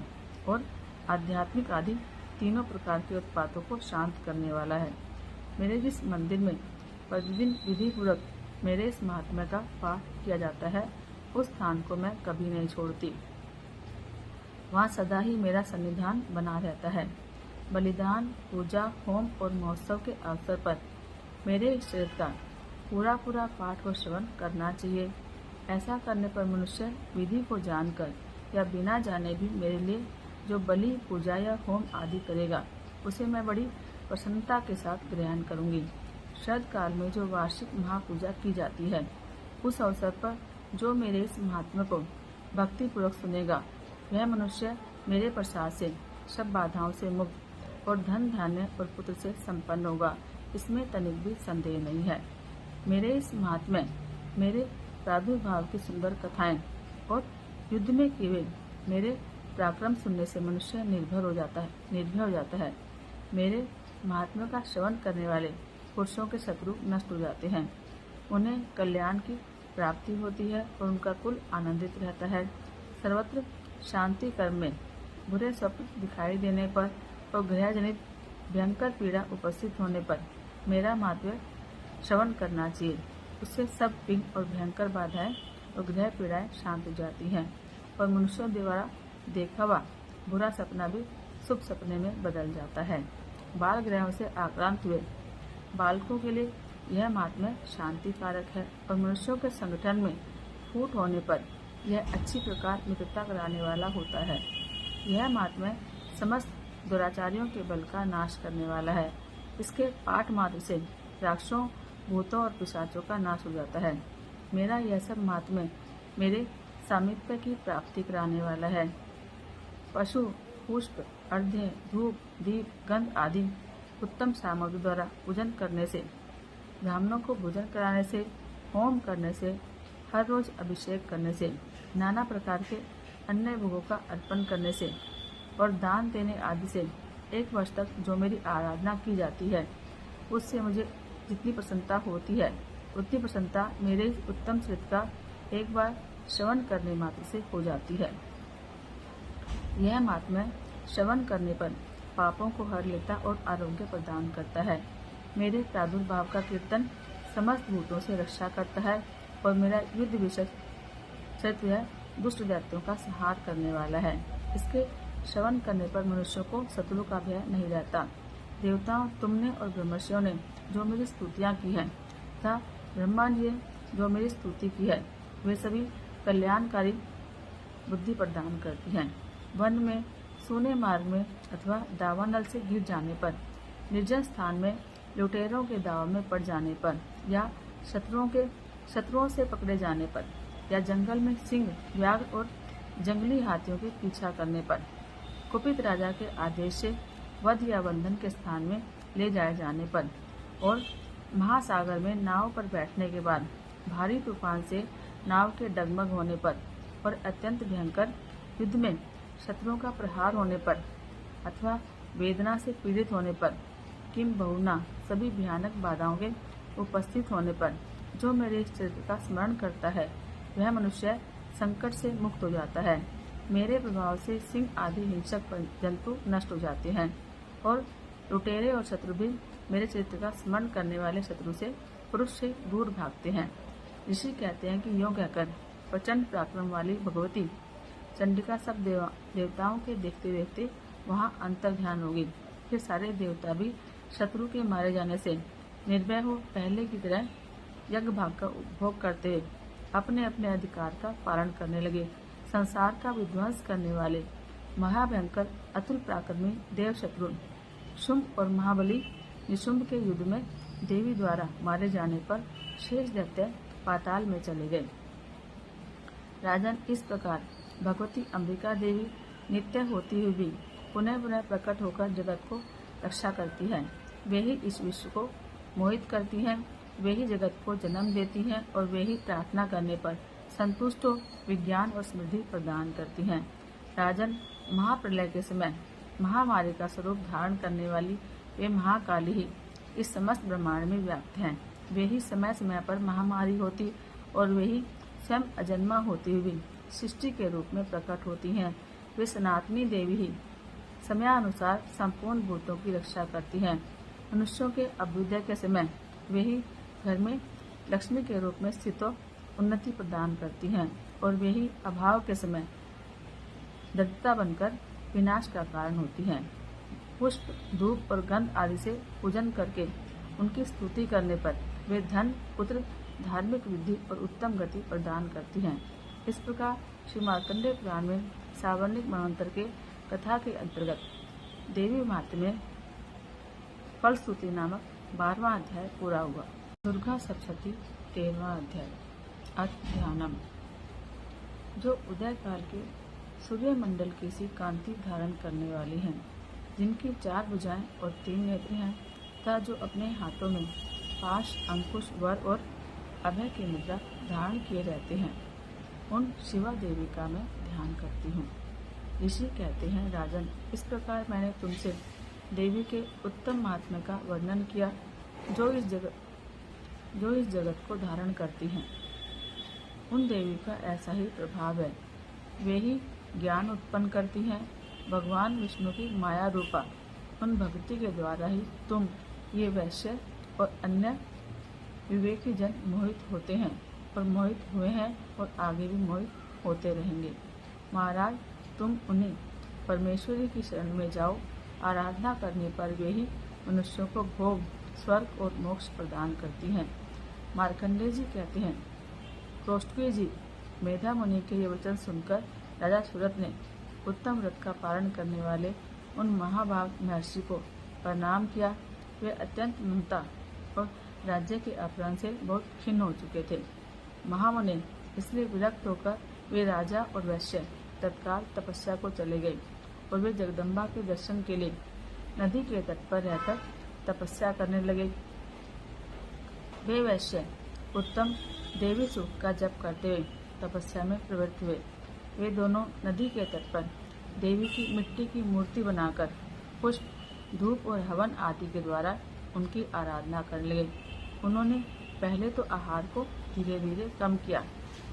A: और आध्यात्मिक आदि तीनों प्रकार के उत्पातों को शांत करने वाला है। मेरे जिस मंदिर में प्रतिदिन विधि पूर्वक मेरे इस महात्म्य का पाठ किया जाता है, उस स्थान को मैं कभी नहीं छोड़ती। वहाँ सदा ही मेरा सन्निधान बना रहता है। बलिदान, पूजा, होम और महोत्सव के अवसर पर मेरे इस चरित्र का पूरा पाठ और श्रवण करना चाहिए। ऐसा करने पर मनुष्य विधि को जानकर या बिना जाने भी मेरे लिए जो बलि, पूजा या होम आदि करेगा, उसे मैं बड़ी प्रसन्नता के साथ ग्रहण करूंगी। शरद काल में जो वार्षिक महापूजा की जाती है, उस अवसर पर जो मेरे इस महात्म्य को भक्ति पूर्वक सुनेगा, वह मनुष्य मेरे प्रसाद से सब बाधाओं से मुक्त और धन, धान्य और पुत्र से संपन्न होगा। इसमें तनिक भी संदेह नहीं है। मेरे इस महात्म्य, मेरे प्रादुर्भाव की सुंदर कथाएं और युद्ध में किए हुए मेरे पराक्रम सुनने से मनुष्य निर्भय हो जाता है। मेरे महात्म्य का श्रवण करने वाले पुरुषों के शत्रु नष्ट हो जाते हैं। उन्हें कल्याण की प्राप्ति होती है और उनका कुल आनंदित रहता है। सर्वत्र शांति कर्म में बुरे स्वप्न दिखाई देने पर और गृह जनित भयंकर पीड़ा उपस्थित होने पर मेरा महात्म्य श्रवण करना चाहिए। उससे सब विघ्न और भयंकर बाधाएं और गृह पीड़ाएं शांत हो जाती हैं और मनुष्यों द्वारा देखा हुआ बुरा सपना भी शुभ सपने में बदल जाता है। बाल ग्रहों से आक्रांत हुए बालकों के लिए यह महात्म्य शांति कारक है और मनुष्यों के संगठन में फूट होने पर यह अच्छी प्रकार मित्रता कराने वाला होता है। यह महात्म्य समस्त दुराचारियों के बल का नाश करने वाला है। इसके पाठ मात्र से राक्षसों, भूतों और पिशाचों का नाश हो जाता है। मेरा यह सब महात्म्य मेरे सामीप्य की प्राप्ति कराने वाला है। पशु, पुष्प, अर्घ्य, धूप, दीप, गंध आदि उत्तम सामग्री द्वारा पूजन करने से, ब्राह्मणों को भोजन कराने से, होम करने से, हर रोज अभिषेक करने से, नाना प्रकार के अन्य भोगों का अर्पण करने से और दान देने आदि से एक वर्ष तक जो मेरी आराधना की जाती है, उससे मुझे जितनी प्रसन्नता होती है, उतनी प्रसन्नता मेरे इस उत्तम चरित्र का एक बार श्रवण करने मात्र से हो जाती है। यह महात्म्य श्रवण करने पर पापों को हर लेता और आरोग्य प्रदान करता है। मेरे प्रादुर्भाव का कीर्तन समस्त भूतों से रक्षा करता है और मेरा युद्ध विशेष चरित्र दुष्ट दैत्यों का संहार करने वाला है। इसके श्रवण करने पर मनुष्यों को शत्रु का भय नहीं रहता। देवताओं, तुमने और ब्रह्मर्षियों ने जो मेरी स्तुतियाँ की हैं तथा ब्रह्मा जी ने जो मेरी स्तुति की है, वे सभी कल्याणकारी बुद्धि प्रदान करती हैं। वन में, सूने मार्ग में अथवा दावानल से गिर जाने पर, निर्जन स्थान में लुटेरों के दाव में पड़ जाने पर, या शत्रुओं से पकड़े जाने पर, या जंगल में सिंह, व्याघ्र और जंगली हाथियों के पीछा करने पर, कुपित राजा के आदेश से वध या बंधन के स्थान में ले जाए जाने पर, और महासागर में नाव पर बैठने के बाद भारी तूफान से नाव के डगमग होने पर, और अत्यंत भयंकर युद्ध में शत्रुओं का प्रहार होने पर अथवा वेदना से पीड़ित होने पर, किम बहुना सभी भयानक बाधाओं के उपस्थित होने पर जो मेरे इस चरित्र का स्मरण करता है, वह मनुष्य संकट से मुक्त हो जाता है। मेरे प्रभाव से सिंह आदि हिंसक जंतु नष्ट हो जाते हैं और लुटेरे और शत्रु भी मेरे चरित्र का स्मरण करने वाले शत्रु से, पुरुष से दूर भागते हैं। ऋषि कहते हैं कि यों कहकर प्रचंड पराक्रम वाली भगवती चंडिका सब देवताओं के देखते देखते वहाँ अंतर्ध्यान होगी। फिर सारे देवता भी शत्रु के मारे जाने से निर्भय हो पहले की तरह यज्ञ भाग का उपभोग करते हुए अपने अपने अधिकार का पालन करने लगे। संसार का विध्वंस करने वाले महाभयंकर अतुल पराक्रमी देव शत्रु शुंभ और महाबली निशुंभ के युद्ध में देवी द्वारा मारे जाने पर शेष दैत्य पाताल में चले गए। राजन, इस प्रकार भगवती अंबिका देवी नित्य होती हुई भी पुनः पुनः प्रकट होकर जगत को रक्षा करती है। वे ही इस विश्व को मोहित करती हैं, वे ही जगत को जन्म देती हैं और वे ही प्रार्थना करने पर संतुष्ट हो विज्ञान और समृद्धि प्रदान करती हैं। राजन, महाप्रलय के समय महामारी का स्वरूप धारण करने वाली वे महाकाली ही इस समस्त ब्रह्मांड में व्याप्त हैं। वे ही समय समय पर महामारी होती और वे ही स्वयं अजन्मा होती हुई सृष्टि के रूप में प्रकट होती हैं। वे सनातनी देवी ही समयानुसार संपूर्ण भूतों की रक्षा करती हैं। मनुष्यों के अभ्युदय के समय वे ही घर में लक्ष्मी के रूप में स्थित हो उन्नति प्रदान करती हैं और वे ही अभाव के समय दरिद्रता बनकर विनाश का कारण होती हैं। पुष्प, धूप और गंध आदि से पूजन करके उनकी स्तुति करने पर वे धन, पुत्र, धार्मिक विधि और उत्तम गति प्रदान करती हैं। इस प्रकार श्री मार्कंडेय पुराण में सावर्णिक मनवंतर के कथा के अंतर्गत देवी महात्म्य में फलश्रुति नामक 12वां अध्याय पूरा हुआ। दुर्गा सप्तशती 13वां अध्याय। अध्यानम। जो उदय काल के सूर्य मंडल की सी कांति धारण करने वाली हैं, जिनकी 4 भुजाएं और 3 नेत्र हैं, तथा जो अपने हाथों में पाश, अंकुश, वर और अभय की मुद्रा धारण किए रहते हैं, उन शिवा देवी का मैं ध्यान करती हूँ। ऋषि कहते हैं, राजन, इस प्रकार मैंने तुमसे देवी के उत्तम महात्म्य का वर्णन किया, जो इस जगत को धारण करती हैं। उन देवी का ऐसा ही प्रभाव है। वे ही ज्ञान उत्पन्न करती हैं। भगवान विष्णु की माया रूपा उन भक्ति के द्वारा ही तुम, ये वैश्य और अन्य विवेकी जन मोहित होते हैं और मोहित हुए हैं और आगे भी मोहित होते रहेंगे। महाराज, तुम उन्हीं परमेश्वरी की शरण में जाओ। आराधना करने पर वे ही मनुष्यों को भोग, स्वर्ग और मोक्ष प्रदान करती हैं। मार्कंडेय जी कहते हैं, क्रोष्टकी जी, मेधा मुनि के ये वचन सुनकर राजा सूरत ने उत्तम व्रत का पालन करने वाले उन महाभाग महर्षि को प्रणाम किया। वे अत्यंत ममता और राज्य के अपहरण से बहुत खिन्न हो चुके थे। महामुनि इसलिए विरक्त होकर वे राजा और वैश्य तत्काल तपस्या को चले गए और वे जगदम्बा के दर्शन के लिए नदी के तट पर रहकर तपस्या करने लगे। वे वैश्य उत्तम देवी सुख का जप करते हुए तपस्या में प्रवृत्त हुए। वे दोनों नदी के तट पर देवी की मिट्टी की मूर्ति बनाकर पुष्प, धूप और हवन आदि के द्वारा उनकी आराधना करने लगे। उन्होंने पहले तो आहार को धीरे धीरे कम किया,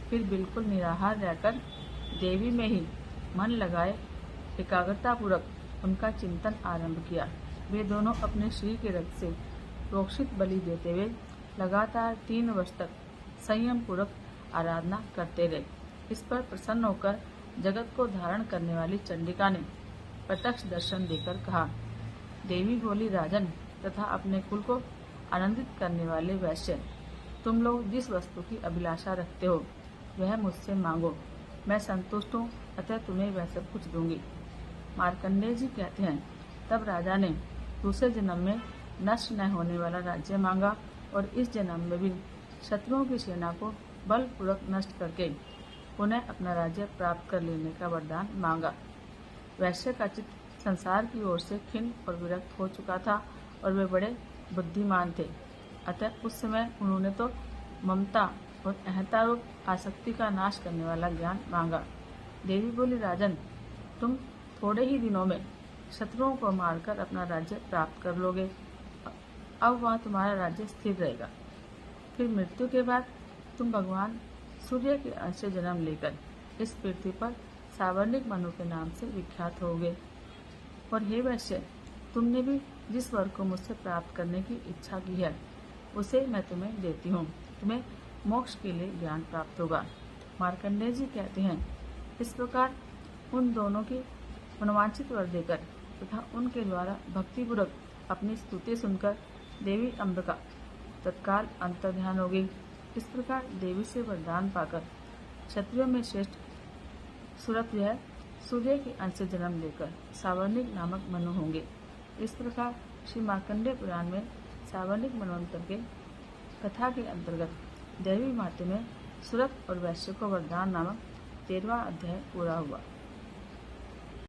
A: फिर बिल्कुल निराहार रहकर देवी में ही मन लगाए एकाग्रता पूर्वक उनका चिंतन आरंभ किया। वे दोनों अपने श्री के रक्त से प्रोक्षित बलि देते हुए लगातार 3 वर्ष तक संयम पूर्वक आराधना करते रहे। इस पर प्रसन्न होकर जगत को धारण करने वाली चंडिका ने प्रत्यक्ष दर्शन देकर कहा, देवी बोली, राजन तथा अपने कुल को आनंदित करने वाले वैश्य, तुम लोग जिस वस्तु की अभिलाषा रखते हो वह मुझसे मांगो, मैं संतुष्ट हूँ, अतः तुम्हें वह सब कुछ दूंगी। मार्कंडेय जी कहते हैं, तब राजा ने दूसरे जन्म में नष्ट न होने वाला राज्य मांगा और इस जन्म में भी शत्रुओं की सेना को बलपूर्वक नष्ट करके पुनः अपना राज्य प्राप्त कर लेने का वरदान मांगा। वैश्य का चित्त संसार की ओर से खिन्न और विरक्त हो चुका था और वे बड़े बुद्धिमान थे, अतः उस समय उन्होंने तो ममता और अहंता रूप आसक्ति का नाश करने वाला ज्ञान मांगा। देवी बोली, राजन, तुम थोड़े ही दिनों में शत्रुओं को मारकर अपना राज्य प्राप्त कर लोगे। अब वहाँ तुम्हारा राज्य स्थिर रहेगा। फिर मृत्यु के बाद तुम भगवान सूर्य के अंश से जन्म लेकर इस पृथ्वी पर सावर्णिक मनु के नाम से विख्यात होगे। और हे वैश्य, तुमने भी जिस वर को मुझसे प्राप्त करने की इच्छा की है उसे मैं तुम्हें देती हूँ। तुम्हें मोक्ष के लिए ज्ञान प्राप्त होगा। मार्कंडेय जी कहते हैं, इस प्रकार उन दोनों की मनोवांछित वर देकर तथा उनके द्वारा भक्तिपूर्वक अपनी स्तुति सुनकर देवी अंबिका तत्काल अंतर्ध्यान हो गई। इस प्रकार देवी से वरदान पाकर क्षत्रियों में श्रेष्ठ सूरत यह सूर्य के अंश से जन्म लेकर सावर्णिक नामक मनु होंगे। इस प्रकार श्री मार्कंडेय पुराण में सावर्णिक मनवंतर के कथा के अंतर्गत देवी माते में सूरत और वैश्य को वरदान नामक 13वां अध्याय पूरा हुआ।